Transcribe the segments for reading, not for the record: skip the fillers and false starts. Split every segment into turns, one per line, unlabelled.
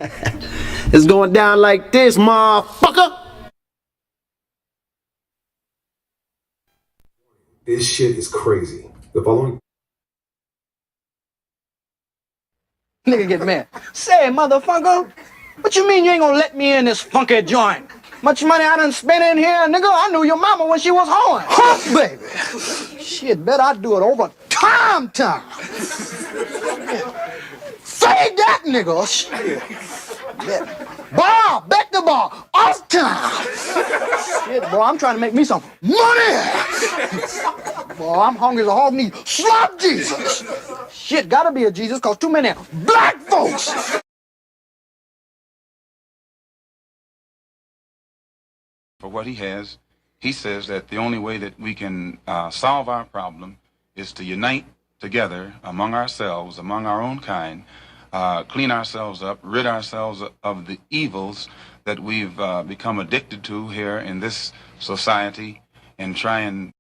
It's going down like this, motherfucker.
This shit is crazy. The following
Nigga get mad. Say, motherfucker, what you mean you ain't gonna let me in this funky joint? Much money I done spent in here, nigga. I knew your mama when she was hoeing. Huh, baby. Shit, bet I do it over time. Say that, nigga. Shit. Bar, bet the bar, off time. Shit, boy, I'm trying to make me some money. Boy, I'm hungry as a hog need. Slap Jesus. Shit, gotta be a Jesus, cause too many black folks.
For what he has, he says that the only way that we can solve our problem is to unite together among ourselves, among our own kind, clean ourselves up, rid ourselves of the evils that we've become addicted to here in this society, and try and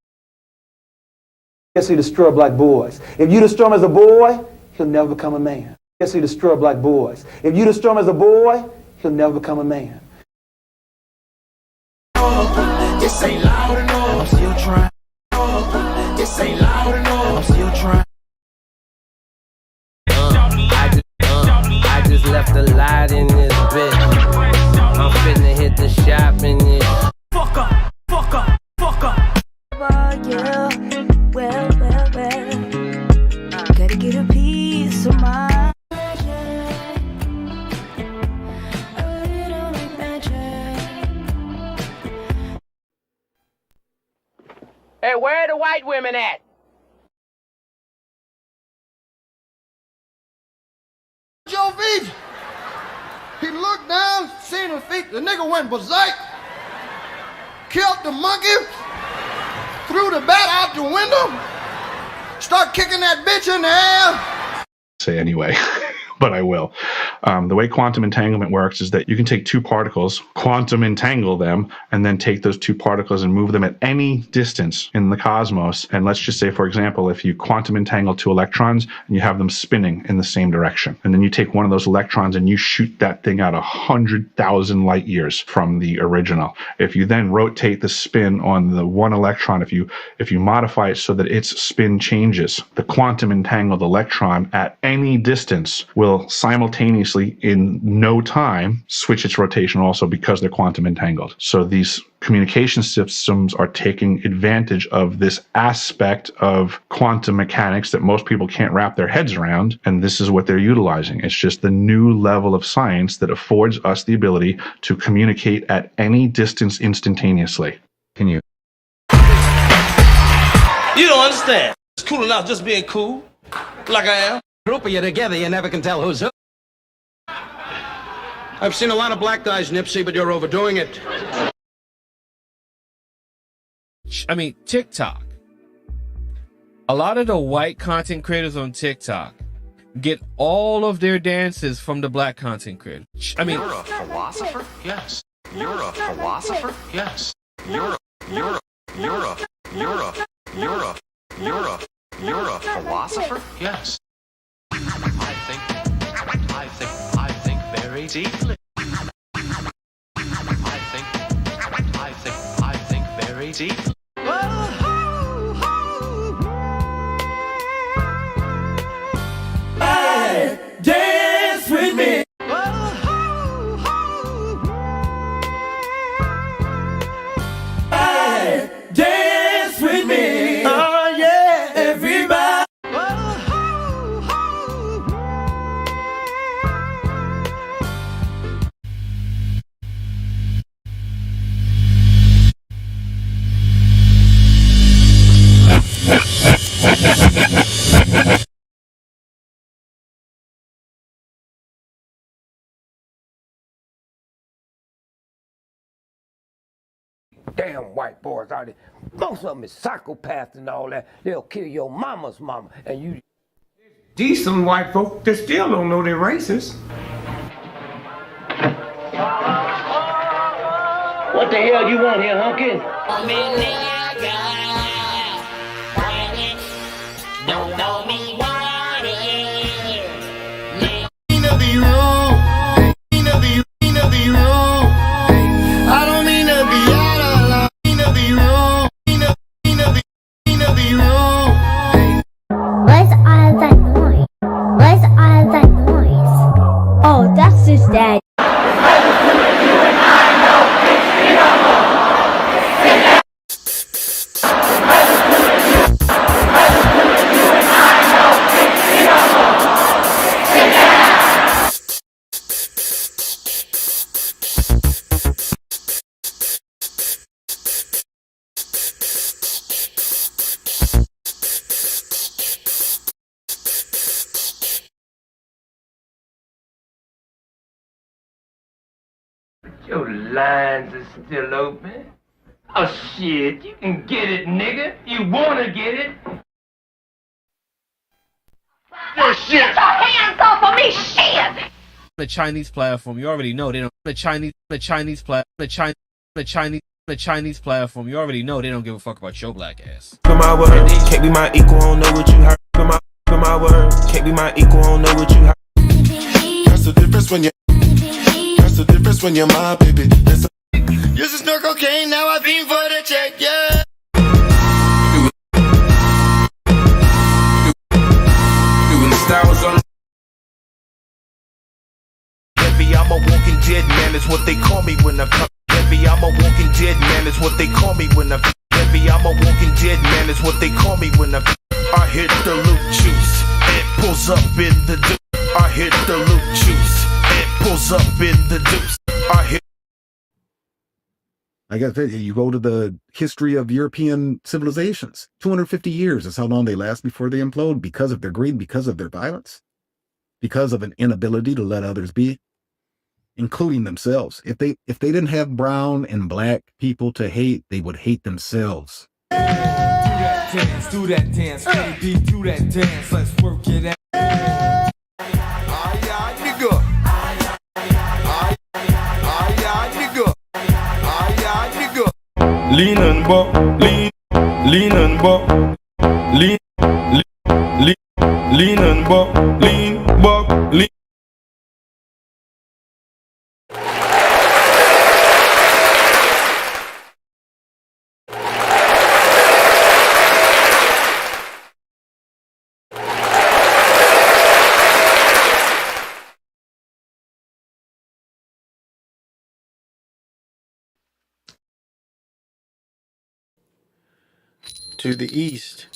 Yes, he destroy black boys. If you destroy him as a boy, he'll never become a man. Yes, he destroy black boys. If you destroy him as a boy, he'll never become a man.
This ain't loud enough. I'm still trying. This ain't loud enough. I'm still trying. I just left a light in this bitch. I'm finna hit the shop in this. Fuck up, fuck up, fuck up.
Yeah, well. Gotta get a piece of my
Hey, where are the white women at?
Your feet. He looked down, seen his feet. The nigga went berserk, killed the monkey, threw the bat out the window, start kicking that bitch in the air.
Say anyway, but I will. The way quantum entanglement works is that you can take two particles, quantum entangle them, and then take those two particles and move them at any distance in the cosmos. And let's just say, for example, if you quantum entangle two electrons and you have them spinning in the same direction, and then you take one of those electrons and you shoot that thing out 100,000 light years from the original. If you then rotate the spin on the one electron, if you modify it so that its spin changes, the quantum entangled electron at any distance will simultaneously in no time switch its rotation also, because they're quantum entangled. So these communication systems are taking advantage of this aspect of quantum mechanics that most people can't wrap their heads around, and this is what they're utilizing. It's just the new level of science that affords us the ability to communicate at any distance instantaneously. Can you?
You don't understand. It's cool enough just being cool, like I am.
Group of you together, you never can tell who's who. I've seen a lot of black guys, Nipsey, but you're overdoing it.
I mean, TikTok. A lot of the white content creators on TikTok get all of their dances from the black content creators. I mean,
you're a philosopher? Yes. You're a philosopher? Yes. You're a philosopher? Yes. I think very deeply. I think very deeply.
Hey, dance with me. Hey, dance with me. Oh yeah, everybody.
Damn white boys out there. Most of them is psychopaths and all that. They'll kill your mama's mama and you.
Decent white folk that still don't know they're racist.
What the hell you want here, hunky?
Don't know me, want it.
Your lines are still open. Oh shit, you can get it, nigga. You wanna get it?
Your shit. Get your hands off of me, shit.
The Chinese platform, you already know they don't. The Chinese platform, you already know they don't give a fuck about your black ass.
For my word, can't be my equal, I don't know what you heard. For my word, can't be my equal, I don't know what you heard. That's the difference when you. That's the difference when you're my baby.
Used to snort cocaine, now I beam for the check, yeah.
Doing the styles on. Heavy, I'm a walking dead man, is what they call me when I come. Heavy, I'm a walking dead man, is what they call me when I. Heavy, I'm a walking dead man, is what they call me when I hit the loop juice. It pulls up in the deuce. I hit the loop juice. It pulls up in the deuce. I hit.
I guess you go to the history of European civilizations. 250 years is how long they last before they implode because of their greed, because of their violence, because of an inability to let others be, including themselves. If they didn't have brown and black people to hate, they would hate themselves.
Do that dance, baby, do that dance, let's work it out. Lean and buck, lean and buck, lean and buck, lean.
To the east.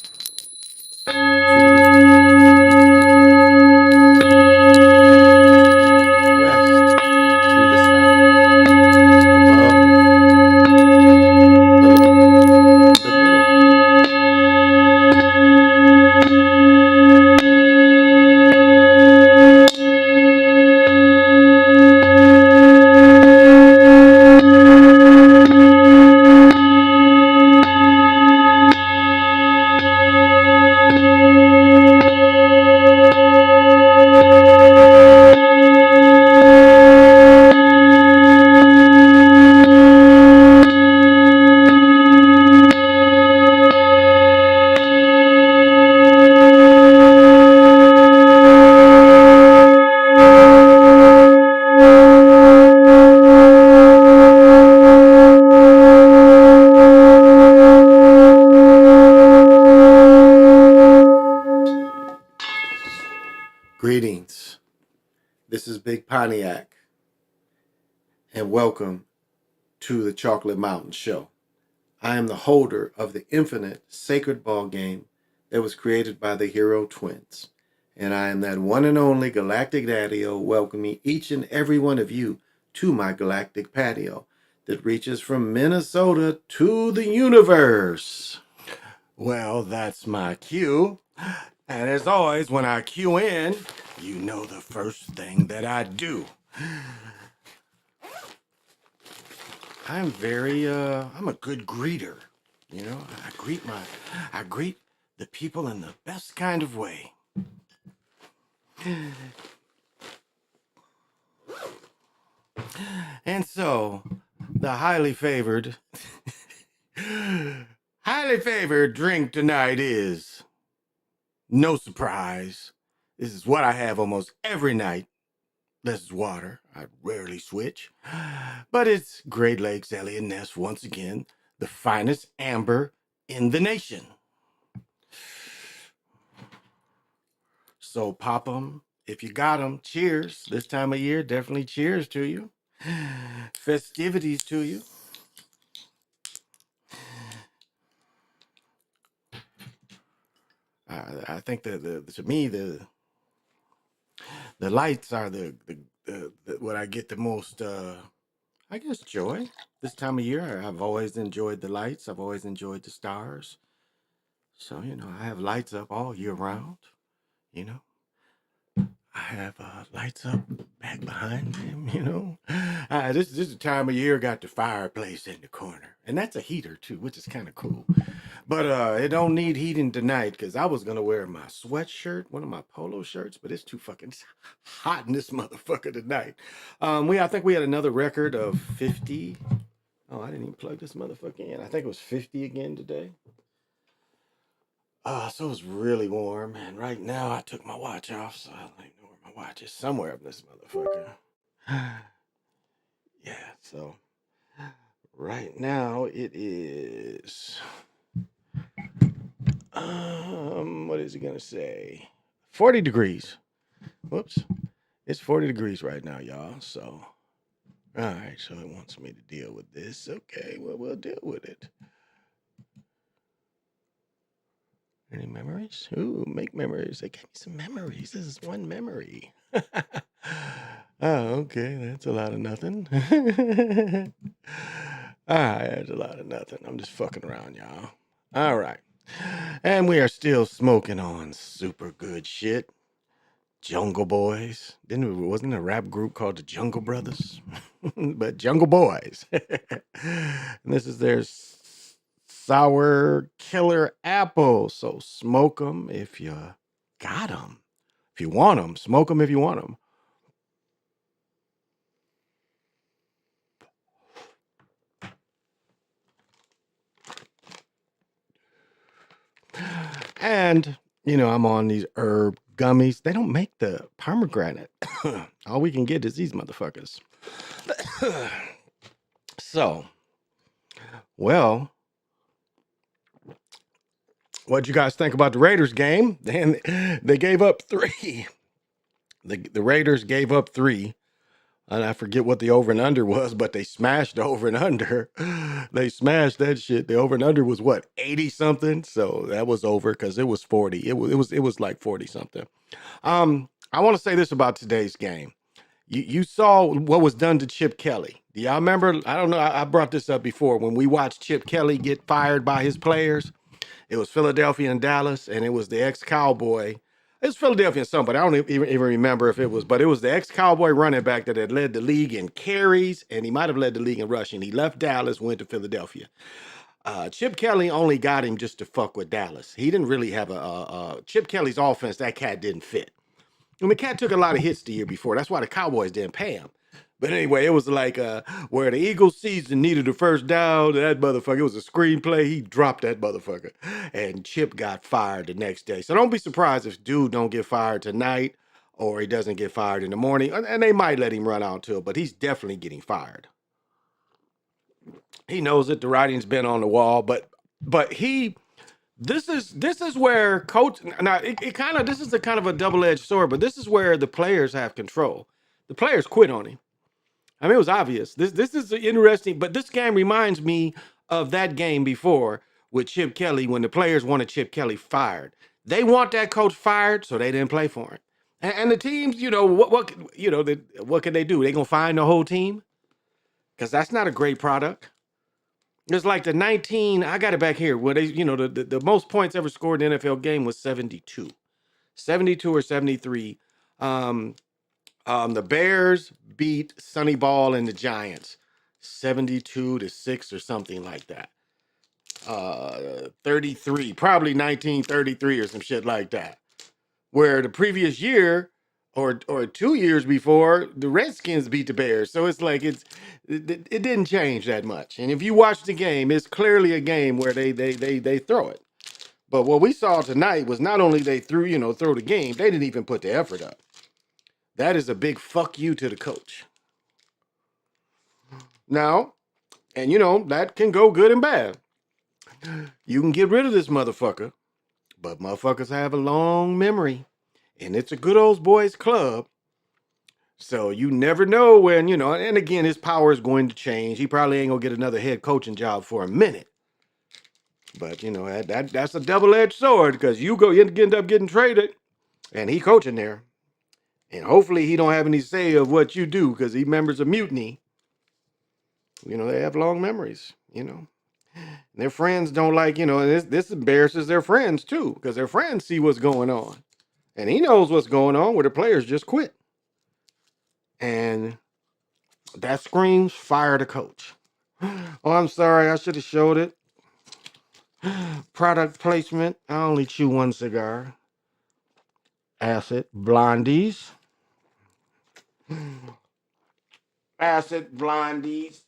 Greetings. This is Big Pontiac, and welcome to the Chocolate Mountain Show. I am the holder of the infinite sacred ball game that was created by the Hero Twins, and I am that one and only galactic daddy-o welcoming each and every one of you to my galactic patio that reaches from Minnesota to the universe. Well, that's my cue. And as always, when I cue in, you know the first thing that I do. I'm I'm a good greeter. You know, I greet the people in the best kind of way. And so, the highly favored drink tonight is, no surprise, this is what I have almost every night. This is water. I rarely switch. But it's Great Lakes Elliott Ness once again, the finest amber in the nation. So pop 'em if you got 'em. Cheers. This time of year, definitely cheers to you. Festivities to you. I think that to me the lights are the what I get the most I guess joy this time of year. I've always enjoyed the lights. I've always enjoyed the stars. So, you know, I have lights up all year round. You know, I have lights up back behind him, you know. This is the time of year got the fireplace in the corner. And that's a heater too, which is kind of cool. But it don't need heating tonight because I was going to wear my sweatshirt, one of my polo shirts, but it's too fucking hot in this motherfucker tonight. I think we had another record of 50. Oh, I didn't even plug this motherfucker in. I think it was 50 again today. So it's really warm, and right now I took my watch off, so I don't even know where my watch is. Somewhere up this motherfucker. Yeah, so right now it is what is it gonna say? 40 degrees. Whoops. It's 40 degrees right now, y'all. So alright, so it wants me to deal with this. Okay, well we'll deal with it. Any memories? Ooh, make memories. They gave me some memories. This is one memory. Oh, okay. That's a lot of nothing. That's a lot of nothing. I'm just fucking around, y'all. All right. And we are still smoking on super good shit. Jungle Boys. Wasn't there a rap group called the Jungle Brothers? But Jungle Boys. And this is their sour killer apple. So smoke them if you got them. If you want them, smoke them if you want them. And, I'm on these herb gummies. They don't make the pomegranate. All we can get is these motherfuckers. So, well, what'd you guys think about the Raiders game? They gave up 3. The Raiders gave up 3. And I forget what the over and under was, but they smashed the over and under. They smashed that shit. The over and under was what, 80 something? So that was over because it was 40. It was like 40 something. I want to say this about today's game. You saw what was done to Chip Kelly. Do y'all remember? I don't know. I brought this up before when we watched Chip Kelly get fired by his players. It was Philadelphia and Dallas, and it was the ex-Cowboy. It was Philadelphia and somebody. I don't even remember if it was, but it was the ex-Cowboy running back that had led the league in carries, and he might have led the league in rushing. He left Dallas, went to Philadelphia. Chip Kelly only got him just to fuck with Dallas. He didn't really have Chip Kelly's offense. That cat didn't fit. And the cat took a lot of hits the year before. That's why the Cowboys didn't pay him. But anyway, it was like where the Eagles season needed a first down. That motherfucker, it was a screenplay. He dropped that motherfucker. And Chip got fired the next day. So don't be surprised if dude don't get fired tonight or he doesn't get fired in the morning. And they might let him run out too, but he's definitely getting fired. He knows that the writing's been on the wall, but this is where coach now this is a kind of a double-edged sword, but this is where the players have control. The players quit on him. I mean, it was obvious. This is interesting, but this game reminds me of that game before with Chip Kelly when the players wanted Chip Kelly fired. They want that coach fired, so they didn't play for him. And the teams, what can they do? They gonna fine the whole team? Because that's not a great product. It's like the 19, I got it back here, where they, the most points ever scored in an NFL game was 72. 72 or 73. The Bears beat Sonny Ball and the Giants 72-6 or something like that. 33, probably 1933 or some shit like that. Where the previous year or 2 years before, the Redskins beat the Bears. So it's like it didn't change that much. And if you watch the game, it's clearly a game where they throw it. But what we saw tonight was not only they throw the game, they didn't even put the effort up. That is a big fuck you to the coach. Now, and that can go good and bad. You can get rid of this motherfucker, but motherfuckers have a long memory. And it's a good old boys club. So you never know when, and again, his power is going to change. He probably ain't gonna get another head coaching job for a minute. But that's a double-edged sword because you end up getting traded and he coaching there. And hopefully he don't have any say of what you do because he members of mutiny. They have long memories, And their friends don't like, and this embarrasses their friends too because their friends see what's going on. And he knows what's going on where the players just quit. And that screams fire the coach. Oh, I'm sorry, I should have showed it. Product placement. I only chew one cigar. Acid blondies. Acid blondies.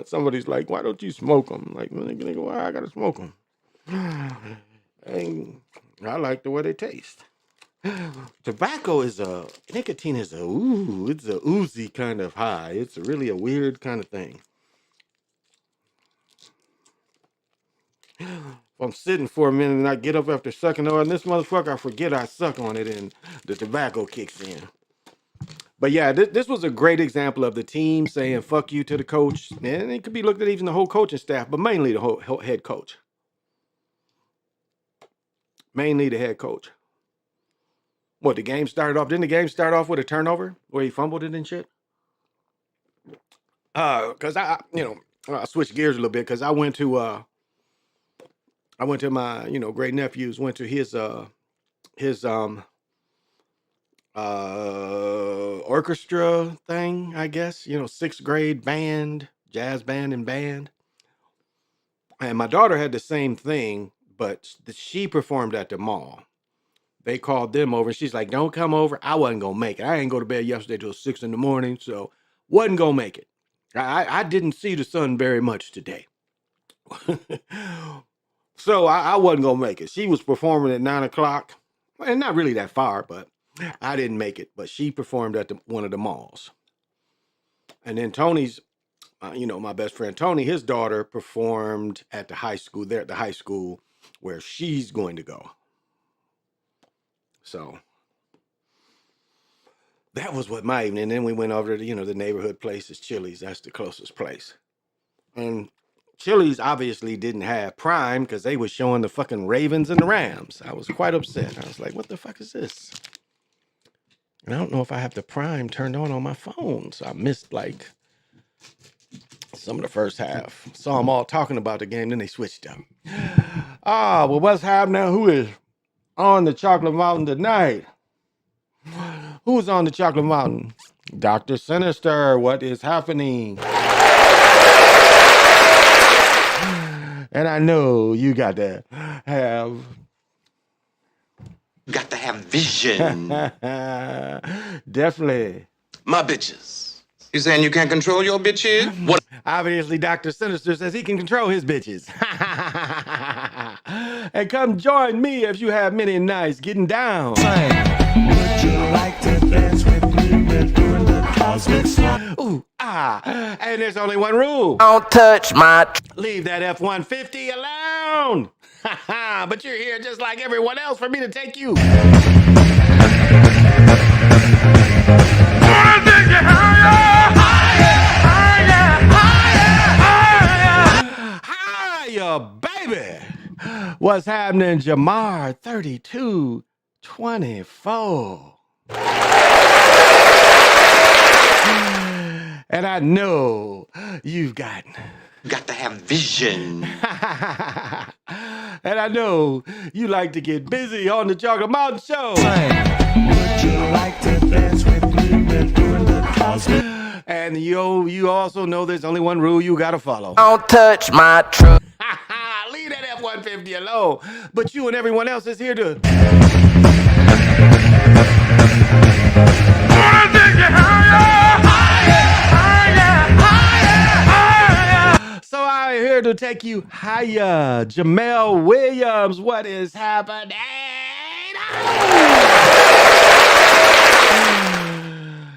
Somebody's like, why don't you smoke them? Like, nigga, why I gotta smoke them? And I like the way they taste. Tobacco is nicotine is it's a oozy kind of high. It's really a weird kind of thing. If I'm sitting for a minute and I get up after sucking on this motherfucker, I forget I suck on it and the tobacco kicks in. But yeah, this was a great example of the team saying fuck you to the coach. And it could be looked at even the whole coaching staff, but mainly the whole head coach. Mainly the head coach. What, the game started off? Didn't the game start off with a turnover where he fumbled it and shit? Cause I switched gears a little bit because I went to my, great nephews, went to his orchestra thing, I guess, 6th grade band, jazz band and band. And my daughter had the same thing, but she performed at the mall. They called them over and she's like, don't come over. I wasn't gonna make it. I didn't go to bed yesterday till 6 a.m, so wasn't gonna make it. I didn't see the sun very much today. So I wasn't gonna make it. She was performing at 9 o'clock, and not really that far, but I didn't make it. But she performed at one of the malls. And then Tony's, my best friend Tony, his daughter performed at the high school, there at the high school where she's going to go. So that was what my evening. And then we went over to, the neighborhood places, Chili's. That's the closest place. And Chili's obviously didn't have Prime because they were showing the fucking Ravens and the Rams. I was quite upset. I was like, what the fuck is this? And I don't know if I have the Prime turned on my phone. So I missed like some of the first half. Saw them all talking about the game, then they switched up. Well, what's happening? Who is on the Chocolate Mountain tonight? Who's on the Chocolate Mountain? Dr. Sinister, what is happening? And I know you got to have
vision.
Definitely.
My bitches. You saying you can't control your bitches? What?
Obviously, Dr. Sinister says he can control his bitches. And come join me if you have many nights getting down.
Would you like to dance with me? We're doing the cosmic slide.
Ooh, and there's only one rule.
Don't touch my...
Leave that F-150 alone. But you're here just like everyone else for me to take you. Higher, baby. What's happening, Jamar 3224? And I know you've got
to have vision.
And I know you like to get busy on the Chocolate Mountain Show.
Would you like to dance with me? We're doing the cosmic.
And you also know there's only one rule you gotta follow.
Don't touch my truck.
Leave that F-150 alone. But you and everyone else is here to... So I'm here to take you higher. Jamel Williams, what is happening?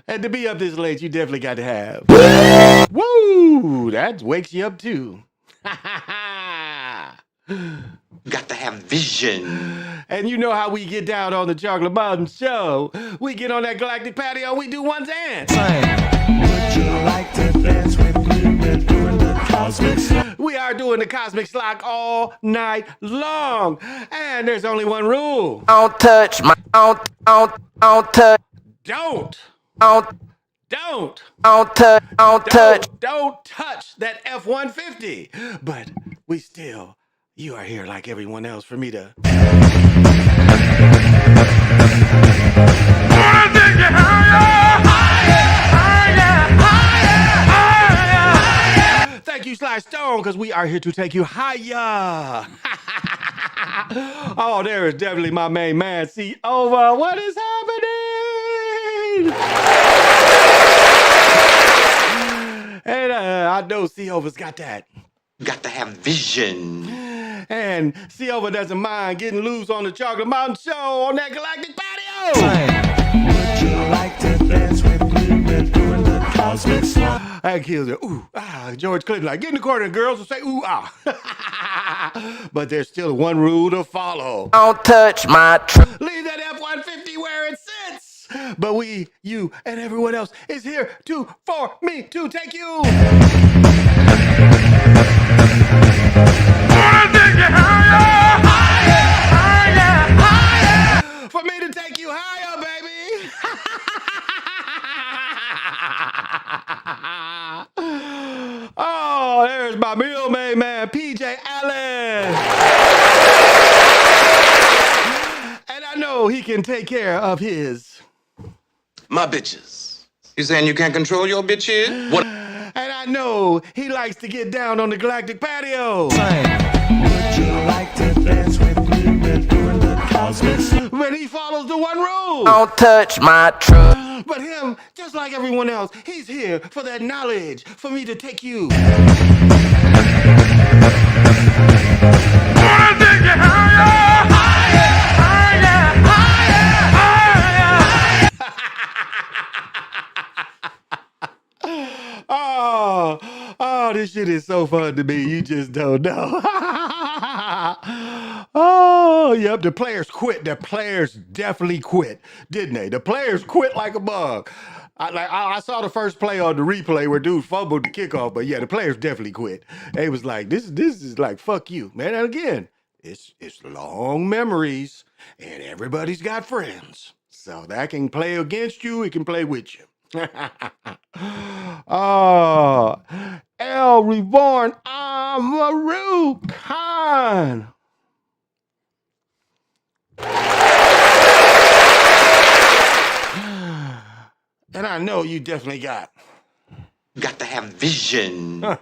And to be up this late, you definitely got to have. Woo! That wakes you up too.
Got to have vision.
And you know how we get down on the Chocolate Mountain Show. We get on that galactic patio, we do one dance.
Would you like to dance with me? We're doing the cosmic slide.
We are doing the Cosmic Slock all night long. And there's only one rule.
Don't touch my... Don't touch...
Don't
touch
that F-150. But we still you are here like everyone else for me to. Thank you, Sly Stone, because we are here to take you higher. Oh, there is definitely my main man, C. Over. What is happening? And I know C. Over's got that.
Got to have vision.
And C. Over doesn't mind getting loose on the Chocolate Mountain Show on that galactic patio. Would you like to dance with me? We're doing the cosmic slide. That kills it. Ooh, ah. George Clinton, like, get in the corner, girls, and say, ooh, ah. But there's still one rule to follow.
Don't touch my truck.
Leave that F-150 where it sits. But we, you, and everyone else is here for me to take you. For me to take you higher, baby. Oh, there's my real main man, PJ Allen. And I know he can take care of his.
My bitches. You saying you can't control your bitches? What?
And I know he likes to get down on the galactic patio. Would you like to dance with me? We're doing the cosmic slide. When he follows the one rule.
Don't touch my truck.
But him, just like everyone else, he's here for that knowledge, for me to take you. Oh, this shit is so fun to me. You just don't know. Oh, yep. The players quit. The players definitely quit, didn't they? The players quit like a bug. I saw the first play on the replay where dude fumbled the kickoff, but yeah, the players definitely quit. They was like, this is like, fuck you, man. And again, it's long memories, and everybody's got friends. So that can play against you, it can play with you. Oh, El Reborn Amaru Khan. And I know you definitely got
to have vision.
And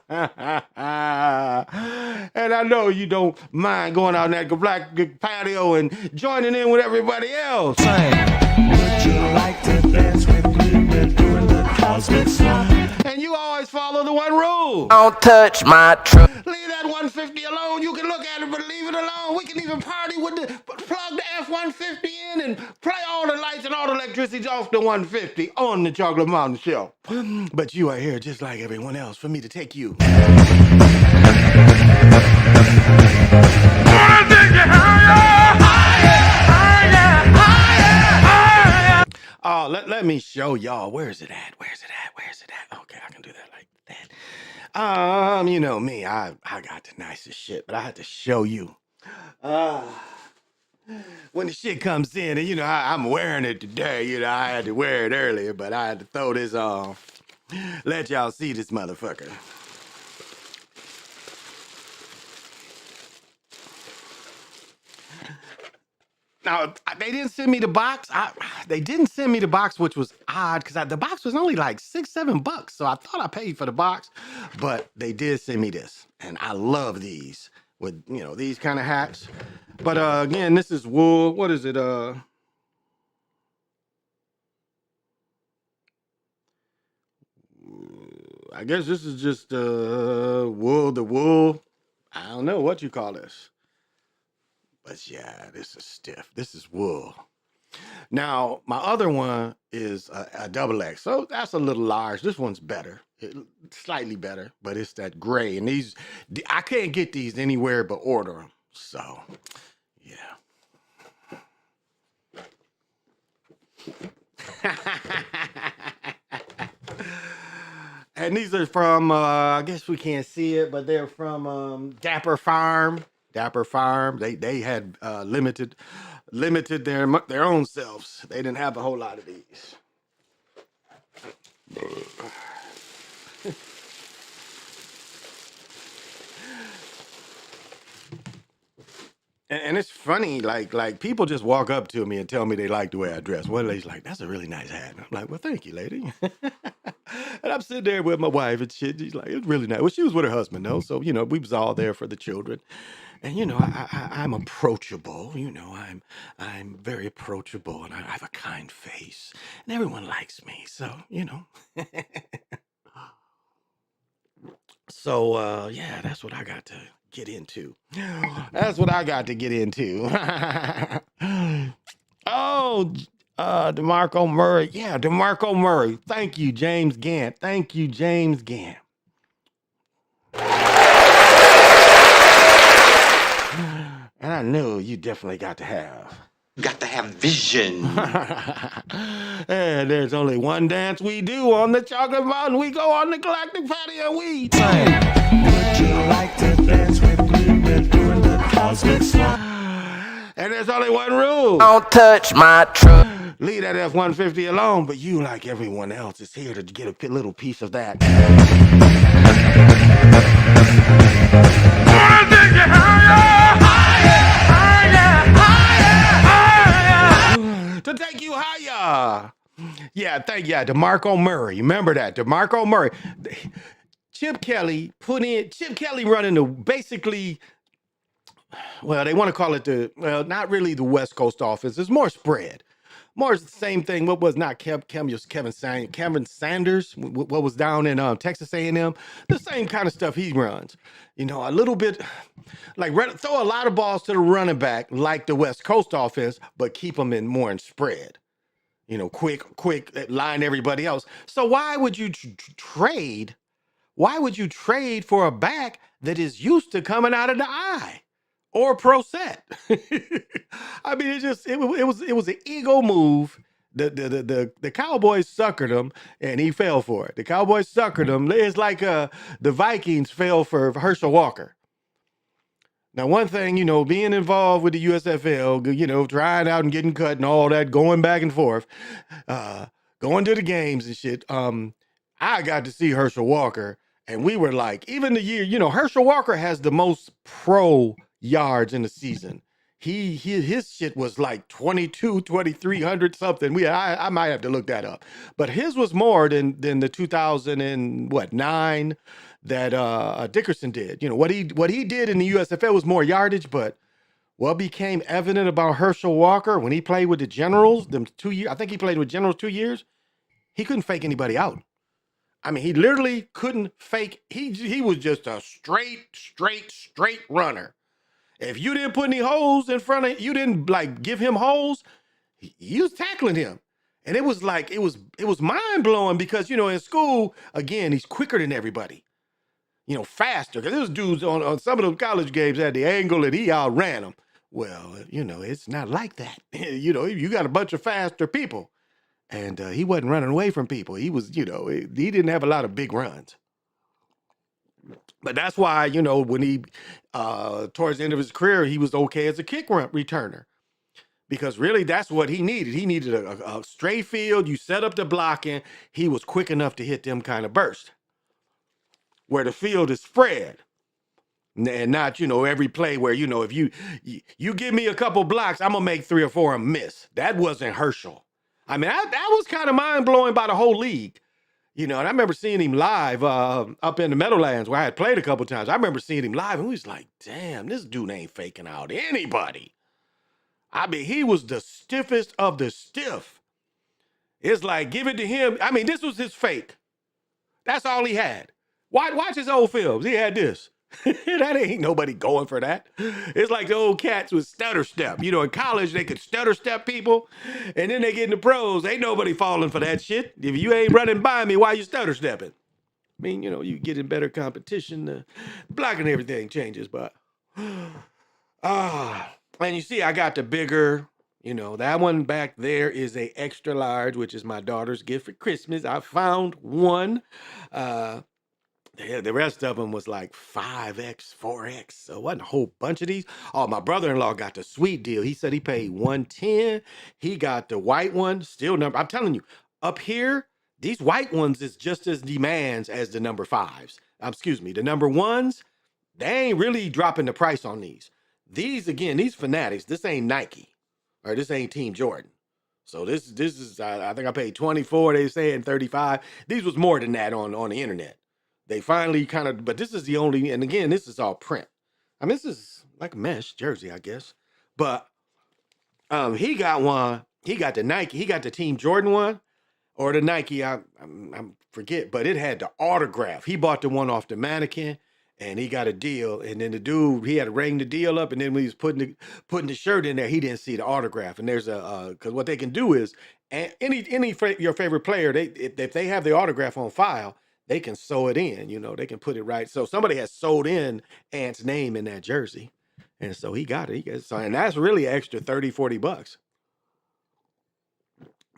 I know you don't mind going out on that galactic patio and joining in with everybody else. Would you like to dance with me? We're doing the cosmic slide. And you always follow the one rule.
Don't touch my truck.
Leave that 150 alone. You can look at it, but leave it alone. We can even party with plug the F-150 in and play all the lights and all the electricity off the 150 on the Chocolate Mountain Show. But you are here just like everyone else for me to take you. Oh, let me show y'all. Where's it at? Okay, I can do that like that. You know me, I got the nicest shit, but I had to show you. When the shit comes in, and I'm wearing it today, I had to wear it earlier, but I had to throw this on. Let y'all see this motherfucker. Now, they didn't send me the box. They didn't send me the box, which was odd, because the box was only like $6-7. So I thought I paid for the box, but they did send me this. And I love these with, these kind of hats. But again, this is wool. What is it? I guess this is just wool, the wool. I don't know what you call this. But yeah, this is stiff. This is wool. Now, my other one is a double X. So that's a little large. This one's better. Slightly better, but it's that gray. And these, I can't get these anywhere but order them. So, yeah. And these are from, I guess we can't see it, but they're from Dapper Farm. Dapper Farm. They had limited their own selves. They didn't have a whole lot of these. And it's funny, like people just walk up to me and tell me they like the way I dress. One lady's like, "That's a really nice hat." And I'm like, "Well, thank you, lady." And I'm sitting there with my wife and shit. She's like, "It's really nice." Well, she was with her husband though, so we was all there for the children. And I'm approachable. I'm very approachable, and I have a kind face, and everyone likes me. So. So yeah, that's what I got to get into. That's what I got to get into. Oh, DeMarco Murray. Yeah, DeMarco Murray. Thank you, James Gant. Thank you, James Gant. And I knew you definitely got to have.
Got to have vision.
And there's only one dance we do on the Chocolate Mountain. We go on the Galactic Patio and we sing. Would you like to dance with me? We're doing the cosmic slide. And there's only one rule.
Don't touch my truck.
Leave that F-150 alone, but you, like everyone else, is here to get a little piece of that. To take you higher. Yeah, DeMarco Murray. Remember that, DeMarco Murray. Chip Kelly running the basically, well, they want to call it not really the West Coast office. It's more spread. More is the same thing. What was not Kevin Sanders? What was down in Texas A&M? The same kind of stuff he runs. A little bit like throw a lot of balls to the running back like the West Coast offense, but keep them more in spread. Quick line everybody else. So why would you trade? Why would you trade for a back that is used to coming out of the eye? Or pro set. I mean, it was an ego move. The Cowboys suckered him, and he fell for it. The Cowboys suckered him. It's like the Vikings fell for Herschel Walker. Now, one thing, being involved with the USFL, trying out and getting cut and all that, going back and forth, going to the games and shit. I got to see Herschel Walker, and we were like, even the year, Herschel Walker has the most pro yards in the season. His shit was like 2,300 something. I might have to look that up, but his was more than the 2009 that Dickerson did. What he did in the USFL was more yardage, but what became evident about Herschel Walker when he played with the Generals, them 2 years, I think he played with Generals 2 years, he couldn't fake anybody out. I mean, he literally couldn't fake. He was just a straight runner. If you didn't put any holes in front of, you didn't give him holes, he was tackling him. And it was like, it was mind blowing because, in school, again, he's quicker than everybody, faster. Because this dude's on some of those college games had the angle and he outran them. Well, it's not like that. You got a bunch of faster people. And he wasn't running away from people. He was, he didn't have a lot of big runs. But that's why, when he, towards the end of his career, he was okay as a kick returner. Because really, that's what he needed. He needed a straight field. You set up the blocking. He was quick enough to hit them kind of burst. Where the field is spread. And not, every play where, if you give me a couple blocks, I'm going to make 3 or 4 of them miss. That wasn't Herschel. I mean, that was kind of mind-blowing by the whole league. And I remember seeing him live up in the Meadowlands where I had played a couple times. I remember seeing him live and we was like, damn, this dude ain't faking out anybody. I mean, he was the stiffest of the stiff. It's like, give it to him. I mean, this was his fake. That's all he had. Watch his old films. He had this. That ain't nobody going for that. It's like the old cats with stutter step. In college, they could stutter step people, and then they get in the pros. Ain't nobody falling for that shit. If you ain't running by me, why you stutter stepping? I mean, you get in better competition. Blocking and everything changes, but... and you see, I got the bigger... that one back there is a extra large, which is my daughter's gift for Christmas. I found one. The rest of them was like 5X, 4X. So it wasn't a whole bunch of these. Oh, my brother-in-law got the sweet deal. He said he paid $110. He got the white one, still number. I'm telling you, up here, these white ones is just as demands as the number 5s. The number 1s, they ain't really dropping the price on these. These again, these fanatics. This ain't Nike, or this ain't Team Jordan. So this is I think I paid 24. They saying 35. These was more than that on the internet. They finally kind of, but this is the only. And again, this is all print. I mean, this is like a mesh jersey, I guess. But he got one. He got the Nike. He got the Team Jordan one or the Nike. I forget, but it had the autograph. He bought the one off the mannequin, and he got a deal. And then the dude, he had to ring the deal up, and then when he was putting the shirt in there, he didn't see the autograph. And there's a because what they can do is your favorite player, if they have the autograph on file, they can sew it in. You know, they can put it right. So somebody has sewed in Ant's name in that jersey. And so he got it. And that's really extra 30, $40.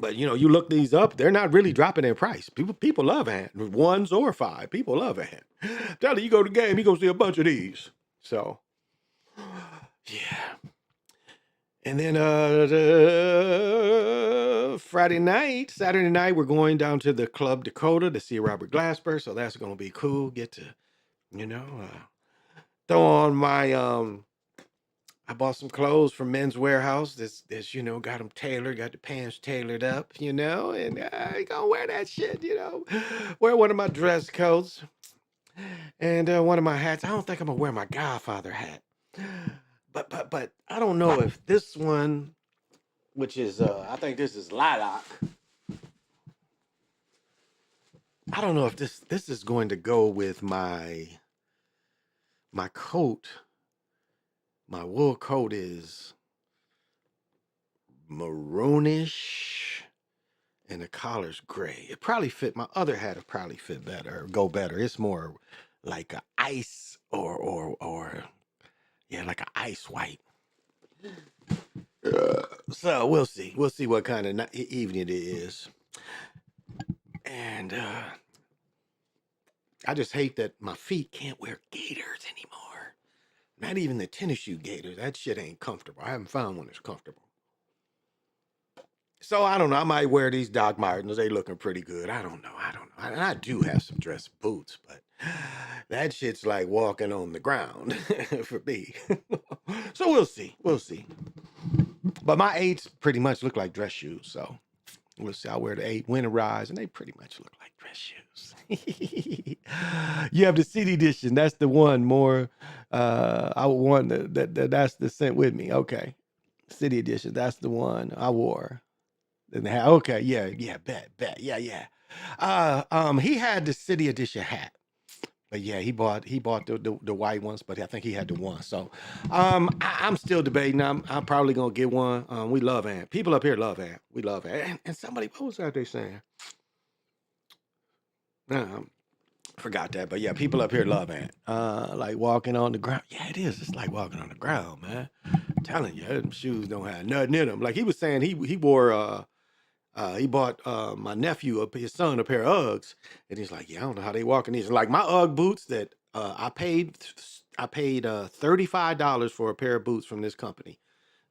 But you know, you look these up, they're not really dropping their price. People love Ant. Ones or five. People love Ant. Tell you, you go to the game, you gonna see a bunch of these. So yeah. And then Saturday night, we're going down to the Club Dakota to see Robert Glasper. So that's gonna be cool. Get to, you know, throw on my I bought some clothes from Men's Warehouse. This, you know, got them tailored, got the pants tailored up, you know, and I gonna wear that shit, you know. Wear one of my dress coats and one of my hats. I don't think I'm gonna wear my Godfather hat, but I don't know if this one, which is I think this is lilac. I don't know if this is going to go with my coat. My wool coat is maroonish and the collar's gray. It probably fit my other hat. Would probably fit better, go better. It's more like a ice or yeah, like a ice white. So we'll see. We'll see what kind of evening it is. And I just hate that my feet can't wear gaiters anymore. Not even the tennis shoe gaiters. That shit ain't comfortable. I haven't found one that's comfortable. So I don't know. I might wear these Doc Martens. They looking pretty good. I don't know. And I do have some dress boots, but that shit's like walking on the ground for me. So we'll see. We'll see. But my 8s pretty much look like dress shoes. So we'll see. I wear the 8 winterize, and they pretty much look like dress shoes. You have the city edition. That's the one more. I would want that's the sent with me. Okay, city edition. That's the one I wore. And okay, yeah, bet, yeah. He had the city edition hat, but yeah, he bought the white ones, but I think he had the one. So, I'm still debating. I'm probably gonna get one. We love Ant. People up here love Ant. We love Ant. And somebody, what was that they saying? Forgot that, but yeah, people up here love Ant. Like walking on the ground. Yeah, it is. It's like walking on the ground, man. I'm telling you, them shoes don't have nothing in them. Like he was saying, he wore. He bought my nephew, his son, a pair of Uggs, and he's like, "Yeah, I don't know how they walk in these." Like my Ugg boots that I paid $35 for a pair of boots from this company.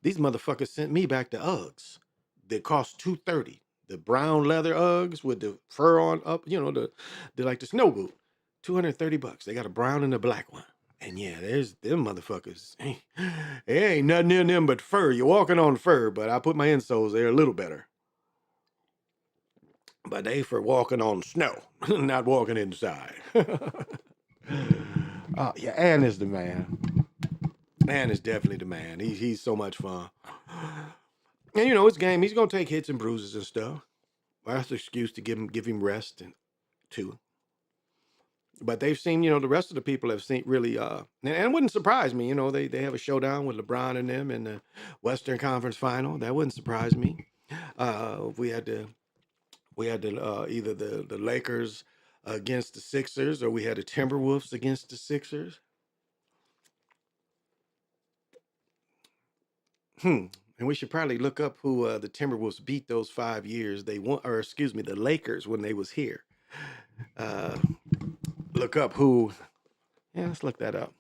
These motherfuckers sent me back the Uggs. They cost $230. The brown leather Uggs with the fur on up, you know, they're like the snow boot, $230. They got a brown and a black one. And yeah, there's them motherfuckers. There ain't nothing in them but fur. You're walking on fur, but I put my insoles there a little better. But they for walking on snow, not walking inside. Yeah, Ann is the man. Ann is definitely the man. He's so much fun. And you know, it's game. He's gonna take hits and bruises and stuff. Well, that's an excuse to give him rest and too. But they've seen, you know, the rest of the people have seen really and it wouldn't surprise me, you know, they have a showdown with LeBron and them in the Western Conference final. That wouldn't surprise me. If we had to either the Lakers against the Sixers, or we had the Timberwolves against the Sixers. And we should probably look up who the Timberwolves beat those 5 years they won, or excuse me, the Lakers when they was here. Look up who. Yeah, let's look that up.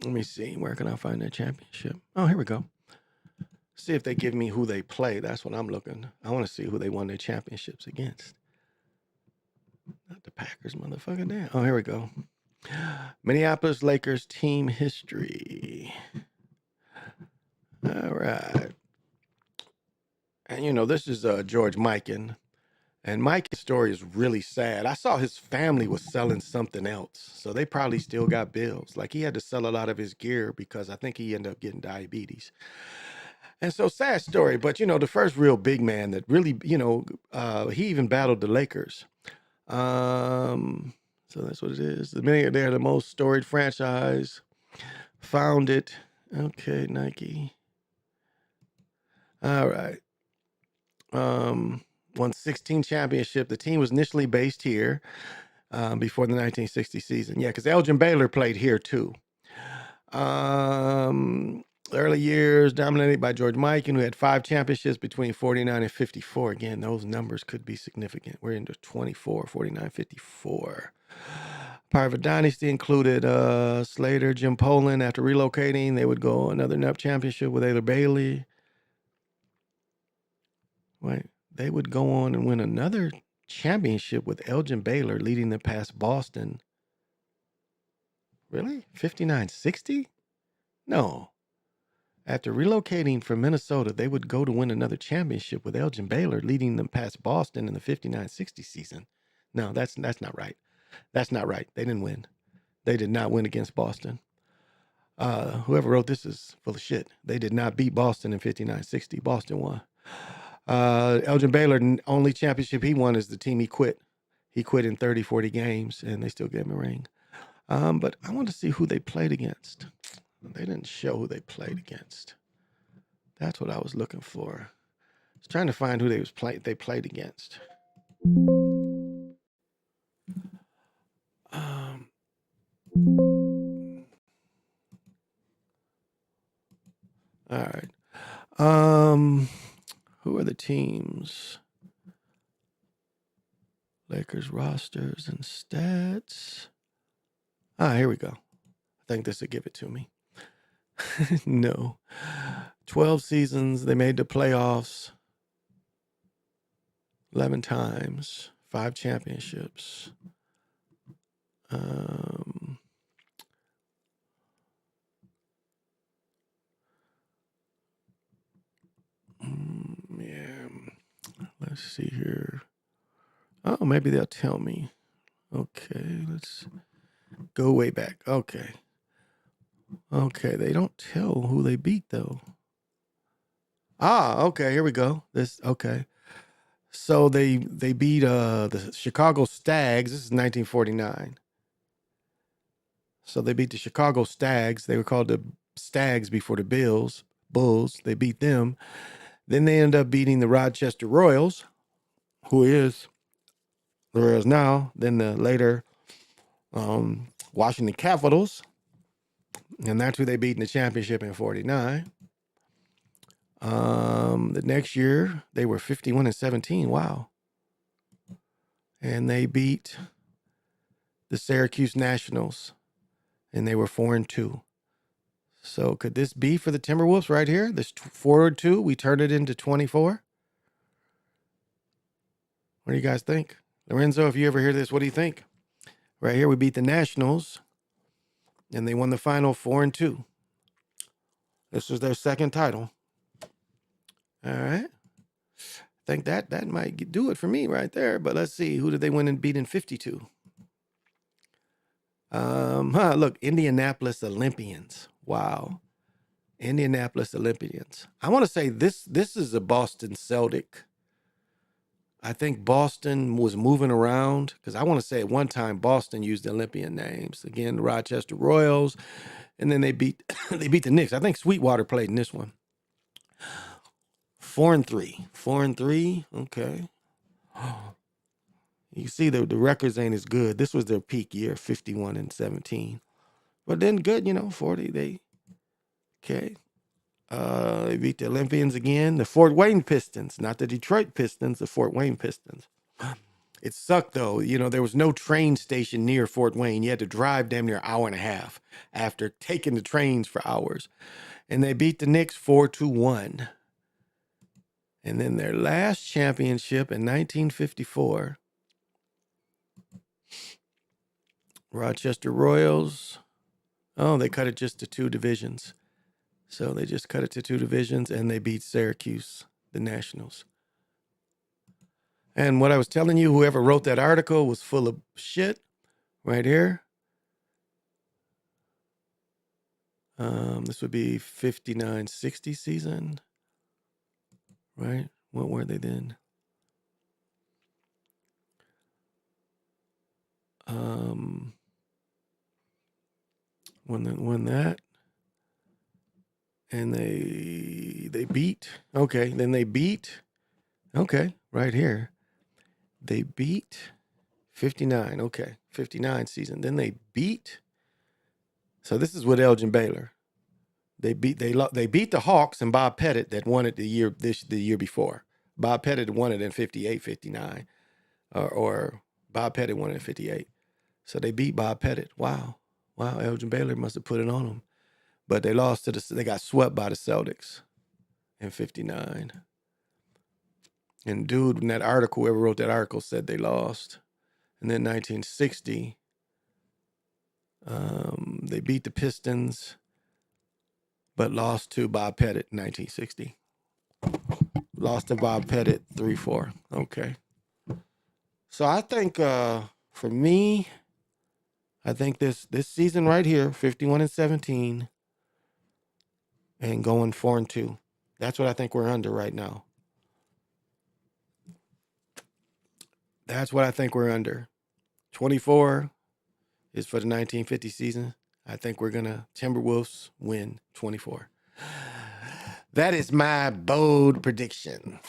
Let me see. Where can I find that championship? Oh, here we go. See if they give me who they play. That's what I'm looking. I want to see who they won their championships against. Not the Packers, motherfucker. Damn. Oh, here we go. Minneapolis Lakers team history. All right. And, you know, this is George Mikan. And Mike's story is really sad. I saw his family was selling something else. So they probably still got bills. Like he had to sell a lot of his gear because I think he ended up getting diabetes. And so sad story. But, you know, the first real big man that really, you know, he even battled the Lakers. So that's what it is. They're the most storied franchise. Founded. Okay, Nike. All right. Won 16 championship. The team was initially based here before the 1960 season. Yeah, because Elgin Baylor played here too. Early years dominated by George Mikan, who had 5 championships between 49 and 54. Again, those numbers could be significant. We're into 24, 49, 54. Part of a dynasty included Slater, Jim Poland. After relocating, they would go another NUP championship with Ayler Bailey. Wait, they would go on and win another championship with Elgin Baylor, leading them past Boston. Really? 59-60? No. After relocating from Minnesota, they would go to win another championship with Elgin Baylor, leading them past Boston in the 59-60 season. No, that's not right. That's not right. They didn't win. They did not win against Boston. Whoever wrote this is full of shit. They did not beat Boston in 59-60. Boston won. Elgin Baylor, only championship he won is the team he quit. He quit in 30, 40 games, and they still gave him a ring. But I want to see who they played against. They didn't show who they played against. That's what I was looking for. I was trying to find who they played against. All right. Who are the teams? Lakers rosters and stats. Here we go. I think this will give it to me. No. 12 seasons. They made the playoffs 11 times. 5 championships. Yeah. Let's see here. Oh, maybe they'll tell me. Okay, let's go way back. Okay. Okay, they don't tell who they beat though. Okay, here we go. Okay. So they beat the Chicago Stags. This is 1949. So they beat the Chicago Stags. They were called the Stags before the Bulls. They beat them. Then they end up beating the Rochester Royals, who is the Royals now. Then the later Washington Capitals. And that's who they beat in the championship in 49. The next year, they were 51-17. Wow. And they beat the Syracuse Nationals. And they were 4-2. So could this be for the Timberwolves right here? This 4-2, we turned it into 24. What do you guys think? Lorenzo, if you ever hear this, what do you think? Right here, we beat the Nationals. And they won the final 4-2. This was their second title. All right. I think that might do it for me right there. But let's see. Who did they win and beat in 52? Look, Indianapolis Olympians. Wow. Indianapolis Olympians. I want to say this is a Boston Celtic. I think Boston was moving around because I want to say at one time Boston used the Olympian names. Again, the Rochester Royals. And then they beat the Knicks. I think Sweetwater played in this one. 4-3. 4-3. Okay. You see the records ain't as good. This was their peak year, 51-17. But then good, 40. Okay. They beat the Olympians again. The Fort Wayne Pistons, not the Detroit Pistons, the Fort Wayne Pistons. It sucked though. There was no train station near Fort Wayne. You had to drive damn near an hour and a half after taking the trains for hours. And they beat the Knicks 4-1. And then their last championship in 1954, Rochester Royals. Oh, they cut it just to 2 divisions. So they just cut it to 2 divisions, and they beat Syracuse, the Nationals. And what I was telling you, whoever wrote that article was full of shit right here. This would be 59-60 season, right? What were they then? Won that, and they beat. Okay, then they beat. Okay, right here, they beat 59. Okay, 59 season. Then they beat. So this is with Elgin Baylor. They beat the Hawks and Bob Pettit that won it the year before. Bob Pettit won it in 58, 59, or Bob Pettit won it in 58. So they beat Bob Pettit. Wow, Elgin Baylor must have put it on them. But they lost they got swept by the Celtics in 59. And dude, in that article, whoever wrote that article said they lost. And then 1960, they beat the Pistons, but lost to Bob Pettit in 1960. Lost to Bob Pettit 3-4. Okay. So I think for me, I think this season right here, 51-17, and going 4-2. That's what I think we're under right now. That's what I think we're under. 24 is for the 1950 season. I think we're gonna Timberwolves win 24. That is my bold prediction.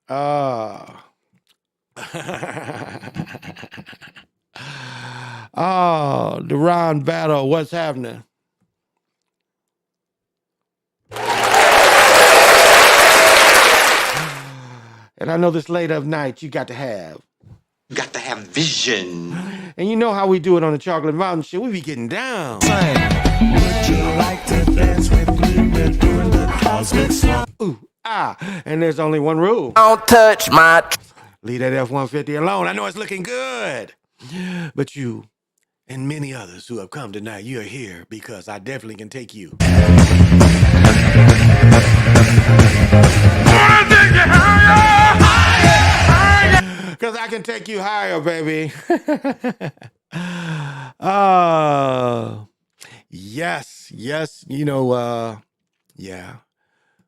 Oh, the round battle. What's happening? And I know this late of night you got to have
vision.
And you know how we do it on the Chocolate Mountain Show. We be getting down.
Would you like to dance with me? We're doing the cosmic slow.
Ooh, and there's only one rule.
Don't touch my...
Leave that F-150 alone. I know it's looking good. But you and many others who have come tonight, you're here because I definitely can take you. Because I can take you higher, baby. Yes. You know, yeah.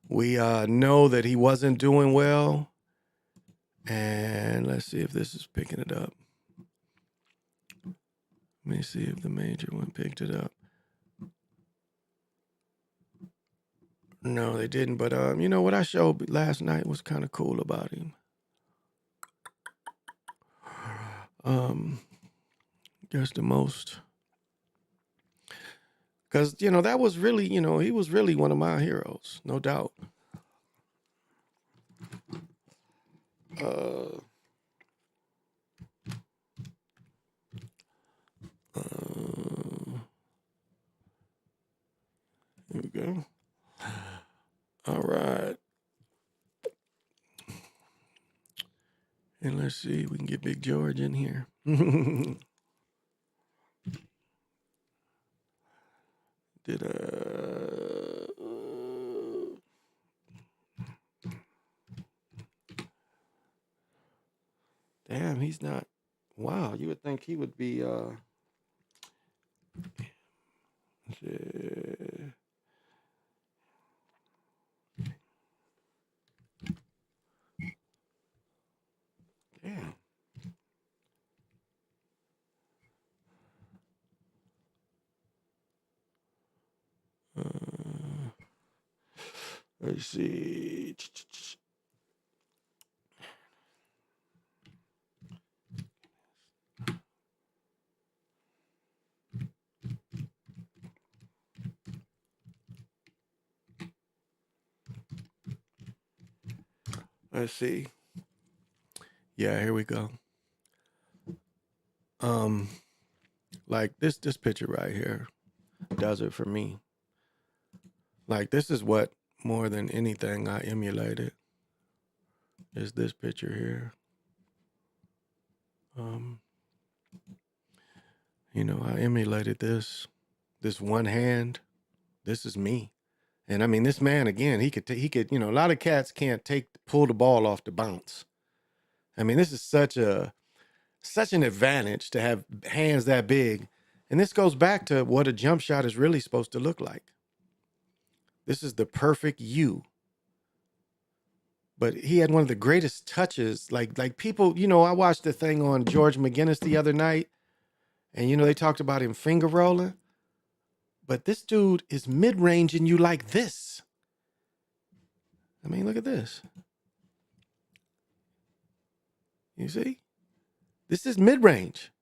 We know that he wasn't doing well. And let's see if this is picking it up. Let me see if the major one picked it up. No, they didn't. But you know what I showed last night was kind of cool about him. Just the most. Because, you know, that was really, you know, he was really one of my heroes, no doubt. Here we go. All right. And let's see if we can get Big George in here. Damn, he's not. Wow, you would think he would be. Damn. Let's see. Let's see. Yeah, here we go. Like this picture right here does it for me. Like this is what more than anything I emulated. is this picture here. I emulated this one hand. This is me. And I mean, this man, again, he could, a lot of cats can't pull the ball off the bounce. I mean, this is such an advantage to have hands that big. And this goes back to what a jump shot is really supposed to look like. This is the perfect U. But he had one of the greatest touches. Like people, I watched the thing on George McGinnis the other night, and they talked about him finger rolling. But this dude is mid-ranging you like this. I mean, look at this. You see? This is mid-range.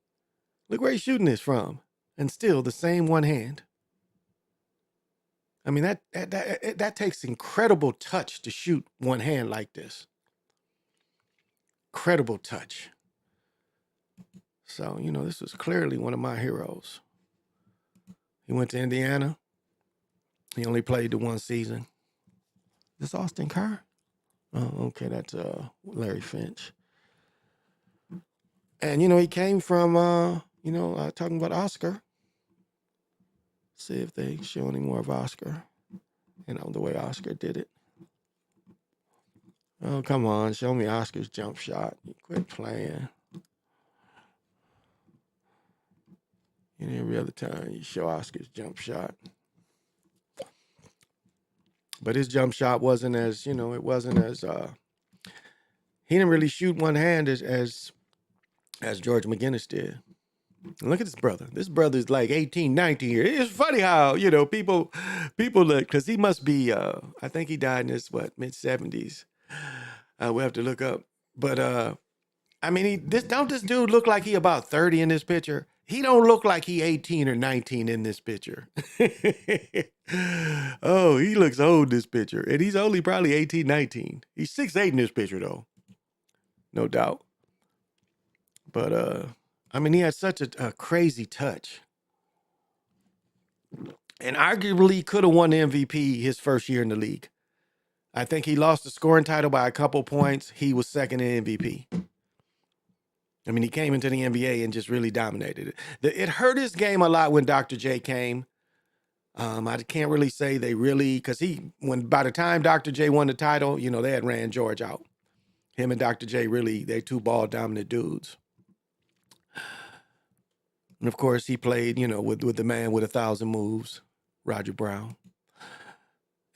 Look where he's shooting this from. And still the same one hand. I mean, that takes incredible touch to shoot one hand like this. Incredible touch. So, this was clearly one of my heroes. He went to Indiana. He only played the one season. This Austin Carr? Oh, okay, that's Larry Finch. And, he came from, talking about Oscar. See if they show any more of Oscar. The way Oscar did it. Oh, come on. Show me Oscar's jump shot. You quit playing. Every other time you show Oscar's jump shot. But his jump shot wasn't as, it wasn't as, he didn't really shoot one hand as George McGinnis did. And look at this brother. This brother's like 18, 19 years. It's funny how, people look, because he must be, I think he died in his, mid-70s. We'll have to look up. But, I mean, don't this dude look like he about 30 in this picture? He don't look like he 18 or 19 in this picture. Oh, he looks old in this picture. And he's only probably 18, 19. He's 6'8" in this picture, though. No doubt. But, I mean, he had such a crazy touch. And arguably could have won the MVP his first year in the league. I think he lost the scoring title by a couple points. He was second in MVP. I mean, he came into the NBA and just really dominated it. It hurt his game a lot when Dr. J came. I can't really say they really, because by the time Dr. J won the title, they had ran George out. Him and Dr. J really, they're two ball dominant dudes. And of course, he played, with the man with 1,000 moves, Roger Brown.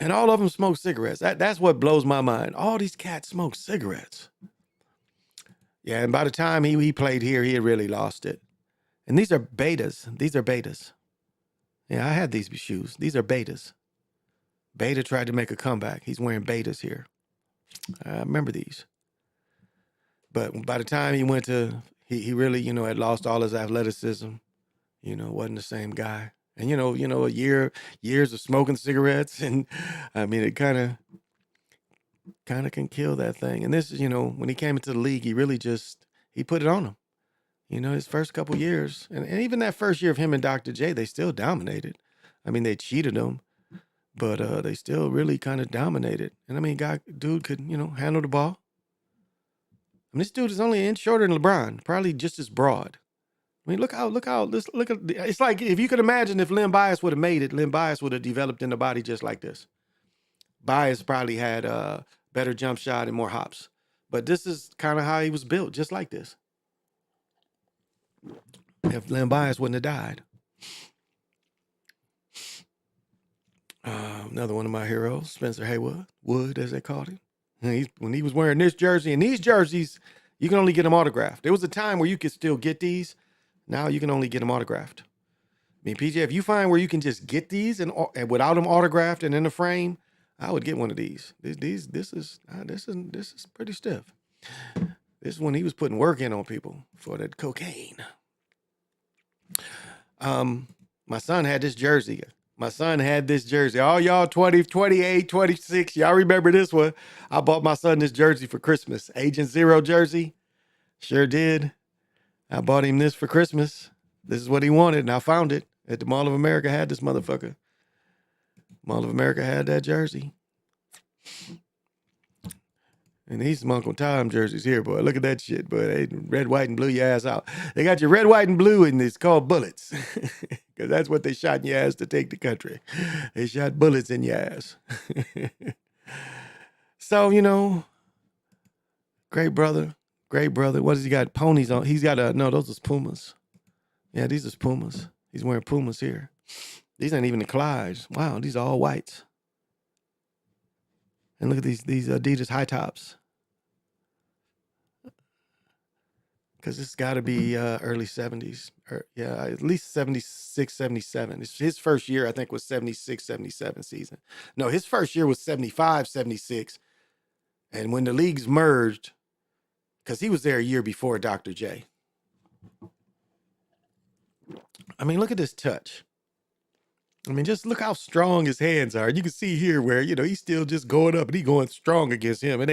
And all of them smoke cigarettes. That's what blows my mind. All these cats smoke cigarettes. Yeah, and by the time he played here, he had really lost it. And these are betas. These are betas. Yeah, I had these shoes. These are betas. Beta tried to make a comeback. He's wearing betas here. I remember these. But by the time he went to, he really, had lost all his athleticism. Wasn't the same guy. And, years of smoking cigarettes. And, I mean, it kind of can kill that thing. And this is, when he came into the league, he really he put it on him. His first couple years. And even that first year of him and Dr. J, they still dominated. I mean, they cheated him. But they still really kind of dominated. And, I mean, dude could, handle the ball. I mean, this dude is only an inch shorter than LeBron. Probably just as broad. I mean, look at, it's like, if you could imagine if Len Bias would have made it, Len Bias would have developed in the body just like this. Bias probably had a better jump shot and more hops. But this is kind of how he was built, just like this. If Len Bias wouldn't have died. Another one of my heroes, Spencer Haywood, Wood, as they called him. When he was wearing this jersey, and these jerseys, you can only get them autographed. There was a time where you could still get these. Now you can only get them autographed. I mean, PJ, if you find where you can just get these and without them autographed and in the frame, I would get one of these. This is pretty stiff. This is when he was putting work in on people for that cocaine. My son had this jersey. All y'all 20, 28, 26, y'all remember this one. I bought my son this jersey for Christmas. Agent Zero jersey. Sure did. I bought him this for Christmas. This is what he wanted, and I found it at the Mall of America. Had this motherfucker. Mall of America had that jersey. And these some Uncle Tom jerseys here, boy. Look at that shit, boy. They red, white, and blue your ass out. They got your red, white, and blue, and it's called bullets. Because that's what they shot in your ass to take the country. They shot bullets in your ass. So, you know, great brother. Great brother. What has he got? Ponies on. He's got no, those are Pumas. Yeah, these are Pumas. He's wearing Pumas here. These ain't even the Clydes. Wow, these are all whites. And look at these Adidas high tops. Because it's got to be early 70s. Yeah, at least 76, 77. His first year, I think, was 76, 77 season. No, his first year was 75, 76. And when the leagues merged, because he was there a year before Dr. J. I mean, look at this touch. I mean, just look how strong his hands are. You can see here where, you know, he's still just going up and he's going strong against him.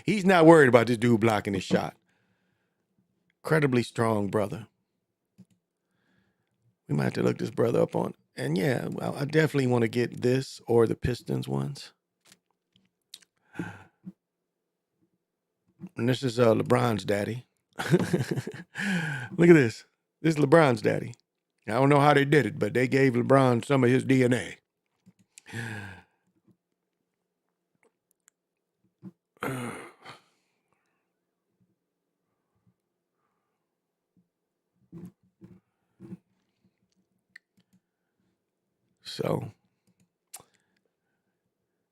He's not worried about this dude blocking his shot. Incredibly strong brother. We might have to look this brother up on. And yeah, well, I definitely want to get this or the Pistons ones. And this is LeBron's daddy. Look at this. This is LeBron's daddy. I don't know how they did it, but they gave LeBron some of his DNA. So,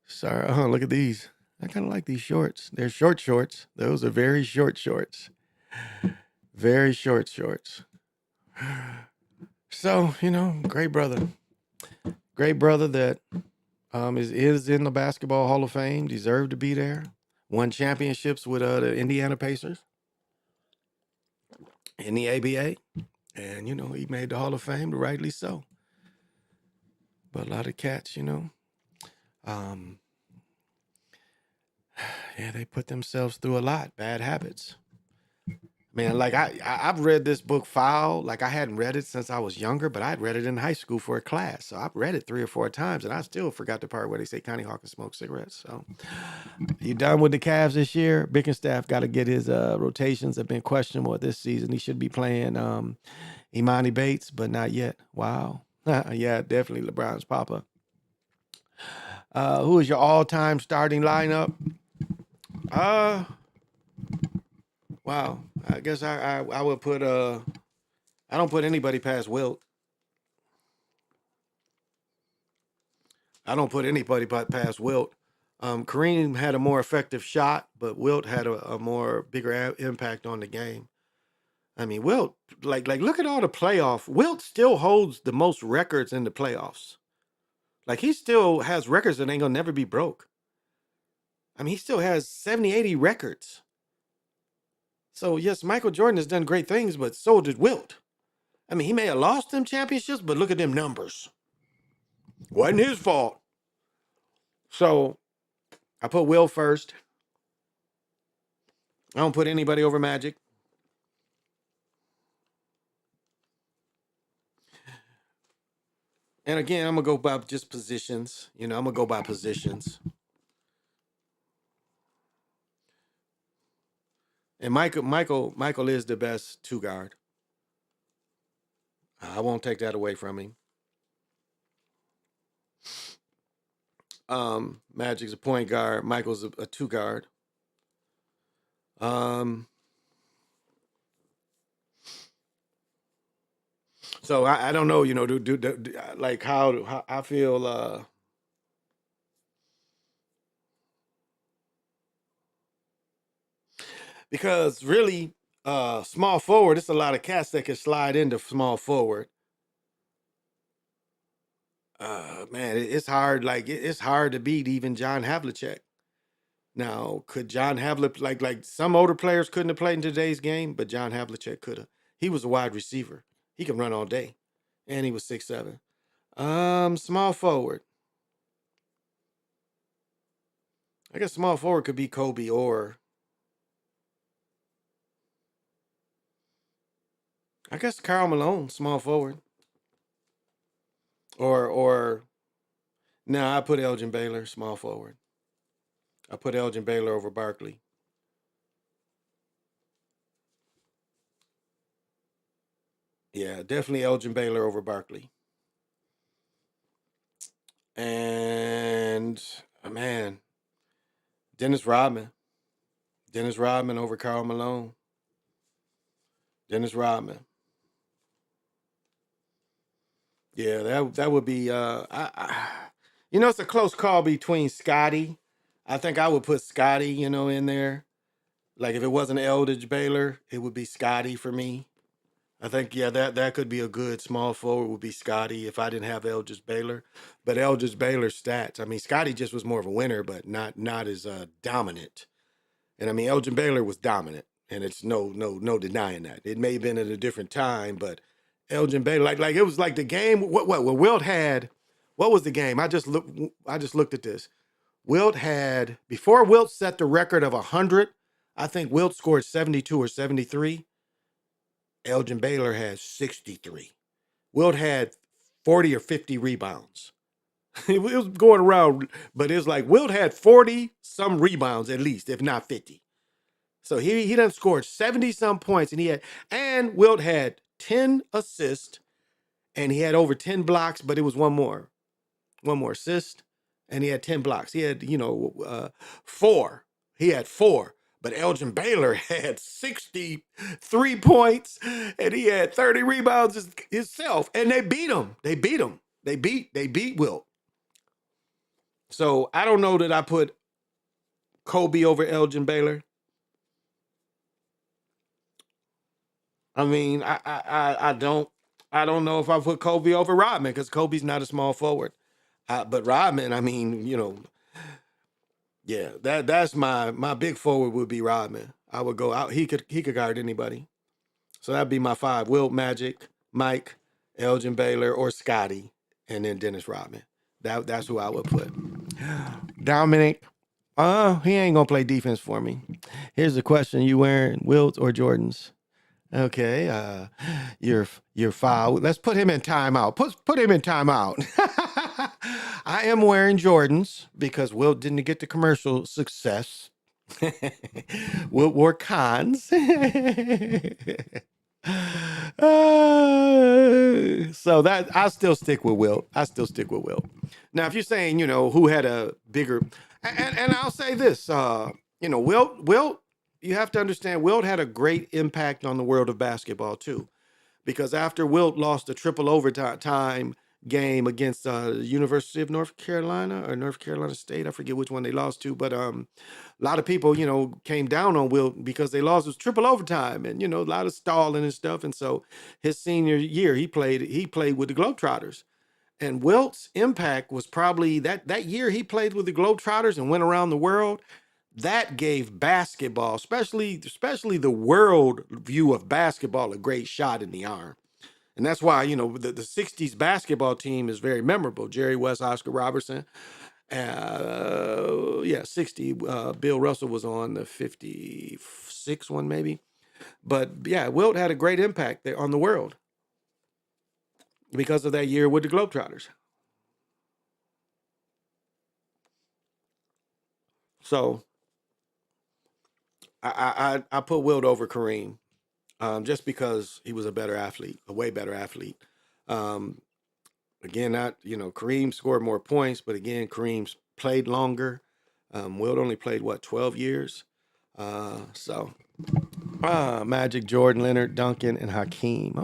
sorry. Look at these. I kind of like these shorts. They're short shorts. Those are very short shorts. Very short shorts. So, you know, great brother. Great brother that is in the Basketball Hall of Fame. Deserved to be there. Won championships with the Indiana Pacers in the ABA. And, you know, he made the Hall of Fame, rightly so. But a lot of cats, you know, yeah, they put themselves through a lot. Bad habits. Man, like I've read this book Foul. Like I hadn't read it since I was younger, but I'd read it in high school for a class. So I've read it 3 or 4 times, and I still forgot the part where they say Connie Hawkins smoked cigarettes. So you done with the Cavs this year? Bickerstaff got to get his rotations have been questionable this season. He should be playing Imani Bates, but not yet. Wow. Yeah, definitely LeBron's papa. Who is your all-time starting lineup? Wow. I guess I would put I don't put anybody past Wilt. I don't put anybody past Wilt. Kareem had a more effective shot, but Wilt had a more bigger impact on the game. I mean, Wilt, like look at all the playoff. Wilt still holds the most records in the playoffs. Like he still has records that ain't gonna never be broke. I mean, he still has 70, 80 records. So yes, Michael Jordan has done great things, but so did Wilt. I mean, he may have lost them championships, but look at them numbers. Wasn't his fault. So I put Will first. I don't put anybody over Magic. And again, I'm gonna go by just positions. You know, I'm gonna go by positions. And Michael is the best 2 guard. I won't take that away from him. Magic's a point guard. Michael's a 2 guard. So I don't know, you know, like how I feel. Because really, small forward, it's a lot of cats that can slide into small forward. Man, it's hard. Like it's hard to beat even John Havlicek. Now, could John Havlicek like some older players couldn't have played in today's game, but John Havlicek could have. He was a wide receiver. He can run all day, and he was 6'7". Small forward. I guess small forward could be Kobe or I guess Karl Malone, small forward. Or no, I put Elgin Baylor, small forward. I put Elgin Baylor over Barkley. Yeah, definitely Elgin Baylor over Barkley. And man, Dennis Rodman. Dennis Rodman over Karl Malone. Dennis Rodman. Yeah, that would be it's a close call between Scotty. I think I would put Scotty, in there. Like if it wasn't Eldridge Baylor, it would be Scotty for me. I think that could be a good small forward would be Scotty if I didn't have Eldridge Baylor. But Eldridge Baylor's stats, I mean, Scotty just was more of a winner, but not as dominant. And I mean, Elgin Baylor was dominant, and it's no denying that. It may have been at a different time, but Elgin Baylor, like it was like the game. What Wilt had? What was the game? I just looked at this. Wilt had before Wilt set the record of 100. I think Wilt scored 72 or 73. Elgin Baylor had 63. Wilt had 40 or 50 rebounds. It was going around, but it's like Wilt had 40 some rebounds at least, if not 50. So he done scored 70 some points, and Wilt had 10 assists, and he had over 10 blocks, but it was one more assist, and he had 10 blocks. He had 4. He had 4, but Elgin Baylor had 63 points, and he had 30 rebounds himself, and they beat him. They beat Wilt. So I don't know that I put Kobe over Elgin Baylor. I mean, I don't know if I put Kobe over Rodman because Kobe's not a small forward. But Rodman, I mean, yeah, that's my big forward would be Rodman. I would go out. He could guard anybody. So that'd be my 5: Wilt, Magic, Mike, Elgin Baylor, or Scotty, and then Dennis Rodman. That's who I would put. Dominic, he ain't gonna play defense for me. Here's the question: you wearing Wilt or Jordans? Okay, you're foul. Let's put him in timeout. Put him in timeout. I am wearing Jordans because Wilt didn't get the commercial success. Wilt wore cons. So that I still stick with Wilt. Now, if you're saying, who had a bigger, and I'll say this, Wilt, you have to understand, Wilt had a great impact on the world of basketball too, because after Wilt lost a triple overtime game against University of North Carolina or North Carolina State, I forget which one they lost to, but a lot of people, came down on Wilt because they lost. It was triple overtime, and a lot of stalling and stuff. And so his senior year, he played with the Globetrotters. And Wilt's impact was probably that year he played with the Globetrotters and went around the world. That gave basketball, especially the world view of basketball, a great shot in the arm. And that's why, the 60s basketball team is very memorable. Jerry West, Oscar Robertson. 60. Bill Russell was on the 56 one maybe. But yeah, Wilt had a great impact there on the world because of that year with the Globetrotters. So I put Wilt over Kareem just because he was a way better athlete. Again, Kareem scored more points, but again, Kareem's played longer. Wilt only played 12 years. Magic, Jordan, Leonard, Duncan, and Hakeem.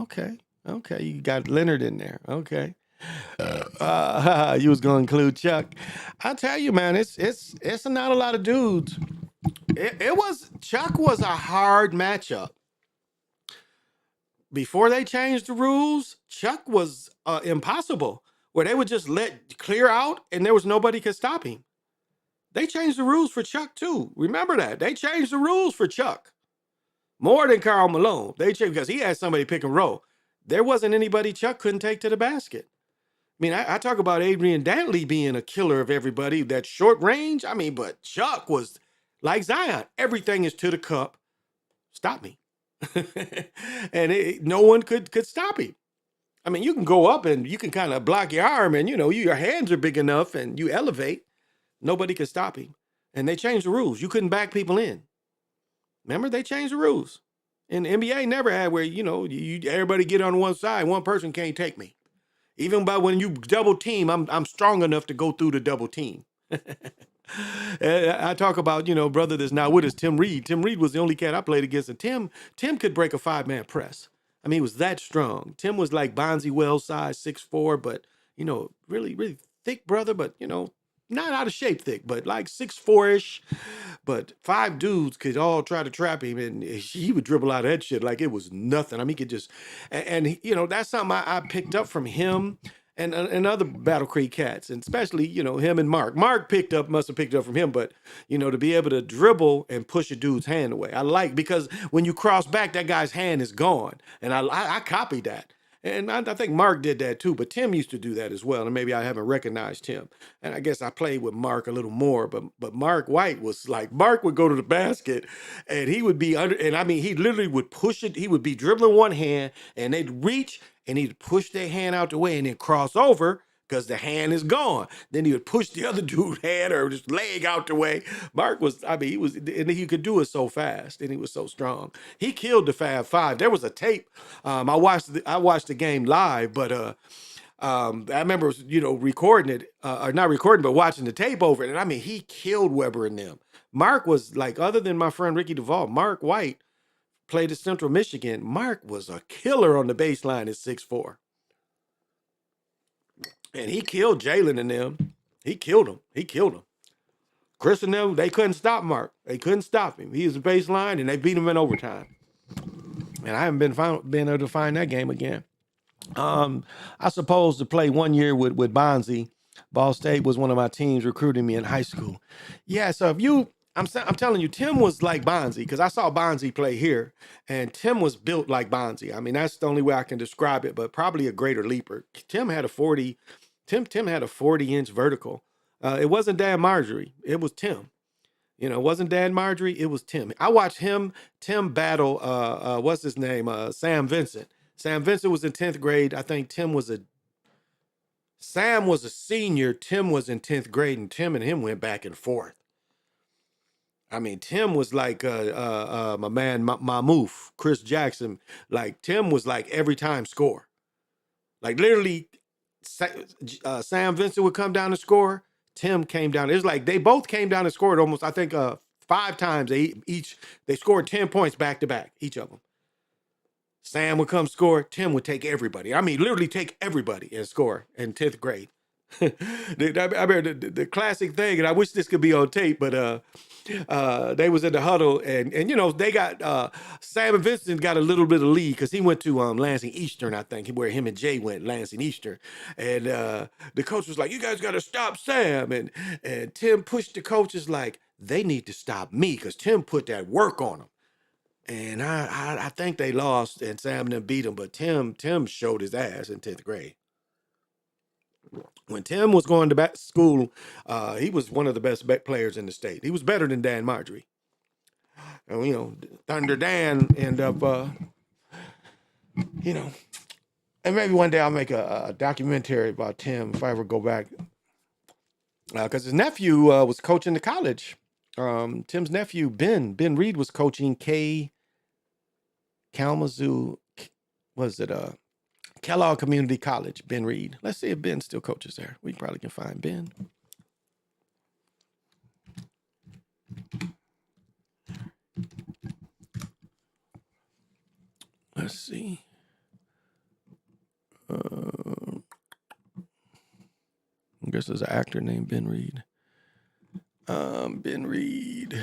Okay, you got Leonard in there. Okay. You was gonna include Chuck. I tell you, man, it's not a lot of dudes. Chuck was a hard matchup. Before they changed the rules, Chuck was impossible, where they would just let clear out and there was nobody could stop him. They changed the rules for Chuck too. Remember that. They changed the rules for Chuck. More than Karl Malone. They changed because he had somebody pick and roll. There wasn't anybody Chuck couldn't take to the basket. I mean, I talk about Adrian Dantley being a killer of everybody, that short range. I mean, but Chuck was like Zion. Everything is to the cup. Stop me. And no one could stop him. I mean, you can go up and you can kind of block your arm and, your hands are big enough and you elevate. Nobody could stop him. And they changed the rules. You couldn't back people in. Remember, they changed the rules.
And the NBA never had where, everybody get on one side. One person can't take me. Even by when you double team, I'm strong enough to go through the double team. I talk about, brother that's not with us, Tim Reed. Tim Reed was the only cat I played against. And Tim could break a 5-man press. I mean, he was that strong. Tim was like Bonzi Wells size, 6'4", but, really, really thick brother, but, not out of shape thick, but like 6'4"-ish. But 5 dudes could all try to trap him, and he would dribble out of that shit like it was nothing. I mean, he could just, that's something I picked up from him and other Battle Creek cats, and especially, him and Mark. Mark must have picked up from him, but, to be able to dribble and push a dude's hand away. I like, because when you cross back, that guy's hand is gone. And I copied that. And I think Mark did that too, but Tim used to do that as well. And maybe I haven't recognized him. And I guess I played with Mark a little more, but Mark White was like, Mark would go to the basket and he would be under, and I mean, he literally would push it. He would be dribbling one hand and they'd reach and he'd push their hand out the way and then cross over because the hand is gone. Then he would push the other dude's hand or just leg out the way. Mark was, I mean, and he could do it so fast and he was so strong. He killed the Fab Five. There was a tape. I watched the game live, but I remember, recording it, or not recording, but watching the tape over it. And I mean, he killed Weber and them. Mark was like, other than my friend Ricky Duvall, Mark White played at Central Michigan. Mark was a killer on the baseline at 6'4". And he killed Jalen and them. He killed them. Chris and them, they couldn't stop Mark. They couldn't stop him. He was the baseline, and they beat him in overtime. And I haven't been able to find that game again. I supposed to play 1 year with Bonzi. Ball State was one of my teams recruiting me in high school. Yeah, so I'm telling you, Tim was like Bonzi, because I saw Bonzi play here, and Tim was built like Bonzi. I mean, that's the only way I can describe it, but probably a greater leaper. Tim had a 40-inch vertical. It wasn't Dan Marjorie. It was Tim. It wasn't Dan Marjorie. It was Tim. I watched Tim battle, what's his name? Sam Vincent. Sam Vincent was in 10th grade. I think Sam was a senior. Tim was in 10th grade, and Tim and him went back and forth. I mean, Tim was like my man, Mamoof, Chris Jackson. Like, Tim was like every time score. Like, literally, Sam Vincent would come down and score. Tim came down. It was like they both came down and scored almost, I think, 5 times. They scored 10 points back to back, each of them. Sam would come score. Tim would take everybody. I mean, literally take everybody and score in 10th grade. I remember the classic thing, and I wish this could be on tape, but they was in the huddle, and they got Sam and Vincent got a little bit of lead because he went to Lansing Eastern, I think, where him and Jay went, Lansing Eastern, and the coach was like, "You guys got to stop Sam," and Tim pushed the coaches like, "They need to stop me," because Tim put that work on them. And I think they lost, and Sam and them beat him, but Tim showed his ass in 10th grade. When Tim was going to school, he was one of the best players in the state. He was better than Dan Marjorie. And, Thunder Dan ended up, and maybe one day I'll make a documentary about Tim if I ever go back. Because his nephew was coaching the college. Tim's nephew, Ben Reed, was coaching Kalamazoo, Kellogg Community College, Ben Reed. Let's see if Ben still coaches there. We probably can find Ben. Let's see. I guess there's an actor named Ben Reed. Ben Reed.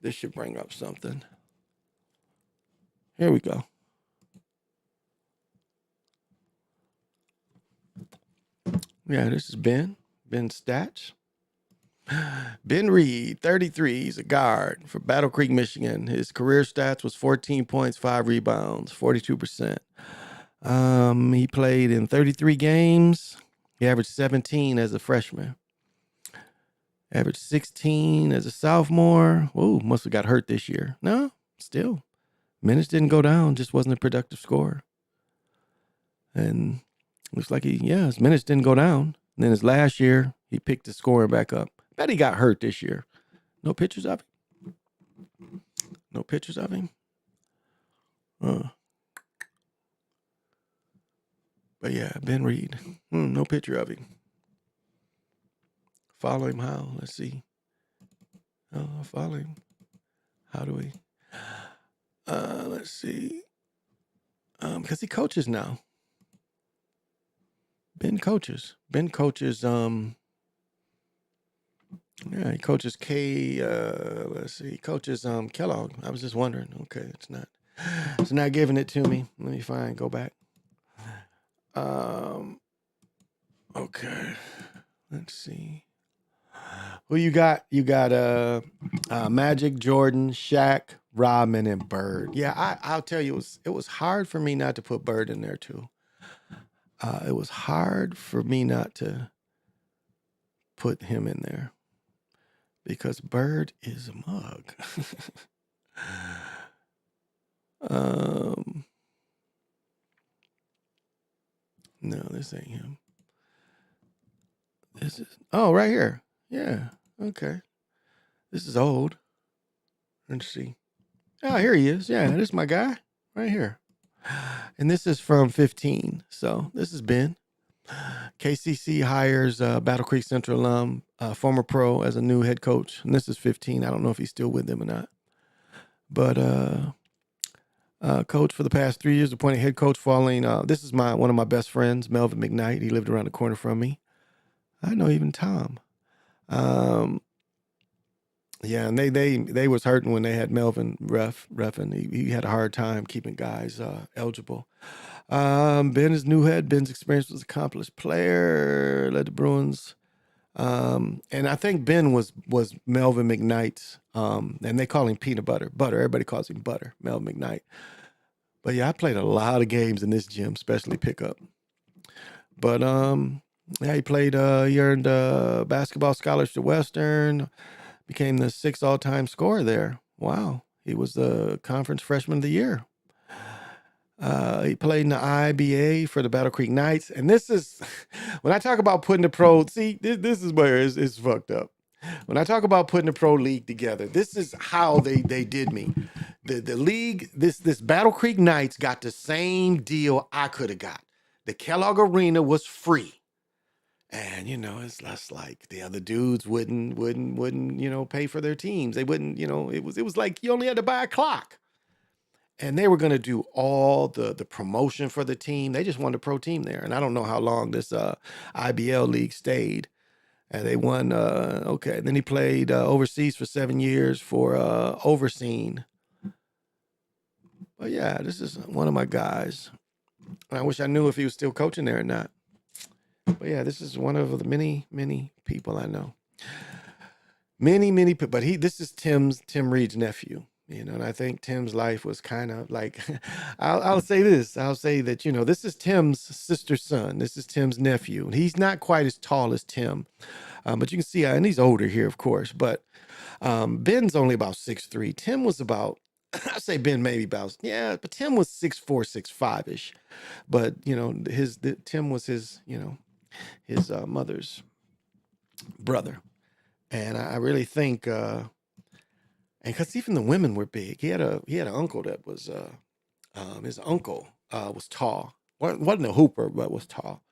This should bring up something. Here we go. Yeah, this is Ben Stats. Ben Reed, 33. He's a guard for Battle Creek, Michigan. His career stats was 14 points, 5 rebounds, 42%. He played in 33 games. He averaged 17 as a freshman. Averaged 16 as a sophomore. Whoa, must have got hurt this year. No, still. Minutes didn't go down, just wasn't a productive scorer. And looks like his minutes didn't go down. And then his last year, he picked his scoring back up. Bet he got hurt this year. No pictures of him? No pictures of him? But yeah, Ben Reed. No picture of him. Follow him how? Let's see. Follow him. How do we? Let's see. Because he coaches now. Ben coaches. Yeah, he coaches let's see, he coaches Kellogg. I was just wondering. Okay, it's not giving it to me. Let me go back. Okay. Let's see. Who you got? You got Magic, Jordan, Shaq, Rodman, and Bird. Yeah, I'll tell you, it was hard for me not to put Bird in there too. It was hard for me not to put him in there because Bird is a mug. No, this ain't him. This is right here. Yeah. Okay. This is old. Let's see. Oh, here he is. Yeah, this is my guy right here. And this is from 15. So this is Ben. KCC hires Battle Creek Central alum, former pro, as a new head coach. And this is 15. I don't know if he's still with them or not. But coach for the past 3 years, appointed head coach following. This is one of my best friends, Melvin McKnight. He lived around the corner from me. I know even Tom. Yeah, and they was hurting when they had Melvin reffing. He had a hard time keeping guys eligible. Ben is new head. Ben's experience was accomplished player, led the Bruins. And I think Ben was Melvin McKnight's, and they call him Peanut Butter. Everybody calls him Butter, Melvin McKnight. But yeah, I played a lot of games in this gym, especially pickup. But yeah, he played, he earned basketball scholarship at Western, became the 6th all-time scorer there. Wow. He was the conference freshman of the year. He played in the IBA for the Battle Creek Knights. And this is, when I talk about putting the pro, see, this is where it's fucked up. When I talk about putting the pro league together, this is how they did me. The league, this Battle Creek Knights got the same deal I could have got. The Kellogg Arena was free. And, it's less like the other dudes wouldn't, pay for their teams. They wouldn't, it was like you only had to buy a clock. And they were going to do all the promotion for the team. They just wanted a pro team there. And I don't know how long this IBL league stayed. And they won, okay. And then he played overseas for 7 years for Overseen. But yeah, this is one of my guys. I wish I knew if he was still coaching there or not. But yeah, this is one of the many, many people I know. Many, many people. But this is Tim Reed's nephew. And I think Tim's life was kind of like, I'll say this. I'll say that, this is Tim's sister's son. This is Tim's nephew. And he's not quite as tall as Tim. But you can see, and he's older here, of course. But Ben's only about 6'3". Tim was about, I say Ben maybe about, yeah, but Tim was 6'4", 6'5"-ish. But, Tim was his mother's brother. And I really think, and because even the women were big. He had an uncle that was, his uncle was tall. Wasn't a hooper, but was tall.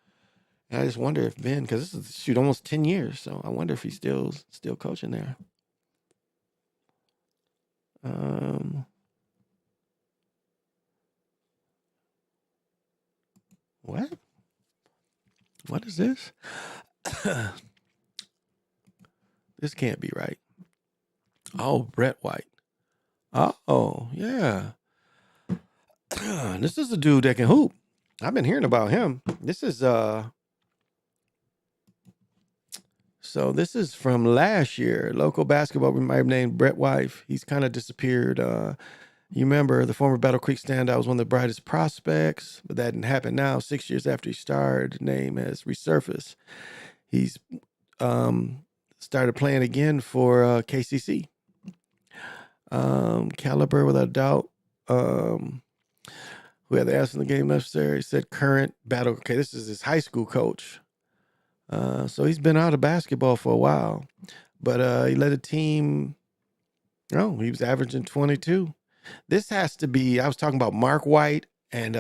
And I just wonder if Ben, because this is almost 10 years, so I wonder if he's still coaching there. What? What is this? This can't be right. Oh, Brett White. Oh, yeah. This is a dude that can hoop. I've been hearing about him. This is so this is from last year. Local basketball named Brett White. He's kind of disappeared. You remember the former Battle Creek standout was one of the brightest prospects, but that didn't happen now. 6 years after he started, name has resurfaced. He's started playing again for KCC. Caliber, without a doubt. Who had the ass in the game necessary, said current battle. Okay, this is his high school coach. So he's been out of basketball for a while, but he led a team. Oh, he was averaging 22. This has to be, I was talking about Mark White and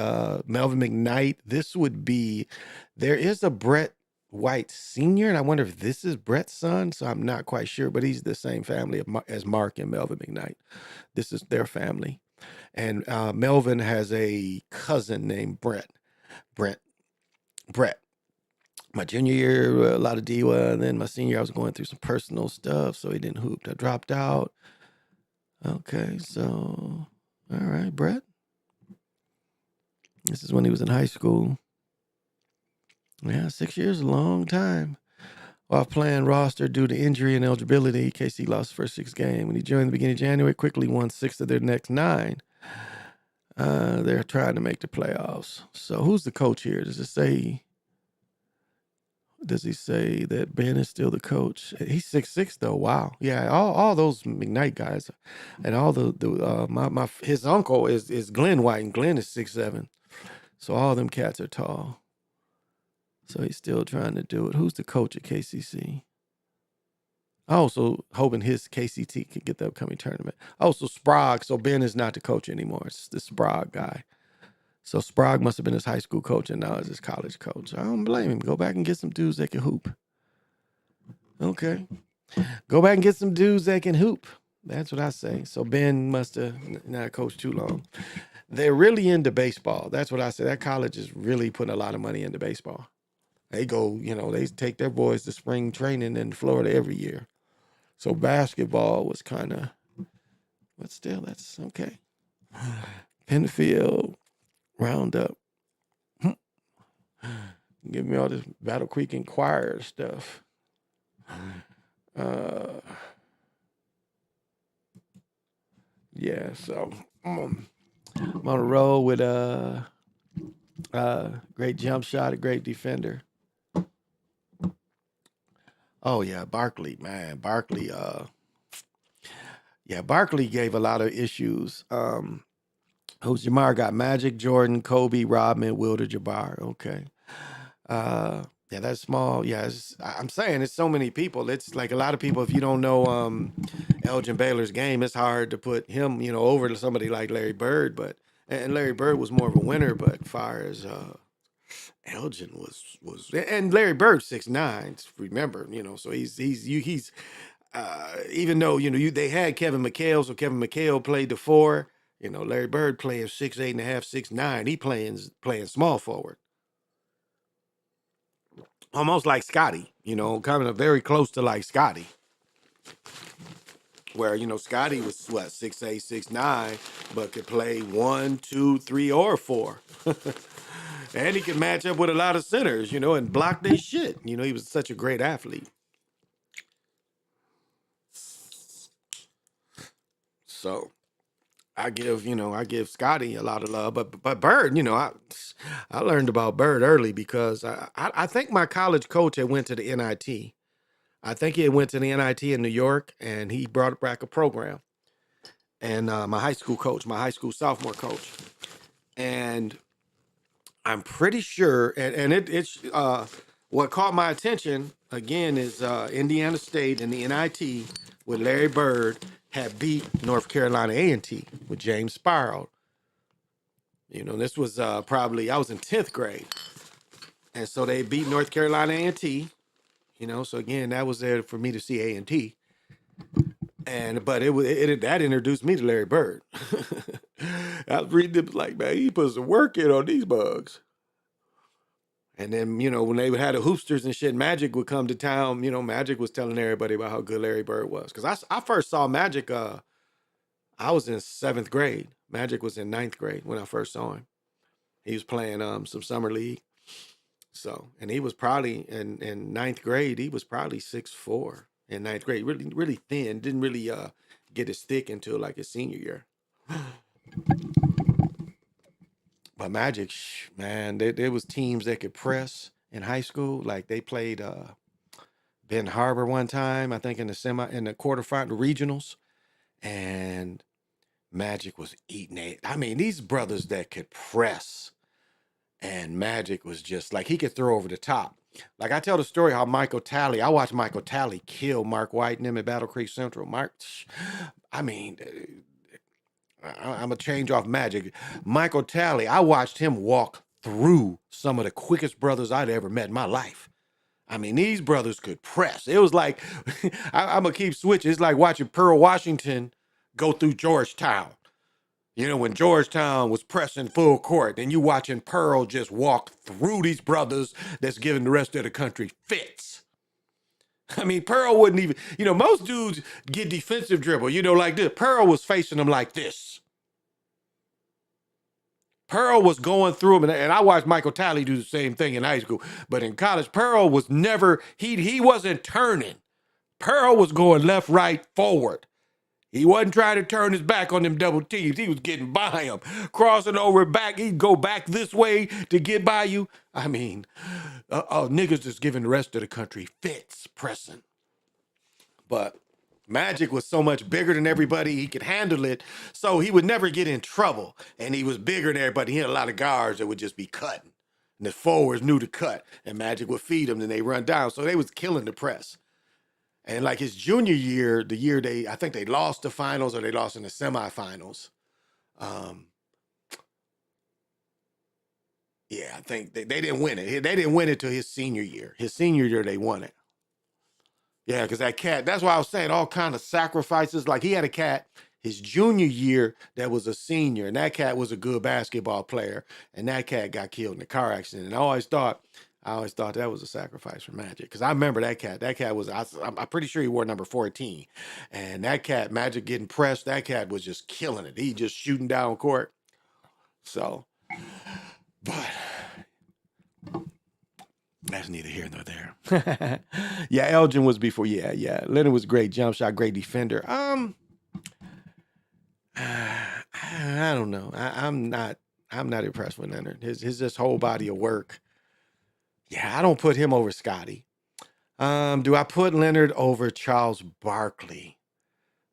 Melvin McKnight. This would be, there is a Brett White Sr., and I wonder if this is Brett's son, so I'm not quite sure, but he's the same family as Mark and Melvin McKnight. This is their family. And Melvin has a cousin named Brett. My junior year, a lot of DIWA, and then my senior year, I was going through some personal stuff, so he didn't hoop. I dropped out. Okay, so, all right, Brett. This is when he was in high school. Yeah, 6 years, a long time. Off playing roster due to injury and eligibility, KC lost the first 6 games. When he joined the beginning of January, quickly won 6 of their next 9. They're trying to make the playoffs. So who's the coach here? Does he say that Ben is still the coach? He's 6'6" though. Wow. Yeah, all those McKnight guys, and all his uncle is Glenn White, and Glenn is 6'7". So all them cats are tall. So he's still trying to do it. Who's the coach at KCC? Oh, so hoping his KCT could get the upcoming tournament. Oh, so Sprague. So Ben is not the coach anymore. It's the Sprague guy. So Sprague must have been his high school coach and now is his college coach. I don't blame him. Go back and get some dudes that can hoop. Okay. Go back and get some dudes that can hoop. That's what I say. So Ben must have not coached too long. They're really into baseball. That's what I say. That college is really putting a lot of money into baseball. They go, they take their boys to spring training in Florida every year. So basketball was kind of, but still, that's okay. Penfield, Roundup. Give me all this Battle Creek Inquirer stuff. Yeah, so I'm on a roll with great jump shot, a great defender. Oh yeah, Barkley, man. Barkley gave a lot of issues. Who's Jamar got Magic, Jordan, Kobe, Rodman, Wilder, Jabbar. Okay. Yeah, that's small. Yeah, I'm saying it's so many people. It's like a lot of people, if you don't know Elgin Baylor's game, it's hard to put him, over to somebody like Larry Bird. And Larry Bird was more of a winner, but far as Elgin was, and Larry Bird 6'9", remember, so he's even though they had Kevin McHale, so Kevin McHale played the 4. Larry Bird playing 6'8.5", 6'9". He playing small forward, almost like Scotty. Kind of very close to like Scotty, where Scotty was what 6'8", 6'9", but could play 1, 2, 3, or 4. And he could match up with a lot of centers, and block their shit. He was such a great athlete. So I give Scotty a lot of love, but Bird, I learned about Bird early because I think my college coach had went to the NIT. I think he had went to the NIT in New York, and he brought back a program. And my high school sophomore coach, and I'm pretty sure, and it's what caught my attention again is Indiana State and the NIT with Larry Bird had beat North Carolina A&T with James Spiral. This was probably, I was in 10th grade. And so they beat North Carolina A&T, so again, that was there for me to see A&T. But that introduced me to Larry Bird. I was reading it like, man, he put some work in on these bugs. And then, when they had the hoopsters and shit, Magic would come to town. Magic was telling everybody about how good Larry Bird was. Because I first saw Magic, I was in 7th grade. Magic was in 9th grade when I first saw him. He was playing some summer league. So, and he was probably in 9th grade, he was probably 6'4" in 9th grade. Really, really thin. Didn't really get his thick until like his senior year. But Magic, man, there was teams that could press in high school. Like they played Ben Harbor one time, I think in the quarterfinal regionals, and Magic was eating it. I mean, these brothers that could press, and Magic was just like he could throw over the top.
Like I tell the story how Michael Talley, I watched Michael Talley kill Mark White and them at Battle Creek Central. I mean, I'm a change off Magic. Michael Talley, I watched him walk through some of the quickest brothers I'd ever met in my life. I mean, these brothers could press. It was like, I'm going to keep switching. It's like watching Pearl Washington go through Georgetown. You know, when Georgetown was pressing full court, and you watching Pearl just walk through these brothers that's giving the rest of the country fits. I mean, Pearl wouldn't even, most dudes get defensive dribble, like this. Pearl was facing them like this. Pearl was going through him, and I watched Michael Talley do the same thing in high school. But in college, Pearl was never, he wasn't turning. Pearl was going left, right, forward. He wasn't trying to turn his back on them double teams. He was getting by them, crossing over back. He'd go back this way to get by you. I mean, niggas just giving the rest of the country fits pressing. But Magic was so much bigger than everybody, he could handle it, so he would never get in trouble. And he was bigger than everybody. He had a lot of guards that would just be cutting. And the forwards knew to cut, and Magic would feed them, and they run down. So they was killing the press. And like his junior year, the year I think they lost the finals or they lost in the semifinals. Yeah, I think they didn't win it. They didn't win it till his senior year. His senior year, they won it. Yeah, because that cat, that's why I was saying all kind of sacrifices. Like he had a cat his junior year that was a senior, and that cat was a good basketball player, and that cat got killed in a car accident. And I always thought that was a sacrifice for Magic, because I remember that cat. That cat was, I'm pretty sure he wore number 14. And that cat, Magic getting pressed, that cat was just killing it. He just shooting down court. So, but that's neither here nor there. Yeah, Elgin was before. Yeah. Leonard was great jump shot, great defender. I don't know. I'm not impressed with Leonard. His just whole body of work. Yeah, I don't put him over Scotty. Do I put Leonard over Charles Barkley?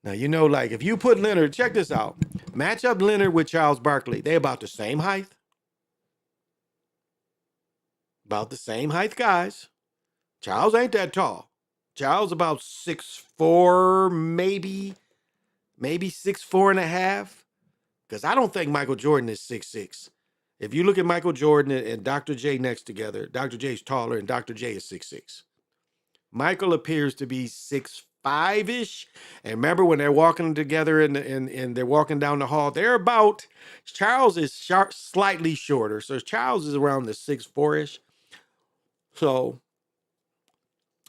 Now, like if you put Leonard, check this out. Match up Leonard with Charles Barkley. They about the same height. About the same height guys. Charles ain't that tall. Charles about 6'4", maybe 6'4.5". Because I don't think Michael Jordan is 6'6". If you look at Michael Jordan and Dr. J next together, Dr. J's taller and Dr. J is 6'6". Michael appears to be 6'5"-ish. And remember when they're walking together and they're walking down the hall, Charles is slightly shorter. So Charles is around the 6'4"-ish. So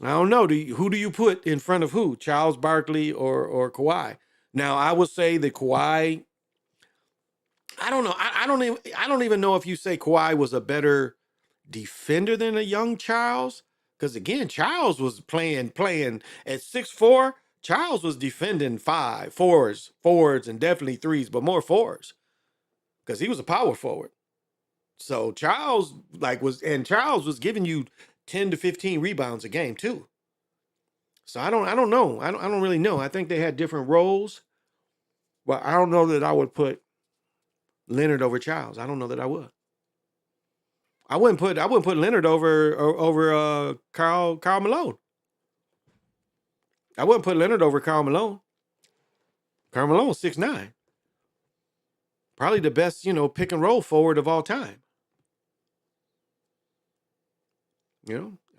I don't know. Who do you put in front of who? Charles Barkley or Kawhi? Now I would say that Kawhi, I don't know. I don't even know if you say Kawhi was a better defender than a young Charles. Because again, Charles was playing at 6'4". Charles was defending forwards, and definitely threes, but more fours. Because he was a power forward. So Charles was giving you 10 to 15 rebounds a game too. So I don't know. I don't really know. I think they had different roles. But I don't know that I would put Leonard over Charles. I don't know that I would. I wouldn't put Leonard over Karl Malone. I wouldn't put Leonard over Karl Malone. Karl Malone's 6'9". Probably the best, pick and roll forward of all time.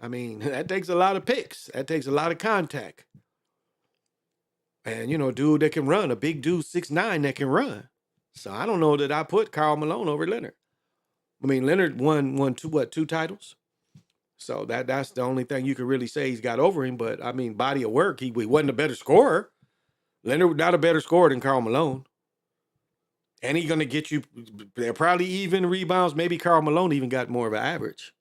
I mean, that takes a lot of picks. That takes a lot of contact. And, dude that can run, a big dude 6'9" that can run. So I don't know that I put Karl Malone over Leonard. I mean, Leonard won two titles? So that's the only thing you could really say he's got over him. But, I mean, body of work, he wasn't a better scorer. Leonard not a better scorer than Karl Malone. And he's going to get you, they're probably even rebounds. Maybe Karl Malone even got more of an average.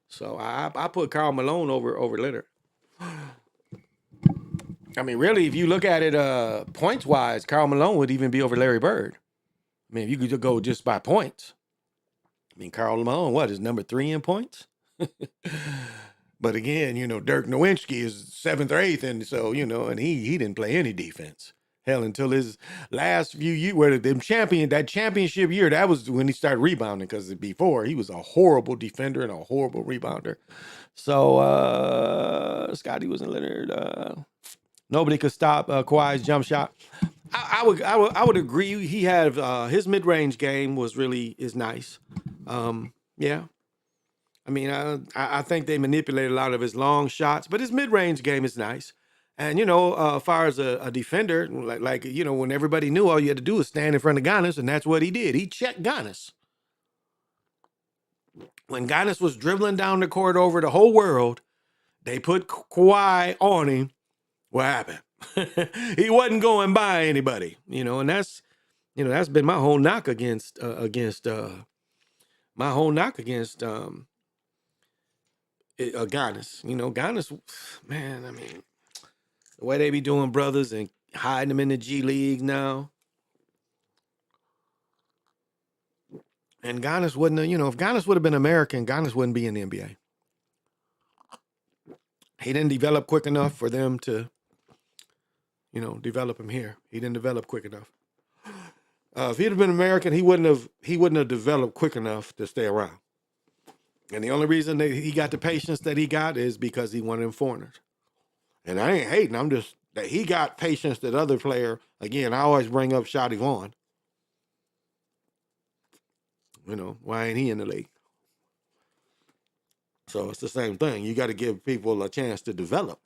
So I put Karl Malone over Leonard. I mean, really, if you look at it points-wise, Karl Malone would even be over Larry Bird. I mean, if you could go just by points. I mean, Karl Malone, is number 3 in points? But again, Dirk Nowitzki is 7th or 8th, and so, and he didn't play any defense.
Hell, until his last few years, where that championship year, that was when he started rebounding. Because before he was a horrible defender and a horrible rebounder. So Scotty was in Leonard. Nobody could stop Kawhi's jump shot. I would agree. He had his mid range game is nice. Yeah. I mean, I think they manipulated a lot of his long shots, but his mid range game is nice. And as far as a defender, like when everybody knew all you had to do was stand in front of Giannis, and that's what he did. He checked Giannis. When Giannis was dribbling down the court over the whole world, they put Kawhi on him. What happened? He wasn't going by anybody, and that's been my whole knock against Giannis. Giannis, man, I mean, the way they be doing brothers and hiding them in the G League now. And Giannis wouldn't have, if Giannis would have been American, Giannis wouldn't be in the NBA. He didn't develop quick enough for them to, develop him here. He didn't develop quick enough. If he'd have been American, he wouldn't have developed quick enough to stay around. And the only reason that he got the patience that he got is because he wanted them foreigners. And I ain't hating. I'm just that he got patience that other player. Again, I always bring up Shotty Vaughn. Why ain't he in the league? So it's the same thing. You got to give people a chance to develop.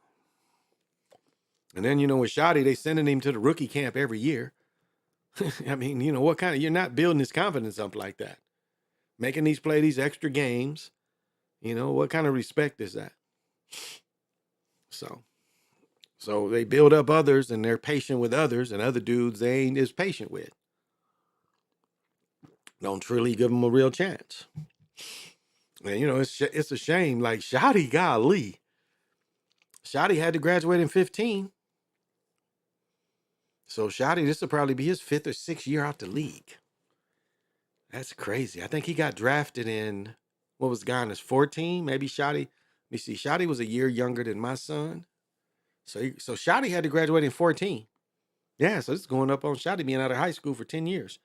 And then, with Shotty, they sending him to the rookie camp every year. I mean, what kind of, you're not building his confidence up like that. Making these play these extra games. What kind of respect is that? So they build up others and they're patient with others, and other dudes they ain't as patient with. Don't truly give them a real chance. And, it's a shame. Like, Shotty, golly. Shotty had to graduate in 15. So Shotty, this will probably be his 5th or 6th year out the league. That's crazy. I think he got drafted in, what was Giannis, 14? Maybe Shotty. Let me see. Shotty was a year younger than my son. So Shotty had to graduate in 14. Yeah, so this is going up on Shotty being out of high school for 10 years.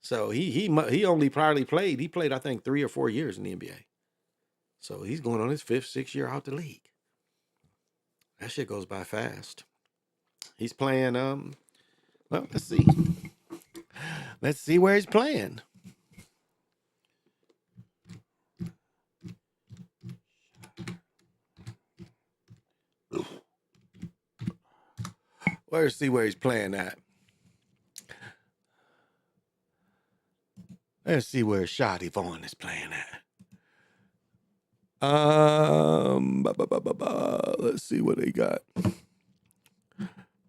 So he only probably played, I think 3 or 4 years in the NBA. So he's going on his 5th, 6th year out the league. That shit goes by fast. He's playing, well, let's see. Let's see where he's playing. Let's see where he's playing at. Let's see where Shotty Vaughn is playing at. Let's see what they got.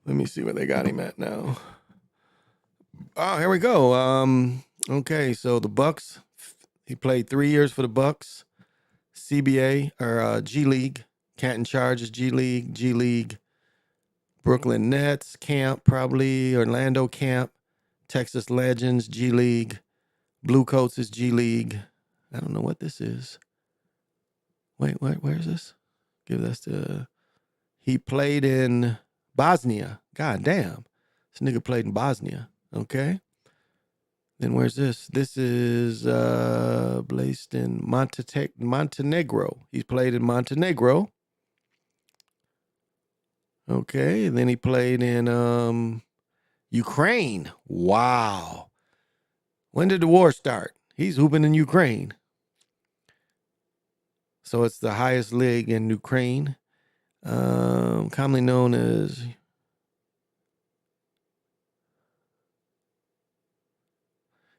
Let me see where they got him at now. Oh, here we go. Okay, so the Bucks. He played 3 years for the Bucks. CBA or G League. Canton Chargers, G League. Brooklyn Nets camp, probably Orlando camp. Texas Legends, G League. Blue Coats is G League. I don't know what this is. Wait, where's this? Give us the. He played in Bosnia. God damn. This nigga played in Bosnia. Okay. Then where's this? This is placed in Montenegro. He's played in Montenegro. Okay. And then he played in Ukraine. Wow. When did the war start? He's hooping in Ukraine. So it's the highest league in Ukraine, commonly known as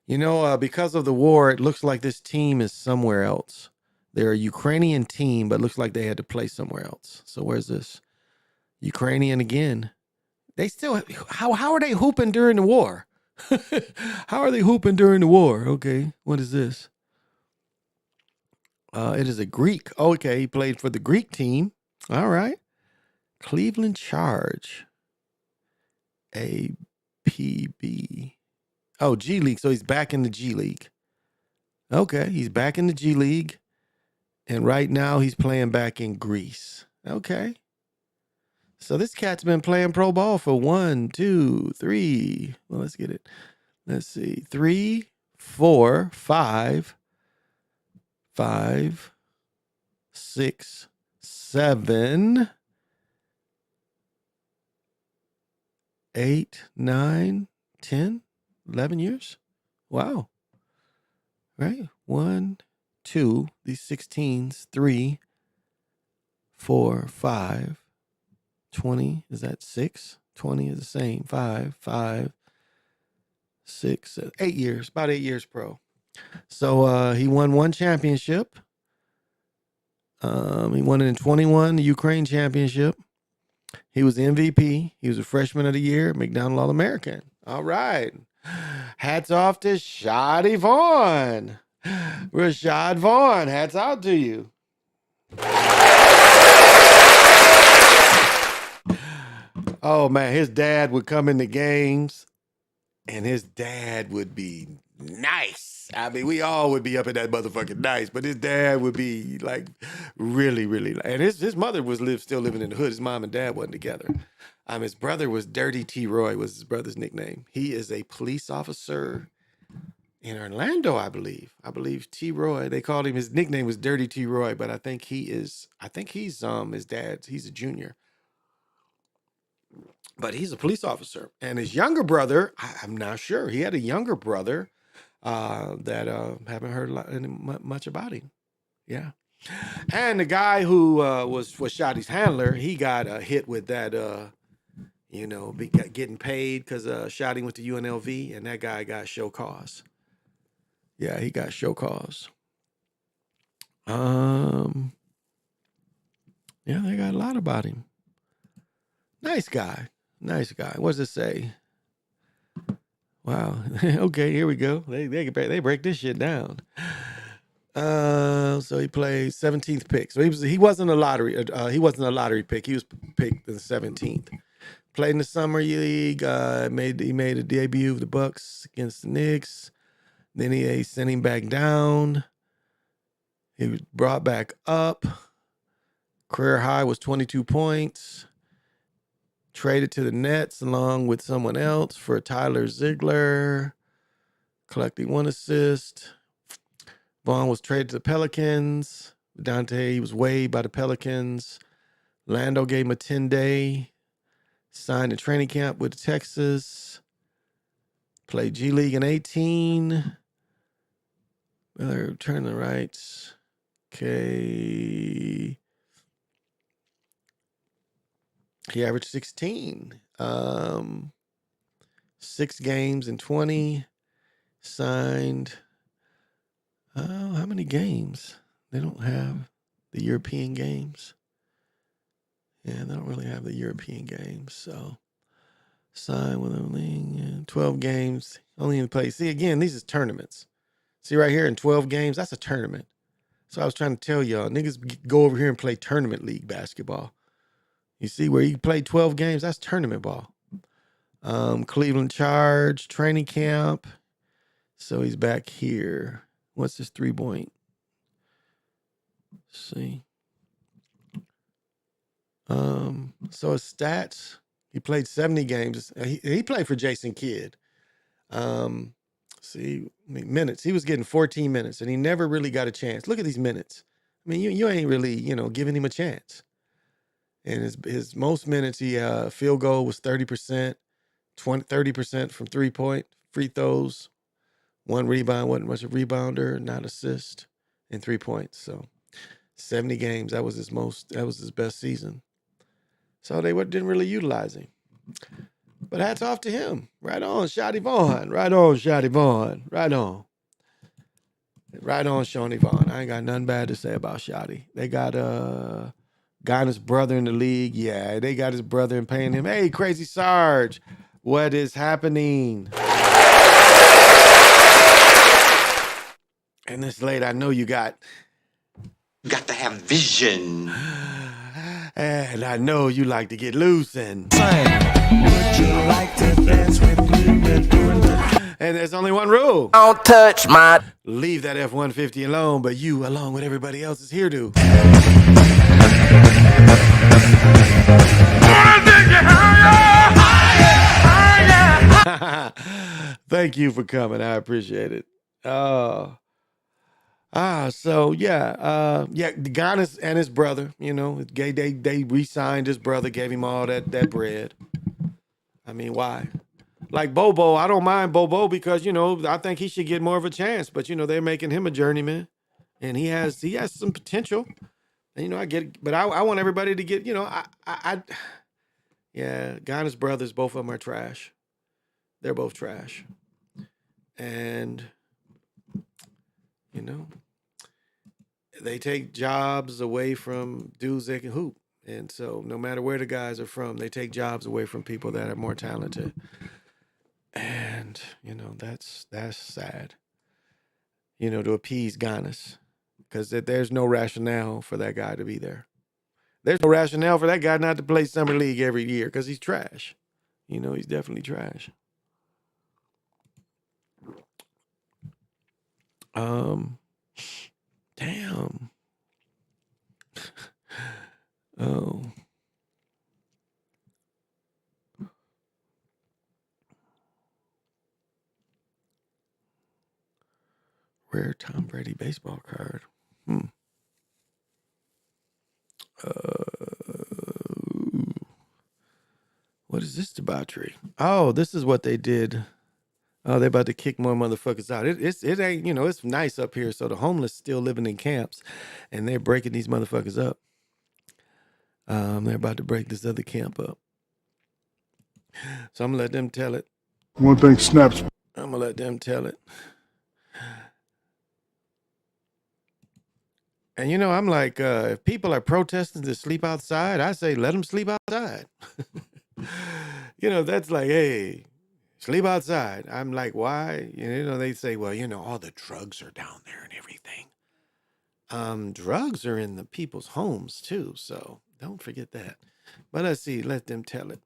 because of the war, it looks like this team is somewhere else. They're a Ukrainian team, but it looks like they had to play somewhere else. So where's this? Ukrainian again. They still, how are they hooping during the war? How are they hooping during the war? Okay, what is this? It is a Greek. Okay, he played for the Greek team. All right. Cleveland Charge. APB. Oh, G League. So he's back in the G League. Okay, he's back in the G League. And right now he's playing back in Greece. Okay. So this cat's been playing pro ball for 1, 2, 3. Well, let's get it. Let's see. 3, 4, 5, 6, 7, 8, 9, 10, 11 years. Wow. Right? 1, 2, these 16s, 3, 4, 5, 20. Is that 6? 20 is the same. 5, 6, 8 years, about 8 years pro. So he won 1 championship. He won it in 21, the Ukraine championship. He was the MVP. He was a freshman of the year, McDonald All-American. All right. Hats off to Shadi Vaughn. Rashad Vaughn, hats out to you. Oh, man, his dad would come into games, and his dad would be nice. I mean, we all would be up in that motherfucking nice, but his dad would be like really, really. And his mother was still living in the hood. His mom and dad wasn't together. His brother was Dirty T. Roy, was his brother's nickname. He is a police officer in Orlando, I believe. I believe T. Roy. They called him. His nickname was Dirty T. Roy, but I think he's his dad's. He's a junior. But he's a police officer. And his younger brother, I'm not sure. He had a younger brother that haven't heard much about him. Yeah. And the guy who was Shotty's handler, he got hit with that, getting paid because Shotty went to UNLV, and that guy got show cause. Yeah, he got show cause. Yeah, they got a lot about him. Nice guy. Nice guy. What does it say? Wow. Okay, here we go. They break this shit down. So he played 17th pick. So he wasn't a lottery. He wasn't a lottery pick. He was picked in the 17th. Played in the summer league. He made a debut of the Bucks against the Knicks. Then they sent him back down. He was brought back up. Career high was 22 points. Traded to the Nets along with someone else for Tyler Ziegler. Collecting 1 assist. Vaughn was traded to the Pelicans. Dante was waived by the Pelicans. Lando gave him a 10-day. Signed a training camp with Texas. Played G League in 18. Turn the rights. Okay. He averaged 16. 6 games in 20. Signed. How many games? They don't have the European games. Yeah, they don't really have the European games. So, signed with them 12 games. Only in play. See, again, these is tournaments. See right here in 12 games, that's a tournament. So I was trying to tell y'all, niggas go over here and play tournament league basketball. You see where you play 12 games, that's tournament ball. Cleveland Charge, training camp. So he's back here. What's his 3-point? See. So his stats, he played 70 games. He played for Jason Kidd. Minutes. He was getting 14 minutes, and he never really got a chance. Look at these minutes. I mean, you ain't really, giving him a chance. And his most minutes, field goal was 30%, 30% from 3-point, free throws, 1 rebound, wasn't much a rebounder, not assist, and 3 points. So 70 games, that was his best season. So they didn't really utilize him. But hats off to him. Right on, Shotty Vaughn. Right on, Shotty Vaughn. Right on. Right on, Shoney Vaughn. I ain't got nothing bad to say about Shotty. They got his brother in the league. Yeah, they got his brother and paying him. Hey, Crazy Sarge, what is happening? And this late, I know you got
to have vision.
And I know you like to get loose and
Would you like to dance with me?
And there's only one rule.
Don't touch my...
Leave that F-150 alone, but you, along with everybody else, is here to... Thank you for coming. I appreciate it. So yeah, Giannis and his brother, you know, they re-signed his brother, gave him all that bread. I mean, why? Like Bobo, I don't mind Bobo because, you know, I think he should get more of a chance, but you know, they're making him a journeyman and he has some potential. And, you know, I get it, but I want everybody to get, you know, yeah, Giannis brothers, both of them are trash. They're both trash. And, you know, they take jobs away from dudes that can hoop. And so no matter where the guys are from, they take jobs away from people that are more talented. And, you know, that's sad, you know, to appease Giannis, because there's no rationale for that guy to be there. There's no rationale for that guy not to play Summer League every year because he's trash. You know, he's definitely trash. Damn. Oh. Rare Tom Brady baseball card. What is this debauchery? Oh, this is what they did. Oh, they're about to kick more motherfuckers out. It ain't, you know, it's nice up here. So the homeless still living in camps and they're breaking these motherfuckers up. They're about to break this other camp up. So I'm gonna let them tell it.
One thing snaps.
I'm gonna let them tell it. And you know, I'm like, if people are protesting to sleep outside, I say let them sleep outside. You know, that's like, hey, sleep outside. I'm like, why? You know, they say, well, you know, all the drugs are down there and everything. Drugs are in the people's homes too, so don't forget that. But let's see, let them tell it.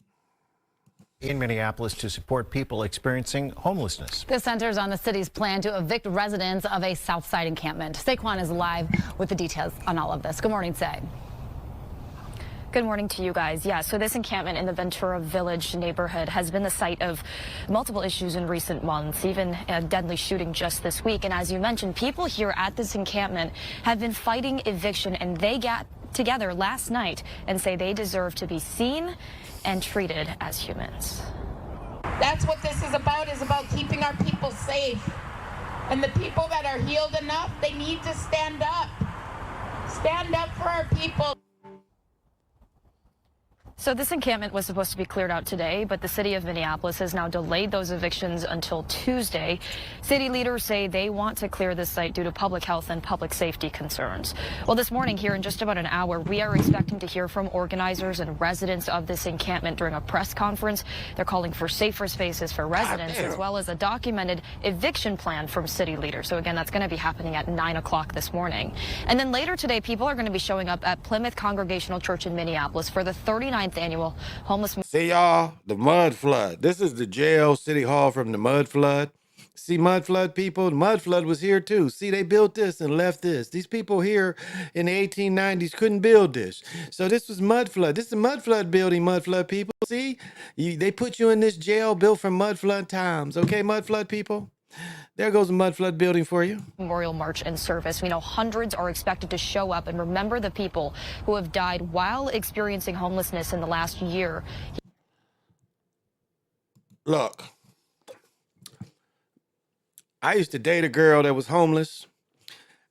In Minneapolis to support people experiencing homelessness.
This centers on the city's plan to evict residents of a South Side encampment. Saquon is live with the details on all of this. Good morning, Say.
Good morning to you guys. Yeah, so this encampment in the Ventura Village neighborhood has been the site of multiple issues in recent months, even a deadly shooting just this week. And as you mentioned, people here at this encampment have been fighting eviction, and they got together last night and say they deserve to be seen and treated as humans.
That's what this is about keeping our people safe. And the people that are healed enough, they need to stand up. Stand up for our people.
So this encampment was supposed to be cleared out today, but the city of Minneapolis has now delayed those evictions until Tuesday. City leaders say they want to clear this site due to public health and public safety concerns. Well, this morning here in just about an hour, we are expecting to hear from organizers and residents of this encampment during a press conference. They're calling for safer spaces for residents as well as a documented eviction plan from city leaders. So again, that's going to be happening at 9 o'clock this morning. And then later today, people are going to be showing up at Plymouth Congregational Church in Minneapolis for the 39th annual homeless.
See y'all, the mud flood. This is the jail city hall from the mud flood. See mud flood people? The mud flood was here too. See, they built this and left this. These people here in the 1890s couldn't build this. So this was mud flood. This is a mud flood building, mud flood people. See, they put you in this jail built from mud flood times. Okay, mud flood people? There goes a mud flood building for you.
Memorial March and service. We know hundreds are expected to show up and remember the people who have died while experiencing homelessness in the last year.
Look, I used to date a girl that was homeless.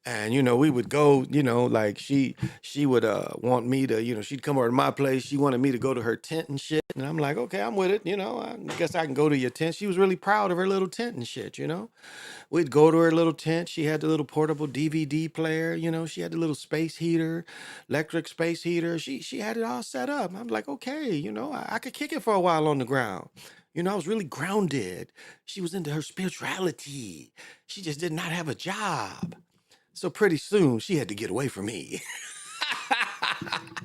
And, you know, we would go, you know, like she would want me to, you know, she'd come over to my place. She wanted me to go to her tent and shit. And I'm like, okay, I'm with it. You know, I guess I can go to your tent. She was really proud of her little tent and shit, you know. We'd go to her little tent. She had the little portable DVD player, you know. She had the little space heater, electric space heater. She had it all set up. I'm like, okay, you know, I could kick it for a while on the ground. You know, I was really grounded. She was into her spirituality. She just did not have a job. So pretty soon she had to get away from me.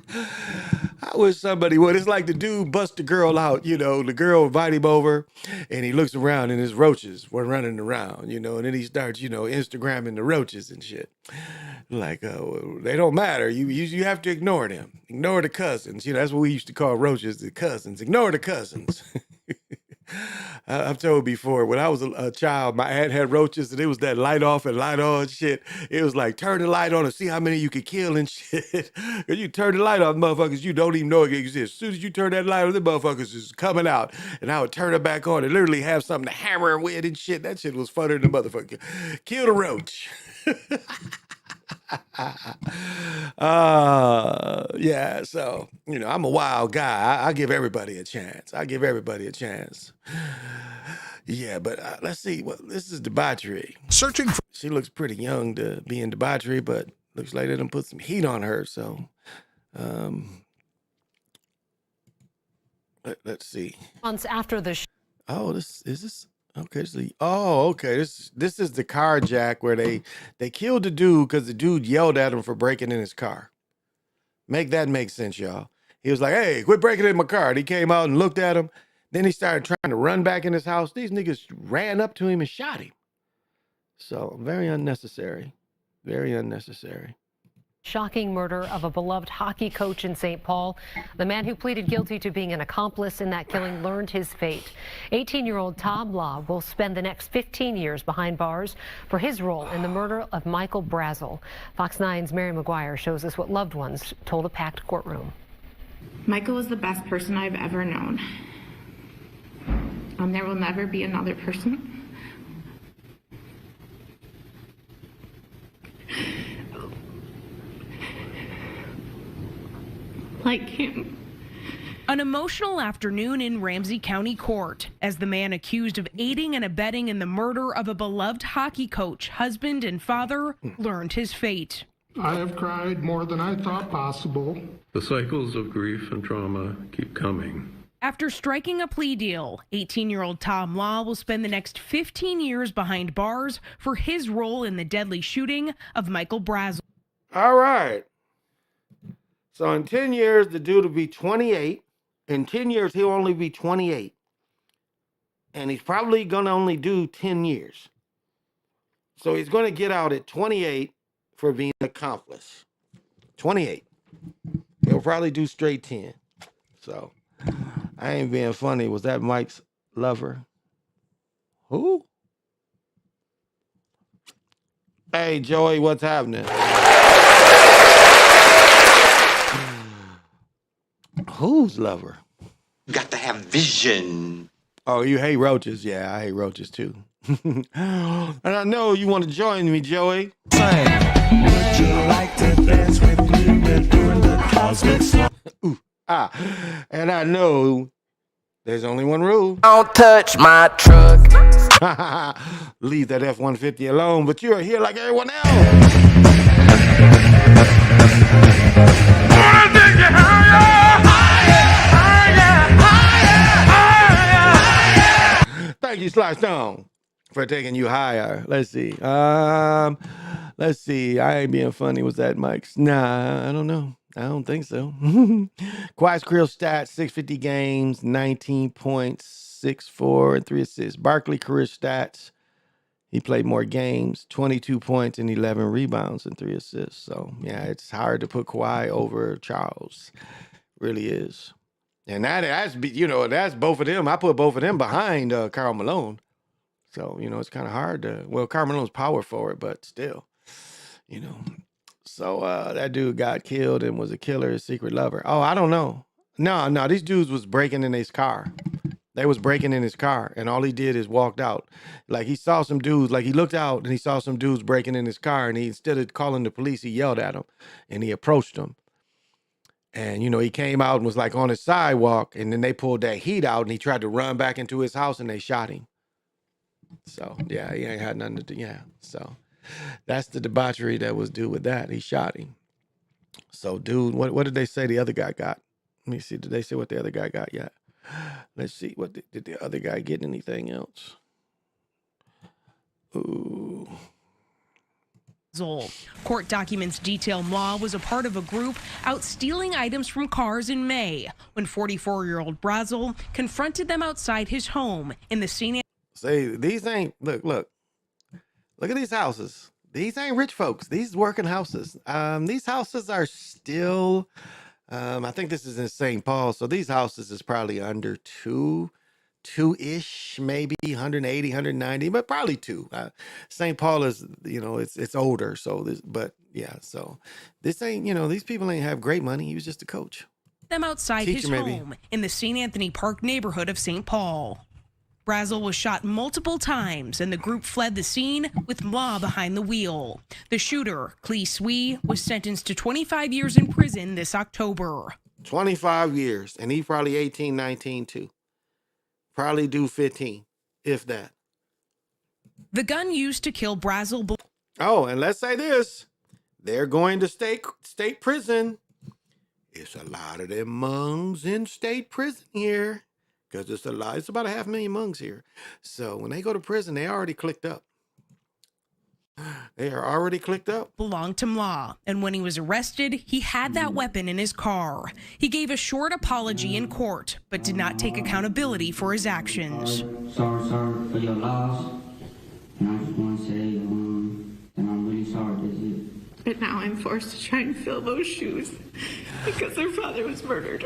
I I wish somebody would. It's like the dude bust the girl out, you know, the girl invite him over and he looks around and his roaches were running around, you know, and then he starts, you know, Instagramming the roaches and shit. Like, well, they don't matter. You have to ignore them. Ignore the cousins. You know, that's what we used to call roaches, the cousins. Ignore the cousins. I've told before, when I was a child, my aunt had roaches and it was that light off and light on shit. It was like, turn the light on and see how many you could kill and shit. Because you turn the light off, motherfuckers, you don't even know it exists. As soon as you turn that light on, the motherfuckers is coming out. And I would turn it back on and literally have something to hammer with and shit. That shit was funner than the motherfucker. Kill the roach. Yeah, so, you know, I'm a wild guy. I give everybody a chance. I give everybody a chance. Yeah, but let's see. Well, this is debauchery.
Searching for.
She looks pretty young to be in debauchery, but looks like they done put some heat on her. So, let's see.
Months after the
Oh, this is this. Okay, so okay. This is the carjack where they killed the dude because the dude yelled at him for breaking in his car. Make that make sense, y'all. He was like, "Hey, quit breaking in my car." And he came out and looked at him. Then he started trying to run back in his house. These niggas ran up to him and shot him. So very unnecessary. Very unnecessary.
shocking murder of a beloved hockey coach in St. Paul. The man who pleaded guilty to being an accomplice in that killing learned his fate. 18-year-old Tom Law will spend the next 15 years behind bars for his role in the murder of Michael Brazel. Fox 9's Mary McGuire shows us what loved ones told a packed courtroom.
Michael was the best person I've ever known. There will never be another person like him.
An emotional afternoon in Ramsey County Court as the man accused of aiding and abetting in the murder of a beloved hockey coach, husband, and father learned his fate.
I have cried more than I thought possible.
The cycles of grief and trauma keep coming.
After striking a plea deal, 18-year-old Tom Law will spend the next 15 years behind bars for his role in the deadly shooting of Michael Brazel.
All right. So in 10 years, the dude will be 28. In 10 years, he'll only be 28. And he's probably going to only do 10 years. So he's going to get out at 28 for being an accomplice. 28. He'll probably do straight 10. So I ain't being funny. Was that Mike's lover? Who? Hey, Joey, what's happening? Whose lover?
You got to have vision.
Oh, you hate roaches? Yeah, I hate roaches too. And I know you want to join me, Joey.
Would you like to dance with me? We're doing the cosmic song.
Ooh, and I know there's only one rule.
Don't touch my truck.
Leave that F-150 alone, but you're here like everyone else. Thank you, Sly Stone, for taking you higher. Let's see. Let's see. I ain't being funny. Was that Mike's? Nah, I don't know. I don't think so. Quiet's career stats, 650 games, 19 points, 6-4, and 3 assists. Barkley career stats, he played more games, 22 points and 11 rebounds and 3 assists. So, yeah, it's hard to put Kawhi over Charles. Really is. And that's both of them. I put both of them behind Karl Malone. So, it's kind of hard to, well, Karl Malone's power forward, but still, So that dude got killed and was a killer, his secret lover. Oh, I don't know. No, these dudes was breaking in his car. They was breaking in his car, and all he did is walked out. Like, he saw some dudes, like, he looked out, and he saw some dudes breaking in his car, and instead of calling the police, he yelled at them, and he approached them. And, he came out and was, like, on his sidewalk, and then they pulled that heat out, and he tried to run back into his house, and they shot him. So, yeah, he ain't had nothing to do. Yeah, so that's the debauchery that was due with that. He shot him. So, dude, what did they say the other guy got? Let me see. Did they say what the other guy got yet? Let's see. What did the other guy get? Anything else? Ooh.
Court documents detail Mlaw was a part of a group out stealing items from cars in May when 44-year-old Brazel confronted them outside his home in the St.
Say, these ain't, look at these houses. These ain't rich folks. These working houses. These houses are still, I think this is in St. Paul. So these houses is probably under two-ish, maybe 180, 190, but probably two. St. Paul is, it's older. So this, but yeah, so this ain't, these people ain't have great money. He was just a coach.
Them outside his home in the St. Anthony Park neighborhood of St. Paul. Brazel was shot multiple times and the group fled the scene with Mlaw behind the wheel. The shooter, Clee Swee, was sentenced to 25 years in prison this October.
25 years, and he probably 18, 19 too. Probably do 15, if that.
The gun used to kill Brazel.
Oh, and let's say this. They're going to state prison. It's a lot of them Hmongs in state prison here. Because it's a lot. It's about 500,000 Hmongs here. So when they go to prison, they already clicked up. They are already clicked up.
Belonged to Mlaw, and when he was arrested, he had that weapon in his car. He gave a short apology in court, but did not take accountability for his actions.
Sorry for your loss. And I just want to say that I'm really sorry. That's it.
But now I'm forced to try and fill those shoes because their father was murdered.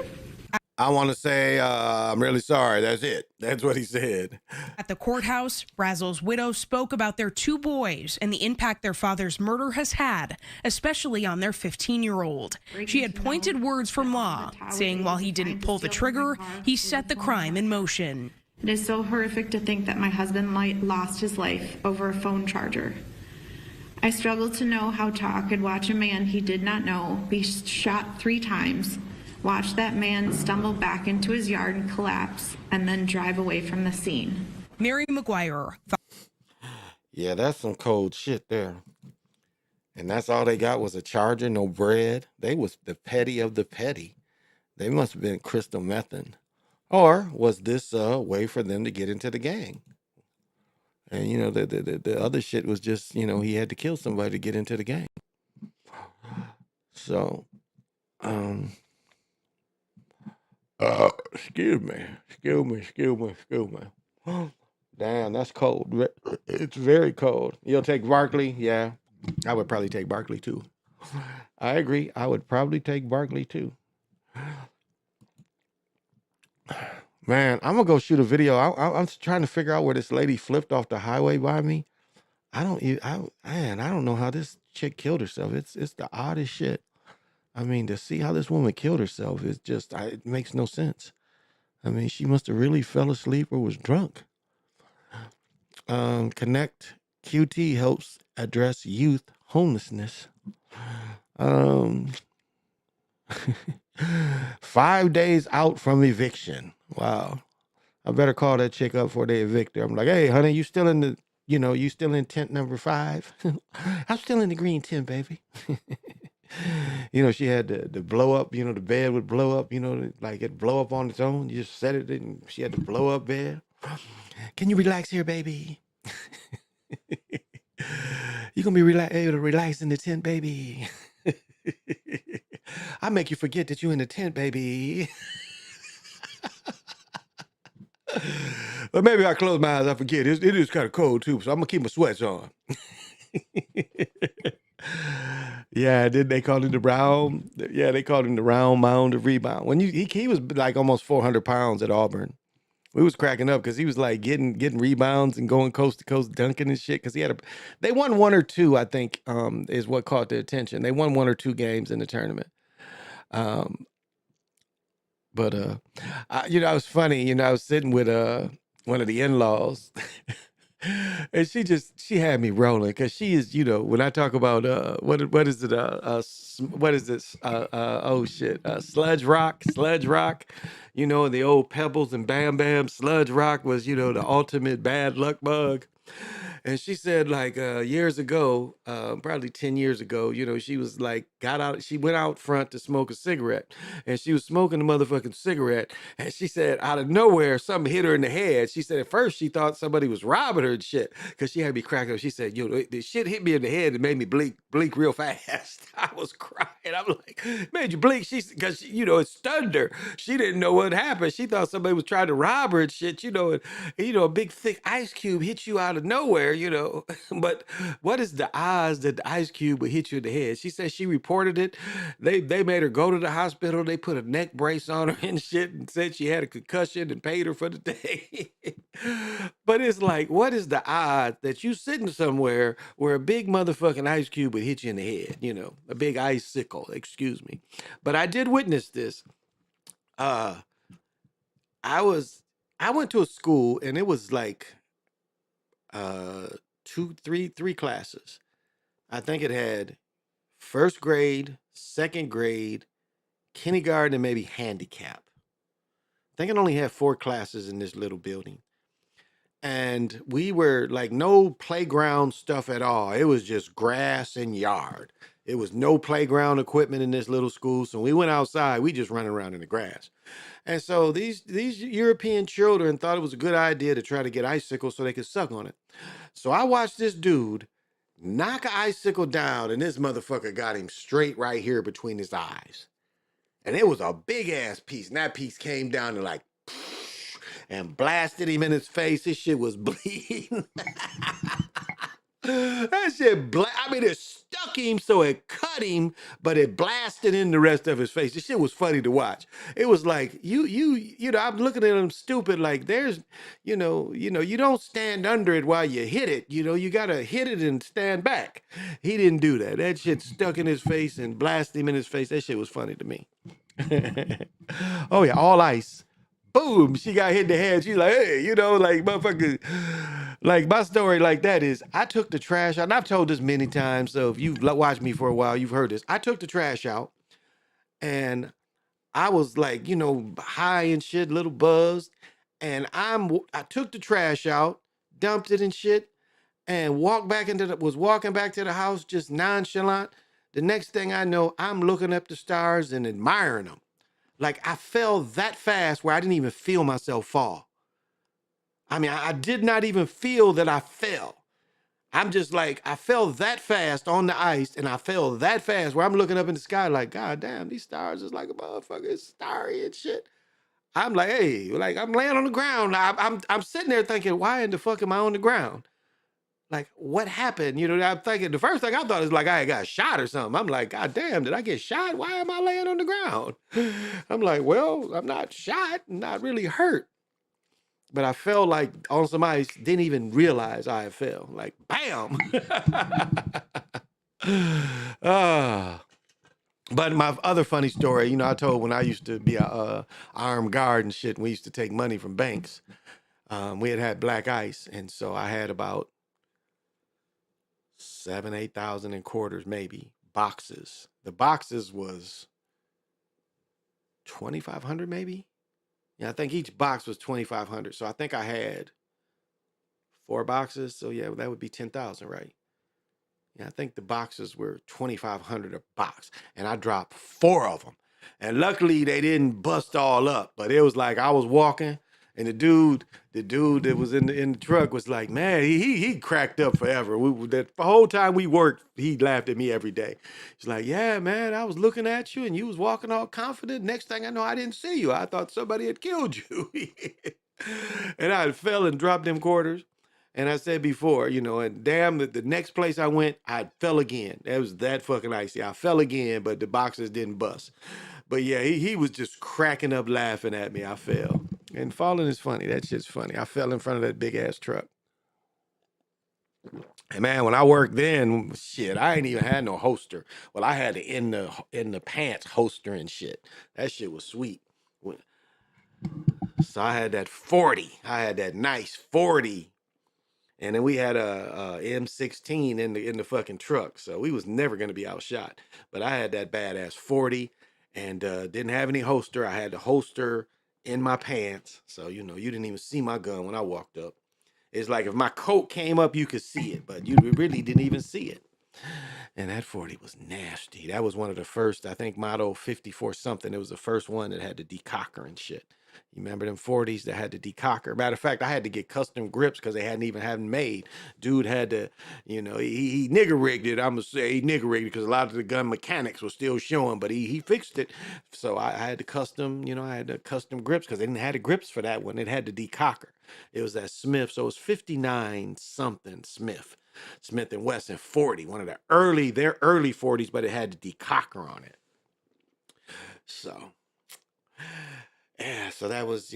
I want to say, I'm really sorry. That's it. That's what he said.
At the courthouse, Brazel's widow spoke about their two boys and the impact their father's murder has had, especially on their 15-year-old. She had pointed words from Mlaw, saying while he didn't pull the trigger, he set the crime in motion.
It is so horrific to think that my husband lost his life over a phone charger. I struggled to know how Taw could watch a man he did not know be shot 3 times, watch that man stumble back into his yard and collapse, and then drive away from the scene.
Mary McGuire.
Yeah, that's some cold shit there. And that's all they got was a charger, no bread. They was the petty of the petty. They must have been crystal mething. Or was this a way for them to get into the gang? And, the other shit was just, he had to kill somebody to get into the gang. So, excuse me. Damn, that's cold. It's very cold. You'll take Barkley? Yeah, I would probably take Barkley too. I agree. I would probably take Barkley too. Man, I'm gonna go shoot a video. I'm trying to figure out where this lady flipped off the highway by me. I don't know how this chick killed herself. It's the oddest shit. I mean, to see how this woman killed herself is just, it makes no sense. I mean, she must have really fell asleep or was drunk. Connect QT helps address youth homelessness. 5 days out from eviction. Wow. I better call that chick up before they evict her. I'm like, hey, honey, you still in you still in tent number 5? I'm still in the green tent, baby. She had the blow up, the bed would blow up, like it'd blow up on its own. You just set it and she had the blow up bed. Can you relax here, baby? You're going to be able to relax in the tent, baby. I make you forget that you're in the tent, baby. But maybe I close my eyes, I forget. It is kind of cold too, so I'm going to keep my sweats on. Yeah, did they call him the brown? Yeah, they called him the round mound of rebound. When he was like almost 400 pounds at Auburn. We was cracking up because he was like getting rebounds and going coast to coast dunking and shit. Because they won 1 or 2, I think, is what caught their attention. They won 1 or 2 games in the tournament. But it was funny. I was sitting with one of the in-laws. And she had me rolling because she is, when I talk about what is it? What is this? Sludge rock. The old Pebbles and Bam Bam. Sludge rock was, the ultimate bad luck bug.
And she said, like, years ago, probably 10 years ago, you know, she was like, she went out front to smoke a cigarette, and she was smoking the motherfucking cigarette. And she said, out of nowhere, something hit her in the head. She said, at first, she thought somebody was robbing her and shit, because she had me cracked up. She said, yo, the shit hit me in the head and made me blink real fast. I was crying. I'm like, made you blink? Because, you know, it stunned her. She didn't know what happened. She thought somebody was trying to rob her and shit, you know, and you know, a big thick ice cube hit you out of nowhere, you know. But what is the odds that the ice cube would hit you in the head? She said she reported it. They made her go to the hospital. They put a neck brace on her and shit and said she had a concussion and paid her for the day. But it's like, what is the odds that you sitting somewhere where a big motherfucking ice cube would hit you in the head, you know, a big icicle, excuse me. But I did witness this. I went to a school and it was like three classes. I think it had first grade, second grade, kindergarten, and maybe handicap. I think it only had 4 classes in this little building. And we were like no playground stuff at all. It was just grass and yard. It was no playground equipment in this little school. So we went outside, we just running around in the grass. And so these European children thought it was a good idea to try to get icicles so they could suck on it. So I watched this dude knock an icicle down, and this motherfucker got him straight right here between his eyes. And it was a big ass piece. And that piece came down and like and blasted him in his face. His shit was bleeding. That shit, I mean, it stuck him so it cut him, but it blasted in the rest of his face. This shit was funny to watch. It was like, you know, I'm looking at him stupid, like there's, you know, you don't stand under it while you hit it. You know, you gotta hit it and stand back. He didn't do that. That shit stuck in his face and blasted him in his face. That shit was funny to me. Oh yeah, all ice. Boom, she got hit in the head. She's like, hey, you know, like motherfucker. Like my story like that is I took the trash out. And I've told this many times. So if you've watched me for a while, you've heard this. I took the trash out and I was like, you know, high and shit, little buzzed. And I took the trash out, dumped it and shit, and was walking back to the house just nonchalant. The next thing I know, I'm looking up the stars and admiring them. Like I fell that fast where I didn't even feel myself fall. I mean, I did not even feel that I fell. I'm just like, I fell that fast on the ice and I fell that fast where I'm looking up in the sky like, God damn, these stars is like a motherfucker. It's starry and shit. I'm like, hey, like I'm laying on the ground. I'm sitting there thinking, why in the fuck am I on the ground? Like, what happened? You know, I'm thinking, the first thing I thought is like I got shot or something. I'm like, God damn, did I get shot? Why am I laying on the ground? I'm like, well, I'm not shot, not really hurt. But I felt like on some ice, didn't even realize I had fell. Like, bam! But my other funny story, you know, I told when I used to be a armed guard and shit, and we used to take money from banks. We had black ice, and so I had about 7,000-8,000 in quarters, maybe boxes. The boxes was 2,500, maybe. Yeah, I think each box was 2,500. So I think I had 4 boxes. So yeah, that would be 10,000, right? Yeah, I think the boxes were 2,500 a box, and I dropped 4 of them. And luckily they didn't bust all up, but it was like I was walking. And the dude that was in the truck was like, man, he cracked up forever. The whole time we worked, he laughed at me every day. He's like, yeah, man, I was looking at you and you was walking all confident. Next thing I know, I didn't see you. I thought somebody had killed you. And I fell and dropped them quarters. And I said before, you know, and damn, the next place I went, I fell again. It was that fucking icy. I fell again, but the boxes didn't bust. But yeah, he was just cracking up laughing at me. I fell. And falling is funny. That shit's funny. I fell in front of that big ass truck. And man, when I worked then, shit, I ain't even had no holster. Well, I had it in the pants holster and shit. That shit was sweet. So I had that 40. I had that nice 40. And then we had a M16 in the fucking truck. So we was never gonna be outshot. But I had that badass 40 and didn't have any holster. I had the holster in my pants. So, you know, you didn't even see my gun when I walked up. It's like if my coat came up, you could see it, but you really didn't even see it. And that 40 was nasty. That was one of the first, I think, Model 54 something. It was the first one that had the decocker and shit. You remember them 40s that had the decocker? Matter of fact, I had to get custom grips because they hadn't made. Dude had to, he nigger rigged it. I'm gonna say he nigger rigged it because a lot of the gun mechanics were still showing, but he fixed it. So I had to custom, grips because they didn't have the grips for that one. It had the decocker. It was that Smith, so it was 59 something Smith and Wesson 40, one of their early 40s, but it had the decocker on it. So yeah, so that was,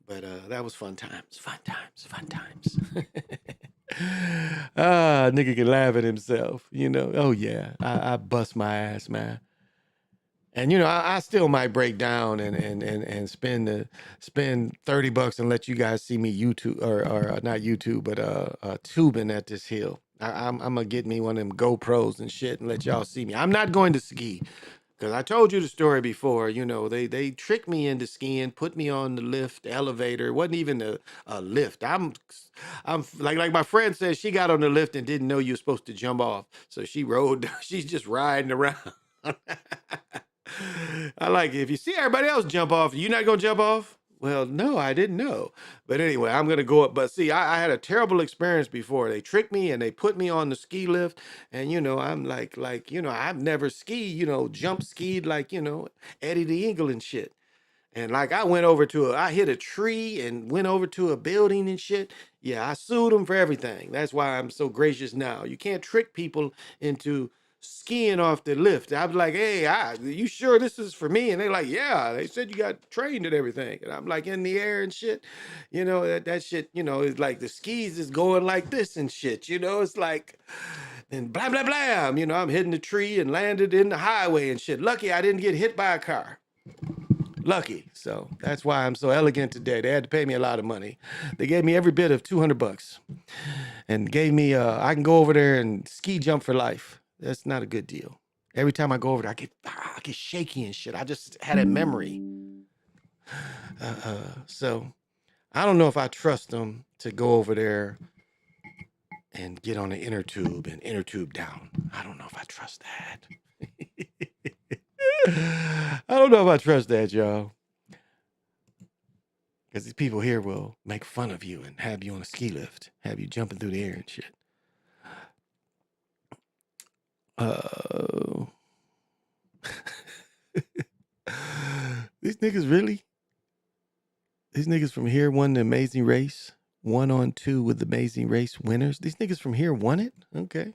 but that was fun times. Nigga can laugh at himself, Oh yeah, I bust my ass, man. And I still might break down and spend $30 and let you guys see me YouTube or not YouTube, but tubing at this hill. I'm gonna get me one of them GoPros and shit and let y'all see me. I'm not going to ski. Because I told you the story before, they tricked me into skiing, put me on the lift, the elevator. It wasn't even a lift. I'm like my friend said, she got on the lift and didn't know you were supposed to jump off. So she rode, she's just riding around. I like it. If you see everybody else jump off, you not going to jump off? Well, no, I didn't know. But anyway, I'm going to go up. But see, I had a terrible experience before. They tricked me and they put me on the ski lift. And, I'm like, I've never skied, jump skied like, Eddie the Eagle and shit. And like I hit a tree and went over to a building and shit. Yeah, I sued them for everything. That's why I'm so gracious now. You can't trick people into skiing off the lift. I was like, hey, you sure this is for me? And they're like, yeah, they said you got trained and everything. And I'm like in the air and shit, that shit, it's like the skis is going like this and shit, it's like, and blah, blah, blah, I'm hitting the tree and landed in the highway and shit. Lucky I didn't get hit by a car. Lucky. So that's why I'm so elegant today. They had to pay me a lot of money. They gave me every bit of $200 and gave me, I can go over there and ski jump for life. That's not a good deal. Every time I go over there, I get shaky and shit. I just had a memory. So I don't know if I trust them to go over there and get on the inner tube and inner tube down. I don't know if I trust that. I don't know if I trust that, y'all. Because these people here will make fun of you and have you on a ski lift, have you jumping through the air and shit. These niggas from here won the Amazing Race, 1-on-2 with the Amazing Race winners. These niggas from here won it? Okay.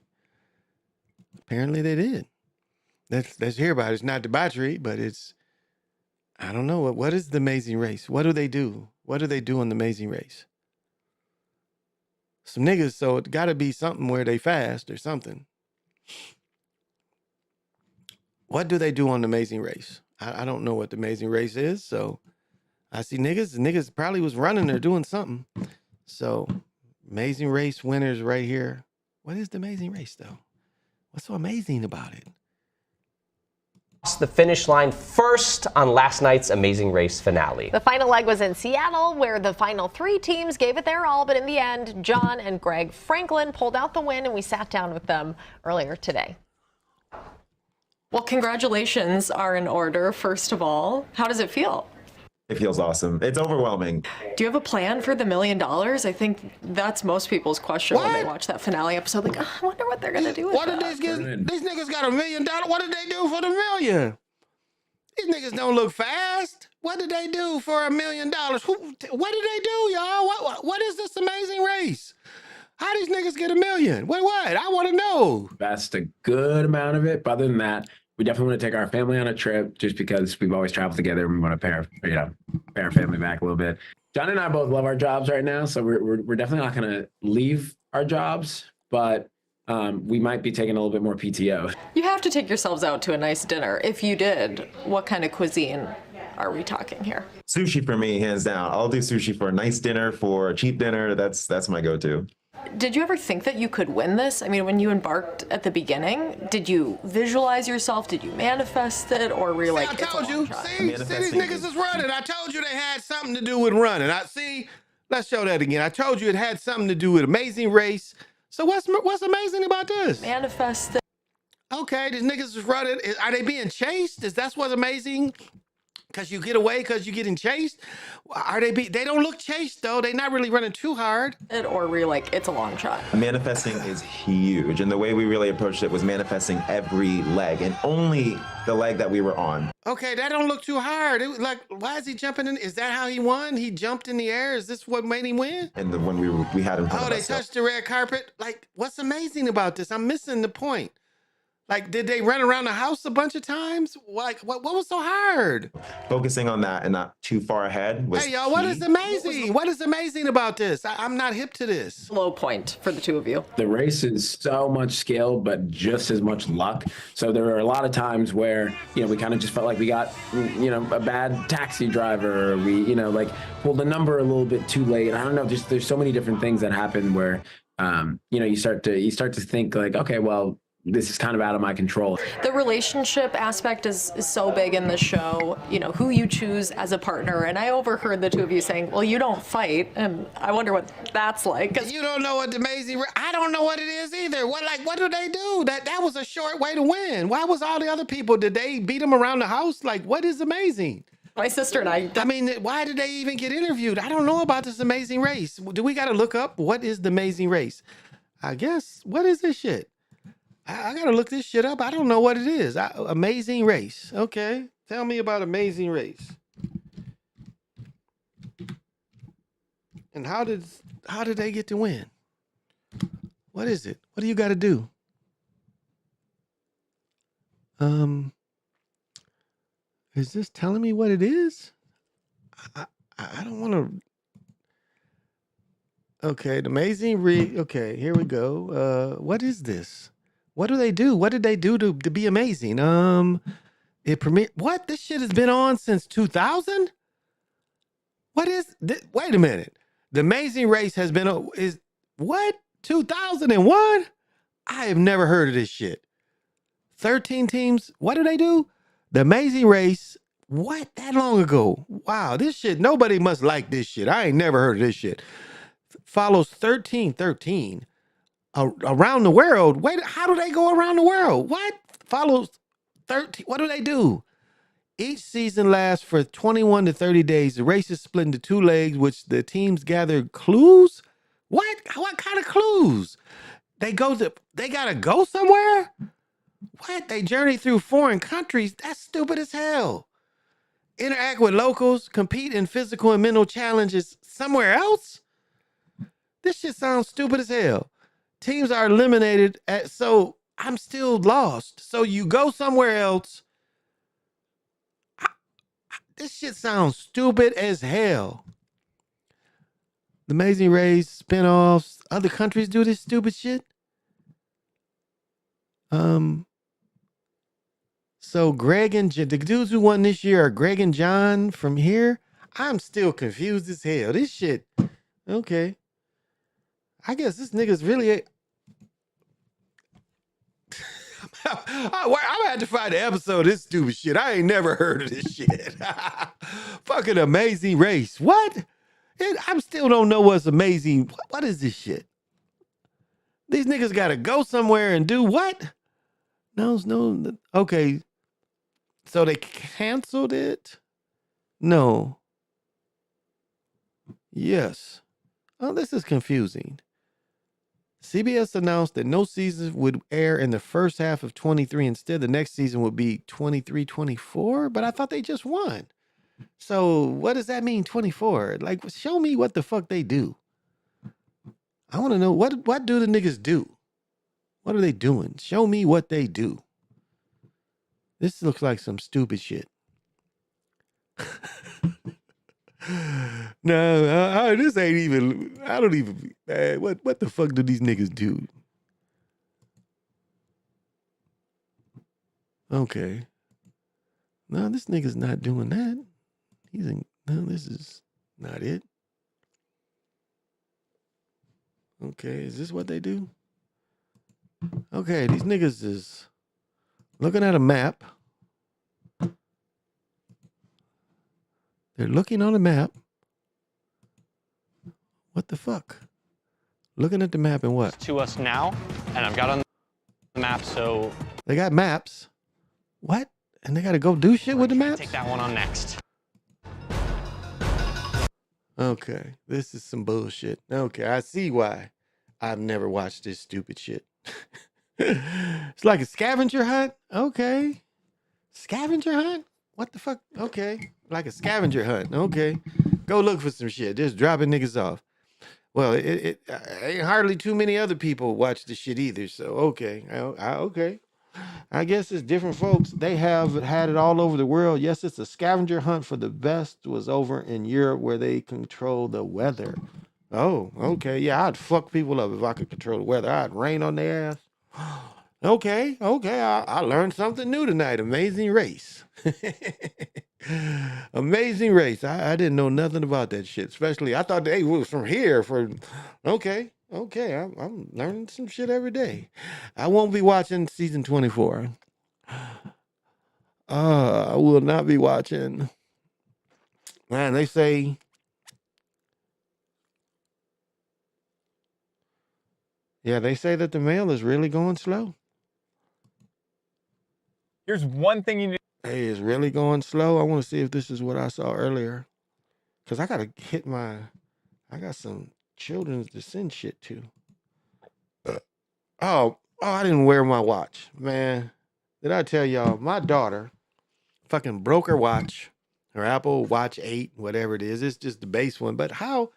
Apparently they did. Let's hear about it. It's not debauchery, but it's, I don't know. What is the Amazing Race? What do they do? What do they do on the Amazing Race? Some niggas, so it got to be something where they fast or something. What do they do on the Amazing Race? I don't know what the Amazing Race is, so I see niggas probably was running or doing something. So Amazing Race winners right here. What is the Amazing Race, though? What's so amazing about it?
The finish line first on last night's Amazing Race finale.
The final leg was in Seattle, where the final three teams gave it their all, but in the end, John and Greg Franklin pulled out the win, and we sat down with them earlier today.
Well, congratulations are in order, first of all. How does it feel?
It feels awesome. It's overwhelming.
Do you have a plan for the $1 million? I think that's most people's question when they watch that finale episode. Like, I wonder what they're going to do with that.
These niggas got $1 million. What did they do for the $1 million? These niggas don't look fast. What did they do for $1 million? What did they do, y'all? What is this Amazing Race? How these niggas get $1 million? What? I want to know.
That's a good amount of it. But other than that, we definitely want to take our family on a trip just because we've always traveled together. We want to pay our family back a little bit. John and I both love our jobs right now, so we're definitely not going to leave our jobs, but we might be taking a little bit more PTO.
You have to take yourselves out to a nice dinner. If you did, what kind of cuisine are we talking here?
Sushi for me, hands down. I'll do sushi for a nice dinner, for a cheap dinner. That's my go-to.
Did you ever think that you could win this? I mean, when you embarked at the beginning, did you visualize yourself? Did you manifest it? Or were you like,
I told you. See, these niggas is running. I told you they had something to do with running. Look, Let's show that again. I told you it had something to do with Amazing Race. So what's amazing about this?
Manifested.
Okay, these niggas is running. Are they being chased? Is that what's amazing? Because you get away because you're getting chased? Are they they don't look chased though. They're not really running too hard.
Or we're like, it's a long shot.
Manifesting is huge. And the way we really approached it was manifesting every leg and only the leg that we were on.
Okay, that don't look too hard. It was like, why is he jumping in? Is that how he won? He jumped in the air? Is this what made him win?
And the one we had in front
Oh,
of
they
us.
touched the red carpet? Like, what's amazing about this? I'm missing the point. Like, did they run around the house a bunch of times? Like, what was so hard?
Focusing on that and not too far ahead was
Hey, y'all, what is amazing? What is amazing about this? I'm not hip to this.
Low point for the two of you.
The race is so much skill, but just as much luck. So there are a lot of times where, we kind of just felt like we got, a bad taxi driver. Or we, like pulled the number a little bit too late. I don't know. Just there's so many different things that happen where, you start to think like, okay, well, this is kind of out of my control.
The relationship aspect is so big in the show, who you choose as a partner. And I overheard the two of you saying, well, you don't fight. And I wonder what that's like.
You don't know what the amazing, I don't know what it is either. What do they do? That was a short way to win. Why was all the other people, did they beat them around the house? Like, what is amazing?
My sister and I
mean, why did they even get interviewed? I don't know about this amazing race. Do we got to look up what is the amazing race? I guess, what is this shit? I gotta look this shit up. I don't know what it is. Amazing Race. Okay. Tell me about Amazing Race. And how did they get to win? What is it? What do you gotta do? Is this telling me what it is? I don't want to. Okay, the Amazing Race. Okay, here we go. What is this? What do they do? What did they do to be amazing? It premiered. What? This shit has been on since 2000? What is this? Wait a minute. The Amazing Race has been is what? 2001? I have never heard of this shit. 13 teams. What do they do? The Amazing Race. What? That long ago? Wow, this shit. Nobody must like this shit. I ain't never heard of this shit. Follows 13 around the world. Wait, how do they go around the world? What? Follows 13. What do they do? Each season lasts for 21 to 30 days. The race is split into two legs, which the teams gather clues. What? What kind of clues? They gotta go somewhere? What? They journey through foreign countries? That's stupid as hell. Interact with locals, compete in physical and mental challenges somewhere else? This shit sounds stupid as hell. Teams are eliminated, so I'm still lost. So you go somewhere else. This shit sounds stupid as hell. The Amazing Race, spinoffs, other countries do this stupid shit. So Greg and the dudes who won this year are Greg and John from here. I'm still confused as hell. This shit, okay. I guess this nigga's really. I'm gonna have to find an episode of this stupid shit. I ain't never heard of this shit. Fucking Amazing Race. What? I still don't know what's amazing. What is this shit? These niggas gotta go somewhere and do what? No. Okay. So they canceled it? No. Yes. Oh, this is confusing. CBS announced that no season would air in the first half of 23. Instead, the next season would be 23-24, but I thought they just won. So what does that mean, 24? Like, show me what the fuck they do. I want to know, what do the niggas do? What are they doing? Show me what they do. This looks like some stupid shit. No, this ain't even, I don't even, what the fuck do these niggas do? Okay. No, this nigga's not doing that. No, this is not it. Okay, is this what they do? Okay, these niggas is looking at a map. They're looking on a map.
What the fuck? Looking at the map and what?
To us now, and I've got on the map, so
They got maps. What? And they got to go do shit with the maps?
take that one on next.
Okay, this is some bullshit. Okay, I see why I've never watched this stupid shit. It's like a scavenger hunt? Okay. Scavenger hunt? What the fuck? Okay. Like a scavenger hunt. Okay. Go look for some shit. Just dropping niggas off. Well, it ain't hardly too many other people watch the shit either. So, okay. Okay. I guess it's different folks. They have had it all over the world. Yes, it's a scavenger hunt for the best was over in Europe where they control the weather. Oh, okay. Yeah, I'd fuck people up if I could control the weather. I'd rain on their ass. Okay. I learned something new tonight. Amazing Race. Amazing Race. I didn't know nothing about that shit. Especially, I thought they was from here. Okay. I'm learning some shit every day. I won't be watching season 24. I will not be watching. Man, they say that the mail is really going slow.
Here's one thing you need.
Hey, it's really going slow. I want to see if this is what I saw earlier. Because I got to hit I got some children to send shit to. Oh, I didn't wear my watch. Man, did I tell y'all, my daughter fucking broke her watch, her Apple Watch 8, whatever it is. It's just the base one. But how,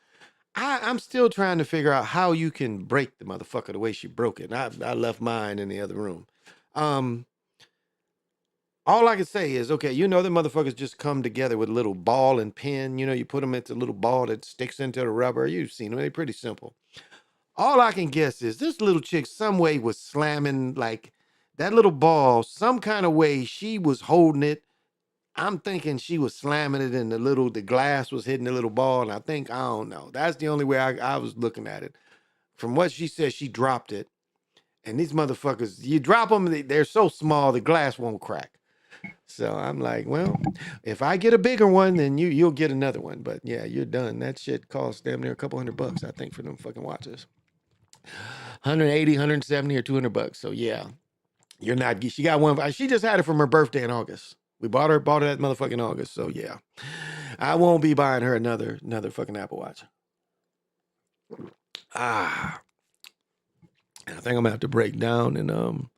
I'm still trying to figure out how you can break the motherfucker the way she broke it. I left mine in the other room. All I can say is, okay, the motherfuckers just come together with a little ball and pin. You put them into a little ball that sticks into the rubber. You've seen them. They're pretty simple. All I can guess is this little chick some way was slamming like that little ball, some kind of way she was holding it. I'm thinking she was slamming it and the glass was hitting the little ball. And I don't know. That's the only way I was looking at it. From what she said, she dropped it. And these motherfuckers, you drop them, they're so small, the glass won't crack. So I'm like, well, if I get a bigger one, then you'll get another one. But yeah, you're done. That shit costs damn near a couple $100, I think, for them fucking watches. 180, 170, or $200. So yeah, you're not. She got one. She just had it from her birthday in August. We bought her that motherfucking in August. So yeah, I won't be buying her another fucking Apple Watch. I think I'm gonna have to break down and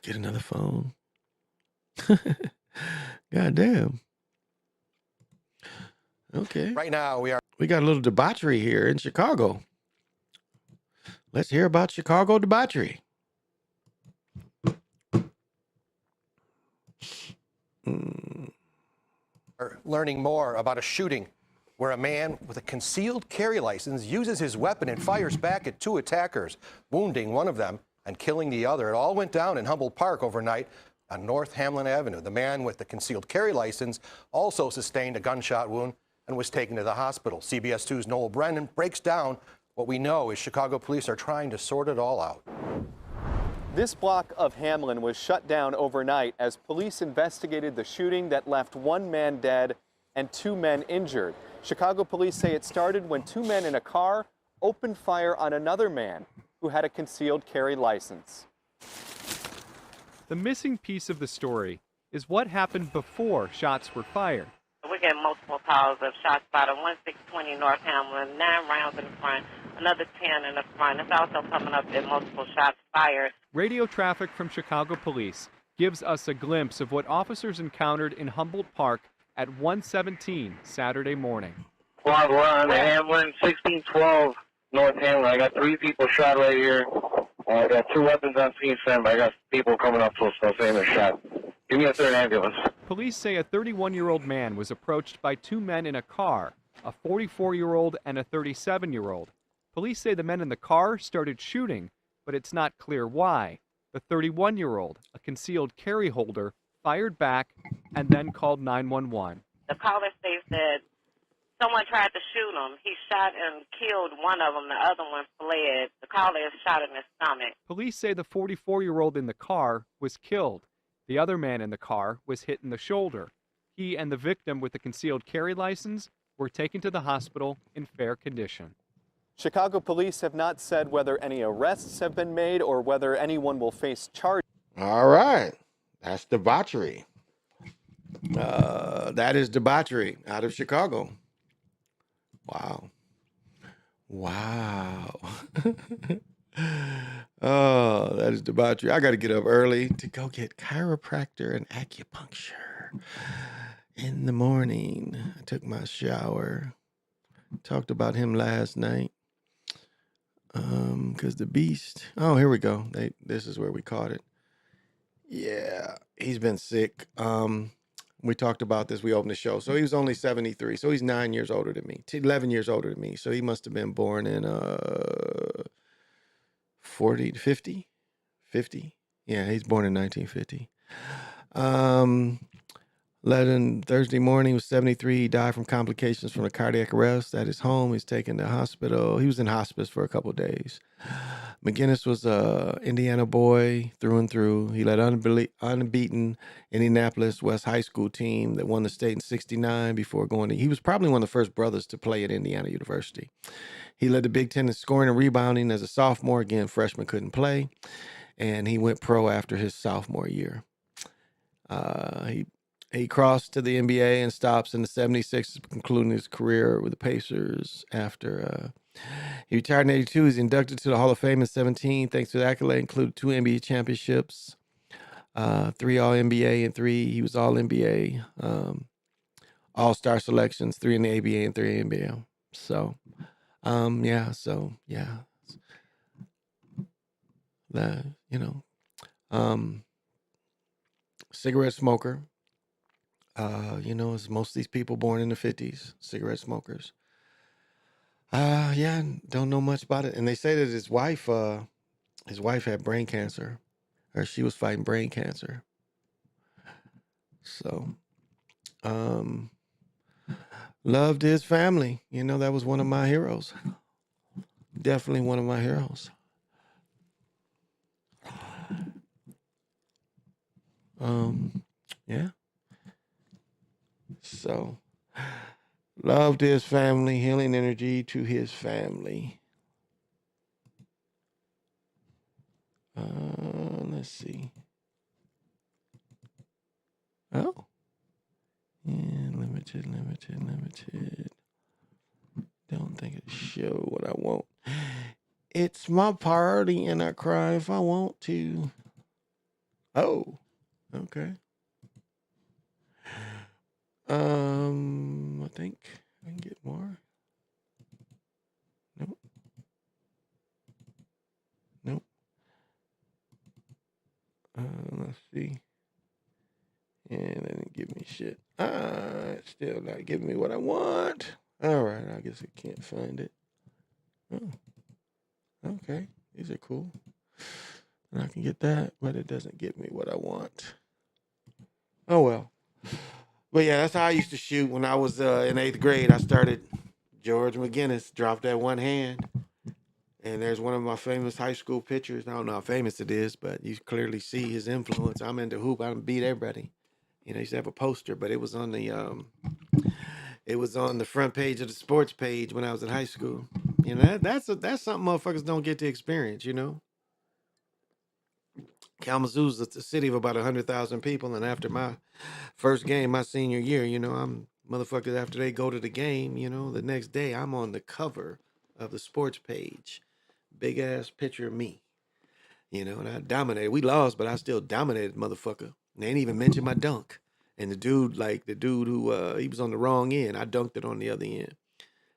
get another phone. God damn. Okay.
Right now
we got a little debauchery here in Chicago. Let's hear about Chicago debauchery.
learning more about a shooting where a man with a concealed carry license uses his weapon and fires back at two attackers, wounding one of them and killing the other. It all went down in Humboldt Park overnight on North Hamlin Avenue. The man with the concealed carry license also sustained a gunshot wound and was taken to the hospital. CBS 2's Noel Brennan breaks down what we know is Chicago police are trying to sort it all out.
This block of Hamlin was shut down overnight as police investigated the shooting that left one man dead and two men injured. Chicago police say it started when two men in a car opened fire on another man who had a concealed carry license.
The missing piece of the story is what happened before shots were fired.
We're getting multiple calls of shots fired on 1620 North Hamlin, 9 rounds in the front, another 10 in the front. It's also coming up that multiple shots fired.
Radio traffic from Chicago police gives us a glimpse of what officers encountered in Humboldt Park at 1:17 Saturday morning.
Squad 1, Hamlin, 1612 North Hamlin. I got 3 people shot right here. I got 2 weapons on scene, but I got people coming up to us saying they're shot. Give me a third ambulance.
Police say a 31-year-old man was approached by 2 men in a car, a 44-year-old and a 37-year-old. Police say the men in the car started shooting, but it's not clear why. The 31-year-old, a concealed carry holder, fired back and then called 911.
The caller states that someone tried to shoot him. He shot and killed one of them. The other one fled. The caller is shot in his stomach.
Police say the 44-year-old in the car was killed. The other man in the car was hit in the shoulder. He and the victim with the concealed carry license were taken to the hospital in fair condition.
Chicago police have not said whether any arrests have been made or whether anyone will face charges.
All right. That's debauchery. That is debauchery out of Chicago. Wow. Wow. Oh, that is debauchery. I got to get up early to go get chiropractor and acupuncture in the morning. I took my shower. Talked about him last night. Because the beast. Oh, here we go. This is where we caught it. Yeah, he's been sick. We talked about this. We opened the show. So he was only 73. So he's 9 years older than me. 11 years older than me. So he must have been born in 40 to 50. 50. Yeah, he's born in 1950. 11 Thursday morning, he was 73. He died from complications from a cardiac arrest at his home. He's taken to hospital. He was in hospice for a couple of days. McGinnis was a Indiana boy through and through. He led unbeaten Indianapolis West High School team that won the state in 69 before going to, he was probably one of the first brothers to play at Indiana University. He led the Big Ten in scoring and rebounding as a sophomore. Again, freshman couldn't play. And he went pro after his sophomore year. He crossed to the NBA and stops in the 76ers, concluding his career with the Pacers after he retired in 82. He's inducted to the Hall of Fame in 17, thanks to the accolade, included 2 NBA championships, 3 All-NBA and 3. He was All-NBA, All-Star selections, 3 in the ABA and 3 in the NBA. So, yeah. Cigarette smoker. As most of these people born in the 50s, cigarette smokers. Yeah, don't know much about it. And they say that his wife had brain cancer, or she was fighting brain cancer. So, loved his family. That was one of my heroes. Definitely one of my heroes. Yeah. So, loved his family, healing energy to his family. Let's see. Oh. Yeah, limited. Don't think it'll show what I want. It's my party and I cry if I want to. Oh, okay. I think I can get more. Nope. Let's see. And it didn't give me shit. It's still not giving me what I want. All right, I guess I can't find it. Oh, okay. These are cool. And I can get that, but it doesn't give me what I want. Oh, well. But yeah, that's how I used to shoot when I was in 8th grade. I started George McGinnis, dropped that one hand. And there's one of my famous high school pictures. I don't know how famous it is, but you clearly see his influence. I'm into hoop. I beat everybody. I used to have a poster, but it was on the front page of the sports page when I was in high school. That's something motherfuckers don't get to experience. Kalamazoo's a city of about 100,000 people, and after my first game, my senior year, I'm motherfuckers after they go to the game, the next day I'm on the cover of the sports page, big ass picture of me, and I dominated. We lost, but I still dominated, motherfucker. And they ain't even mention my dunk. And the dude who he was on the wrong end, I dunked it on the other end.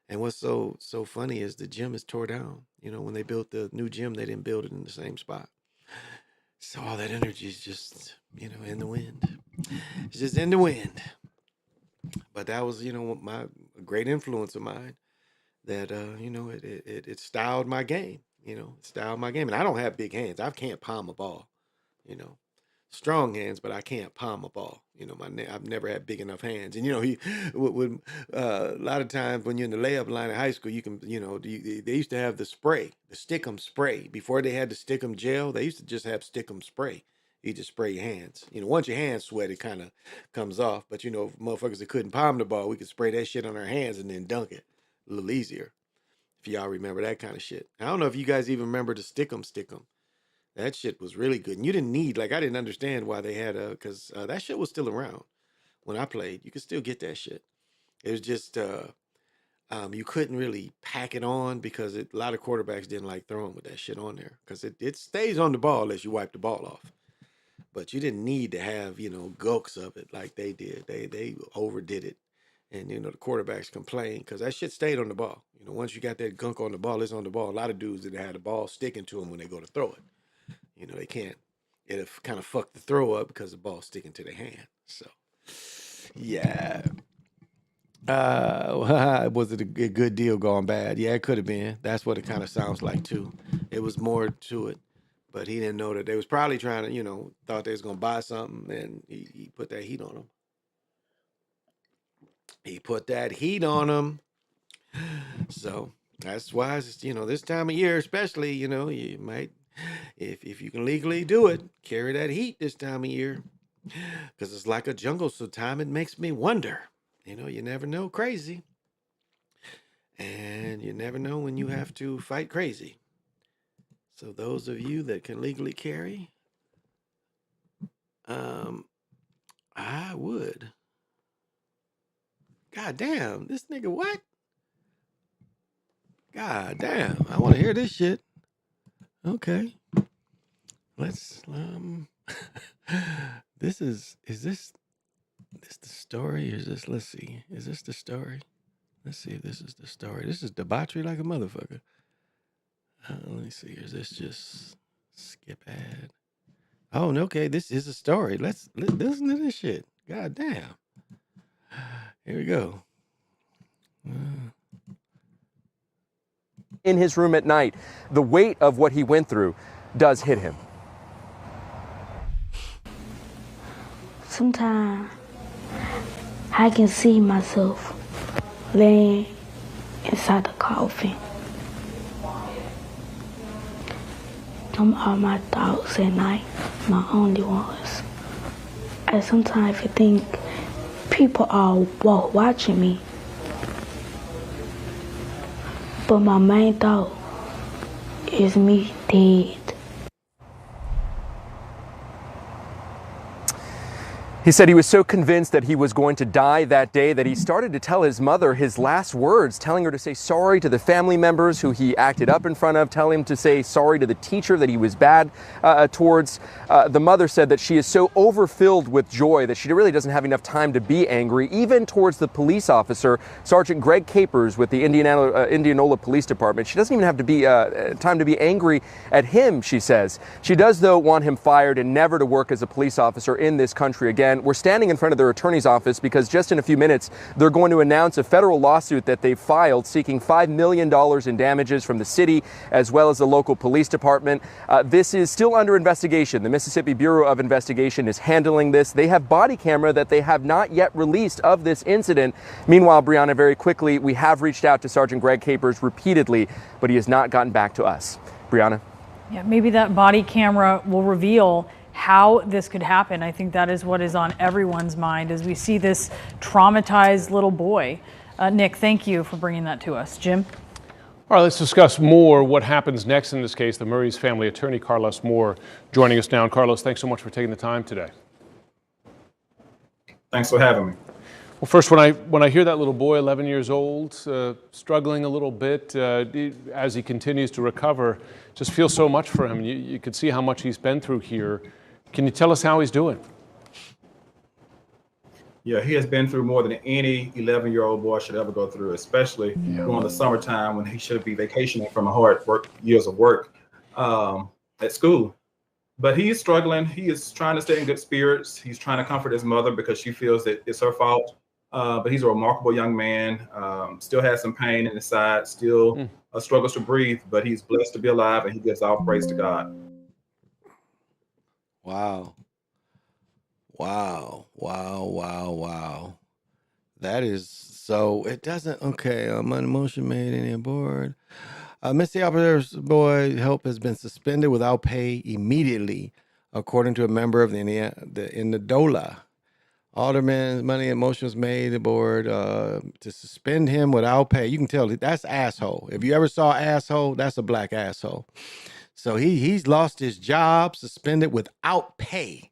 And what's so funny is the gym is tore down. When they built the new gym, they didn't build it in the same spot. So all that energy is just, in the wind. It's just in the wind. But that was, a great influence of mine that, it styled my game, styled my game. And I don't have big hands. I can't palm a ball, strong hands, but I can't palm a ball. I've never had big enough hands. And, he would a lot of times when you're in the layup line in high school, you can, they used to have the spray, the Stickum spray. Before they had the Stickum gel, they used to just have Stickum spray. You just spray your hands. Once your hands sweat, it kind of comes off. But motherfuckers that couldn't palm the ball, we could spray that shit on our hands and then dunk it. A little easier. If y'all remember that kind of shit. I don't know if you guys even remember the stick 'em. That shit was really good. And you didn't need, I didn't understand why they had because that shit was still around when I played. You could still get that shit. It was just, you couldn't really pack it on because a lot of quarterbacks didn't like throwing with that shit on there because it stays on the ball unless you wipe the ball off. But you didn't need to have, gulks of it like they did. They overdid it. And, the quarterbacks complained because that shit stayed on the ball. Once you got that gunk on the ball, it's on the ball. A lot of dudes that had the ball sticking to them when they go to throw it. They can't. It'll kind of fuck the throw up because the ball's sticking to their hand. So, yeah. Was it a good deal gone bad? Yeah, it could have been. That's what it kind of sounds like, too. It was more to it. But he didn't know that they was probably trying to, thought they was going to buy something, and he put that heat on them. He put that heat on them. So that's why, this time of year especially, you might, if you can legally do it, carry that heat this time of year. Because it's like a jungle sometimes. It makes me wonder. You never know crazy. And you never know when you have to fight crazy. So those of you that can legally carry, I would. God damn, this nigga what? God damn, I want to hear this shit. Okay. Let's is this the story? Is this, let's see. Is this the story? Let's see if this is the story. This is debauchery like a motherfucker. Let me see. Is this just skip ad? Oh, no, okay. This is a story. Let's listen to this shit. God damn. Here we go.
In his room at night, the weight of what he went through does hit him.
Sometimes I can see myself laying inside the coffin. Them are my thoughts at night, my only ones. And sometimes I think people are watching me. But my main thought is me dead.
He said he was so convinced that he was going to die that day that he started to tell his mother his last words, telling her to say sorry to the family members who he acted up in front of, telling him to say sorry to the teacher that he was bad towards. The mother said that she is so overfilled with joy that she really doesn't have enough time to be angry, even towards the police officer, Sergeant Greg Capers with the Indianola Police Department. She doesn't even have to be time to be angry at him, she says. She does, though, want him fired and never to work as a police officer in this country again. We're standing in front of their attorney's office because just in a few minutes, they're going to announce a federal lawsuit that they've filed seeking $5 million in damages from the city as well as the local police department. This is still under investigation. The Mississippi Bureau of Investigation is handling this. They have body camera that they have not yet released of this incident. Meanwhile, Brianna, very quickly, we have reached out to Sergeant Greg Capers repeatedly, but he has not gotten back to us. Brianna?
Yeah, maybe that body camera will reveal how this could happen. I think that is what is on everyone's mind as we see this traumatized little boy. Nick, thank you for bringing that to us. Jim?
All right, let's discuss more what happens next in this case. The Murray's family attorney, Carlos Moore, joining us now. And Carlos, thanks so much for taking the time today.
Thanks for having me.
Well, first, when I hear that little boy, 11 years old, struggling a little bit as he continues to recover, just feel so much for him. You can see how much he's been through here. Can you tell us how he's doing?
Yeah, he has been through more than any 11-year-old boy should ever go through, especially during the summertime when he should be vacationing from a hard years of work at school. But he is struggling. He is trying to stay in good spirits. He's trying to comfort his mother because she feels that it's her fault. But he's a remarkable young man, still has some pain in his side, still struggles to breathe, but he's blessed to be alive and he gives all praise to God.
Wow. Wow. Wow. Wow. Wow. That is so, it doesn't, okay, on motion made any aboard. Missy Operator's boy help has been suspended without pay immediately according to a member of the Indiana Alderman's money and motion was made the board to suspend him without pay. You can tell that's asshole. If you ever saw asshole, that's a black asshole. So he's lost his job, suspended without pay.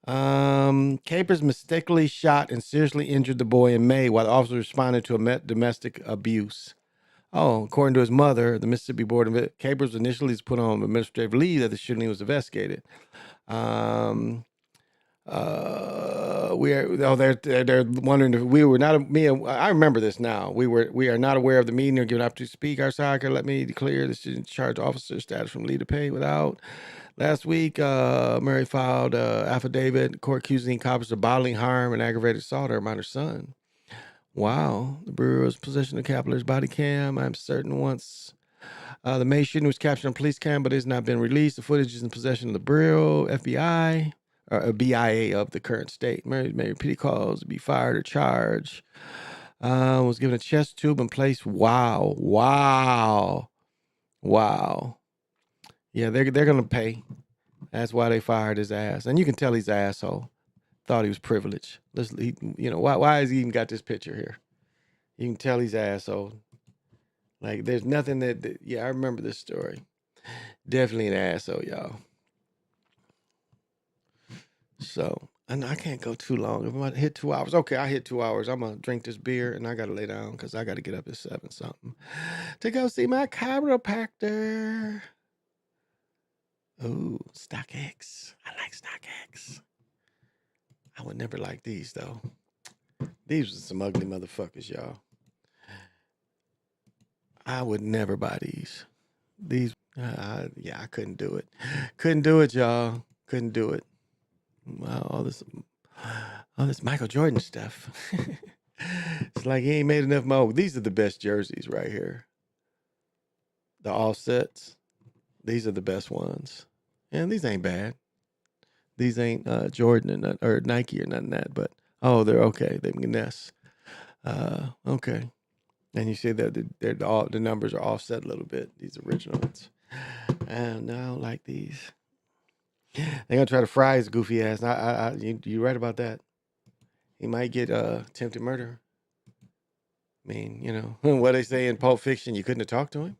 Capers mistakenly shot and seriously injured the boy in May while the officer responded to a domestic abuse. Oh, according to his mother, the Mississippi Board of Capers initially was put on administrative leave that the shooting was investigated. They're wondering if we were not I remember this now. We are not aware of the meeting or given up to speak. Our soccer, let me declare this is charge officer status from lead to pay without. Last week, Murray filed affidavit court accusing coppers of bodily harm and aggravated assault of her minor son. Wow, the Bureau's possession of Kapler's body cam. I'm certain once the May shooting was captured on police cam, but it has not been released. The footage is in possession of the Bureau, FBI. Or a BIA of the current state. Mary repeated calls to be fired or charged. Was given a chest tube and placed. Wow. Yeah, they're gonna pay. That's why they fired his ass. And you can tell he's an asshole. Thought he was privileged. Why has he even got this picture here? You can tell he's an asshole. Like there's nothing that I remember this story. Definitely an asshole, y'all. So, and I can't go too long. If I hit 2 hours, okay, I hit 2 hours. I'm gonna drink this beer and I gotta lay down because I gotta get up at 7 something to go see my chiropractor. Ooh, StockX. I like StockX. I would never like these though. These were some ugly motherfuckers, y'all. I would never buy these. I couldn't do it. Couldn't do it, y'all. Couldn't do it. Wow, all this Michael Jordan stuff. It's like he ain't made enough money. These are the best jerseys right here. The offsets. These are the best ones. And these ain't bad. These ain't Jordan or Nike or nothing that, but they're okay. They Ness. Okay. And you see that the numbers are offset a little bit. These original ones. And I don't like these. They're gonna try to fry his goofy ass. You right about that. He might get attempted murder. I mean, what they say in Pulp Fiction, you couldn't have talked to him.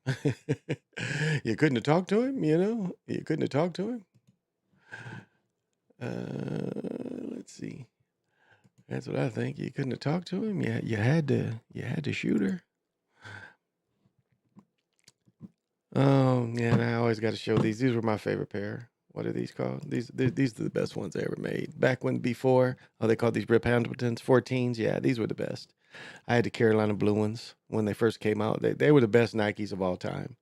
You couldn't have talked to him, You couldn't have talked to him. Let's see. That's what I think. You couldn't have talked to him. Yeah, you had to shoot her. Oh, yeah, and I always got to show these. These were my favorite pair. What are these called? These are the best ones I ever made. Back before, they called these Rip Hamiltons, 14s. Yeah, these were the best. I had the Carolina blue ones when they first came out. They were the best Nikes of all time.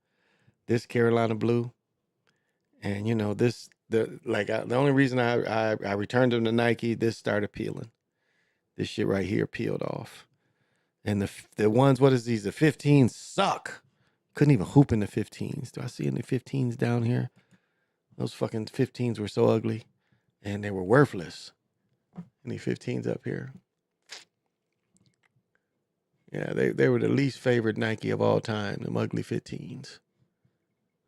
This Carolina blue, and the only reason I returned them to Nike, this started peeling. This shit right here peeled off. And the ones, what is these? The 15s suck. Couldn't even hoop in the 15s. Do I see any 15s down here? Those fucking 15s were so ugly. And they were worthless. Any 15s up here? Yeah, they were the least favorite Nike of all time. Them ugly 15s.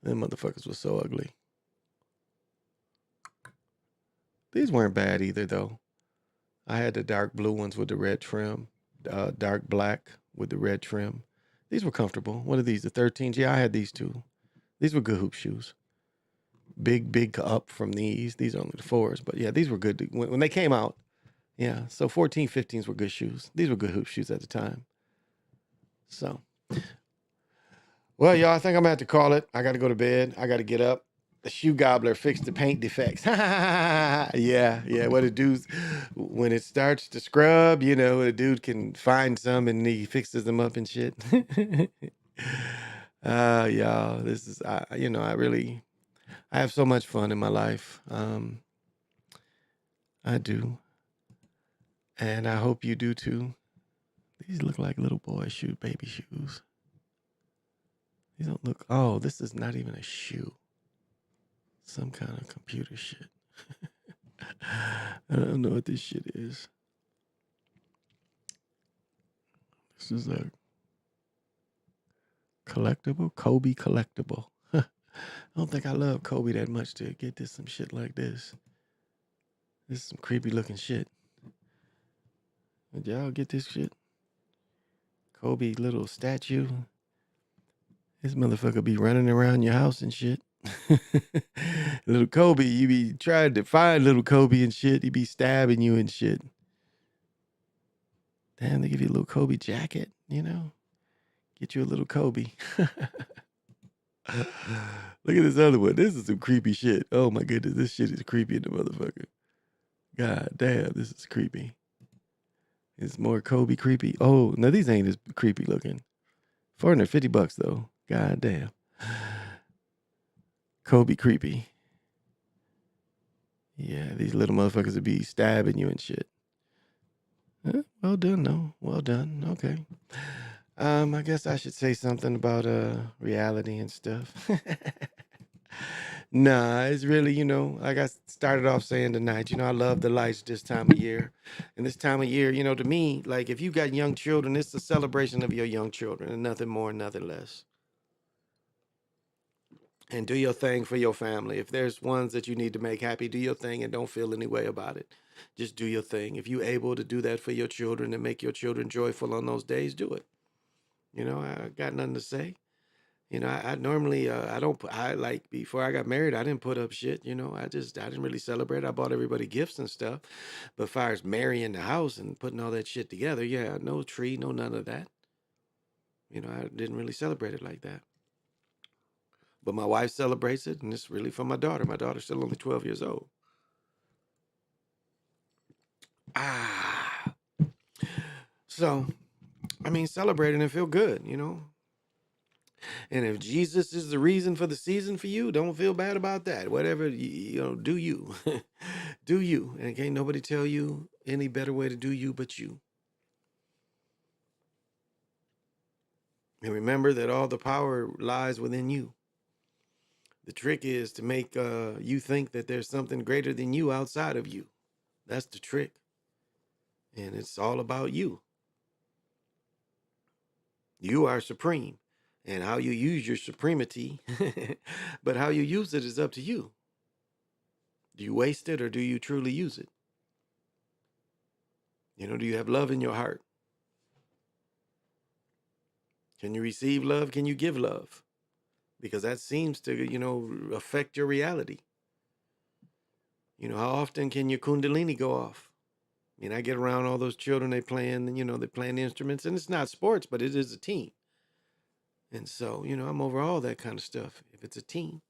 Them motherfuckers were so ugly. These weren't bad either, though. I had the dark blue ones with the red trim. Dark black with the red trim. These were comfortable. What are these? The 13s? Yeah, I had these too. These were good hoop shoes. Big up from these. These are only the 4s. But yeah, these were good. When they came out, yeah. So 14, 15s were good shoes. These were good hoop shoes at the time. So, well, y'all, I think I'm going to have to call it. I got to go to bed. I got to get up. The shoe gobbler fixed the paint defects. Yeah. What it does when it starts to scrub, a dude can find some and he fixes them up and shit. Y'all, this is, I have so much fun in my life. I do. And I hope you do too. These look like little boy baby shoes. These don't look, this is not even a shoe. Some kind of computer shit. I don't know what this shit is. This is a collectible, Kobe collectible.
I don't think I love Kobe that much to get this some shit like this. This is some creepy looking shit. Did y'all get this shit? Kobe little statue. This motherfucker be running around your house and shit. Little Kobe, you be trying to find little Kobe and shit. He be stabbing you and shit. Damn, they give you a little Kobe jacket, you know? Get you a little Kobe. Look at this other one. This is some creepy shit. Oh my goodness, this shit is creepy in the motherfucker. God damn, this is creepy. It's more Kobe creepy. Oh, no, these ain't as creepy looking. $450 though. God damn. Kobe creepy. Yeah, these little motherfuckers would be stabbing you and shit. Well done, though. Well done. Okay. I guess I should say something about reality and stuff. Nah, it's really, like I started off saying tonight, I love the lights this time of year. And this time of year, to me, like if you got young children, it's a celebration of your young children and nothing more, nothing less. And do your thing for your family. If there's ones that you need to make happy, do your thing and don't feel any way about it. Just do your thing. If you're able to do that for your children and make your children joyful on those days, do it. I got nothing to say. I normally, I don't, I like before I got married, I didn't put up shit. I didn't really celebrate. I bought everybody gifts and stuff. But as far as marrying the house and putting all that shit together, yeah, no tree, no none of that. I didn't really celebrate it like that. But my wife celebrates it, and it's really for my daughter. My daughter's still only 12 years old. So, celebrating and feel good, And if Jesus is the reason for the season for you, don't feel bad about that. Whatever, do you. Do you. And can't nobody tell you any better way to do you but you. And remember that all the power lies within you. The trick is to make you think that there's something greater than you outside of you. That's the trick. And it's all about you. You are supreme. And how you use your supremacy, but how you use it is up to you. Do you waste it or do you truly use it? Do you have love in your heart? Can you receive love? Can you give love? Because that seems to, affect your reality. How often can your kundalini go off? I get around all those children, they playing instruments, and it's not sports, but it is a team. And so, I'm over all that kind of stuff. If it's a team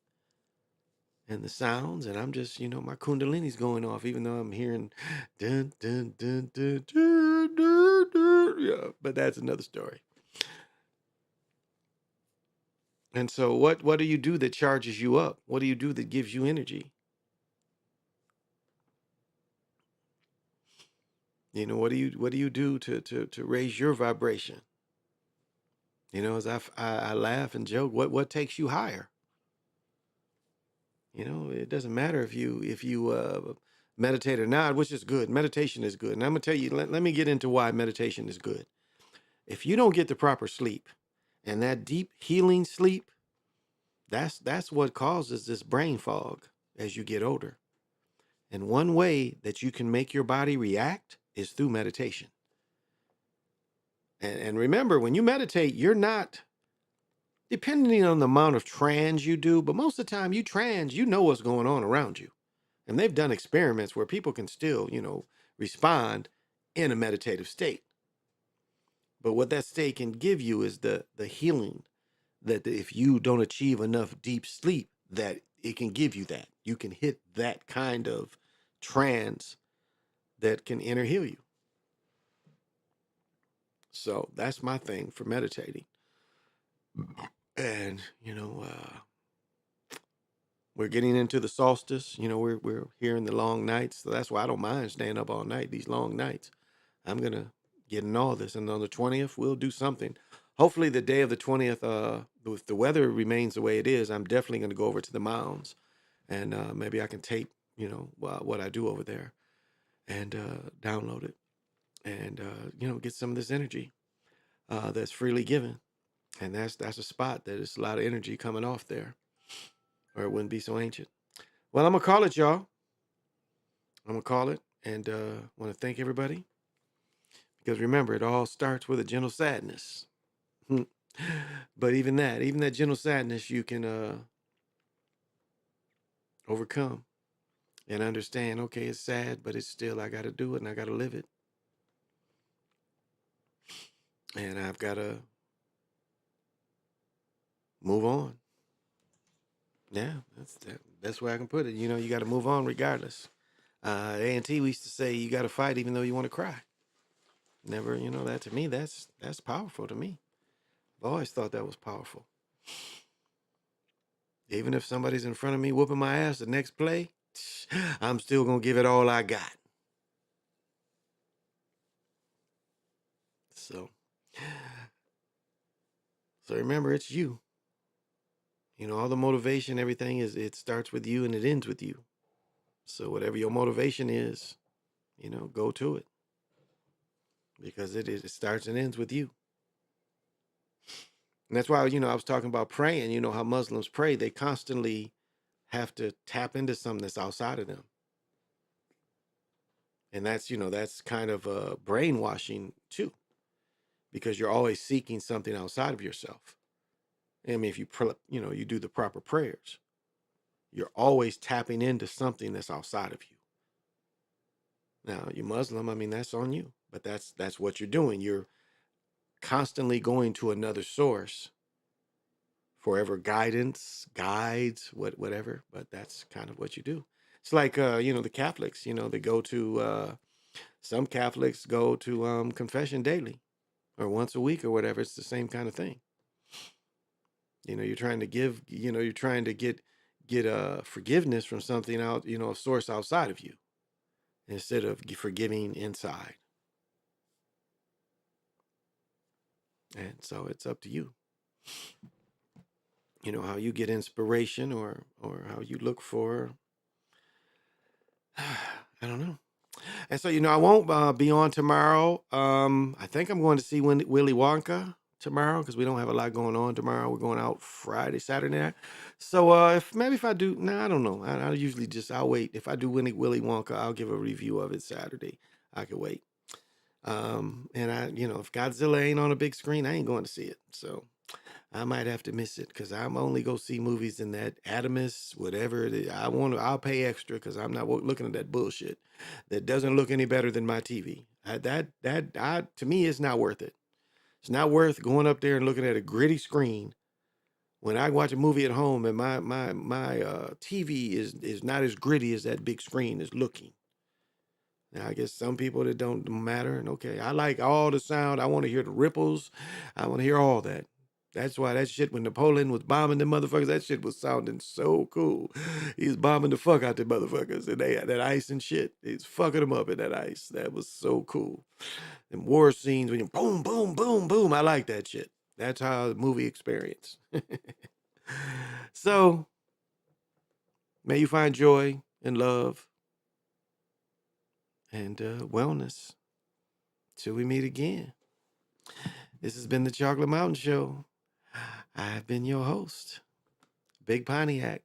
and the sounds, and I'm just, my kundalini's going off, even though I'm hearing dun, dun, dun, dun, dun, dun, dun. Yeah, but that's another story. And so what do you do that charges you up? What do you do that gives you energy? What do you do to raise your vibration? As I laugh and joke, what takes you higher? It doesn't matter if you meditate or not, which is good. Meditation is good. And I'm gonna tell you, let me get into why meditation is good. If you don't get the proper sleep, and that deep healing sleep, that's what causes this brain fog as you get older. And one way that you can make your body react is through meditation. And remember, when you meditate, you're not, depending on the amount of trance you do, but most of the time you trance, you know what's going on around you. And they've done experiments where people can still, respond in a meditative state. But what that state can give you is the healing that if you don't achieve enough deep sleep, that it can give you that. You can hit that kind of trance that can inner heal you. So that's my thing for meditating. And, we're getting into the solstice. We're here in the long nights. So that's why I don't mind staying up all night, these long nights. I'm going to get in all this. And on the 20th, we'll do something. Hopefully the day of the 20th, if the weather remains the way it is, I'm definitely going to go over to the mounds. And maybe I can tape, what I do over there and download it. And, get some of this energy that's freely given. And that's a spot that is a lot of energy coming off there. or it wouldn't be so ancient. Well, I'm going to call it, y'all. I'm going to call it, and want to thank everybody. Because remember, it all starts with a gentle sadness. But even that gentle sadness, you can overcome and understand, okay, it's sad, but it's still, I got to do it and I got to live it. And I've got to move on. Yeah, that's the best way I can put it. You know, you got to move on regardless. A&T, we used to say you got to fight even though you want to cry. Never, you know, that to me, that's powerful to me. I've always thought that was powerful. Even if somebody's in front of me whooping my ass the next play, I'm still going to give it all I got. So remember, it's you. You know, all the motivation, everything it starts with you and it ends with you. So whatever your motivation is, you know, go to it. Because it starts and ends with you. And that's why, you know, I was talking about praying. You know how Muslims pray. They constantly have to tap into something that's outside of them. And that's, you know, that's kind of brainwashing too. Because you're always seeking something outside of yourself. I mean, if you, you know, you do the proper prayers, you're always tapping into something that's outside of you. Now, you're Muslim, I mean, that's on you. But that's what you're doing. You're constantly going to another source forever guidance, guides, whatever. But that's kind of what you do. It's like, you know, the Catholics, you know, they go to, some Catholics go to confession daily or once a week or whatever. It's the same kind of thing. You know, you're trying to give, you know, you're trying to get forgiveness from something out, you know, a source outside of you instead of forgiving inside. And so it's up to you. You know, how you get inspiration or how you look for, I don't know. And so, you know, I won't be on tomorrow. I think I'm going to see Willy Wonka tomorrow because we don't have a lot going on tomorrow. We're going out Friday, Saturday night. So if I do, I don't know. I usually I'll wait. If I do Willy Wonka, I'll give a review of it Saturday. I could wait. And you know, if Godzilla ain't on a big screen, I ain't going to see it. So I might have to miss it because I'm only go see movies in that Adamus, whatever it is. I'll pay extra because I'm not looking at that bullshit that doesn't look any better than my TV. To me, it's not worth it. It's not worth going up there and looking at a gritty screen when I watch a movie at home and my TV is not as gritty as that big screen is looking. Now, I guess some people that don't matter. And okay, I like all the sound. I want to hear the ripples. I want to hear all that. That's why that shit when Napoleon was bombing them motherfuckers, that shit was sounding so cool. He was bombing the fuck out them motherfuckers. And they had that ice and shit. He's fucking them up in that ice. That was so cool. And war scenes when you boom, boom, boom, boom. I like that shit. That's how the movie experience. So may you find joy and love and wellness till we meet again. This has been the Chocolate Mountain Show. I've been your host, Big Pontiac.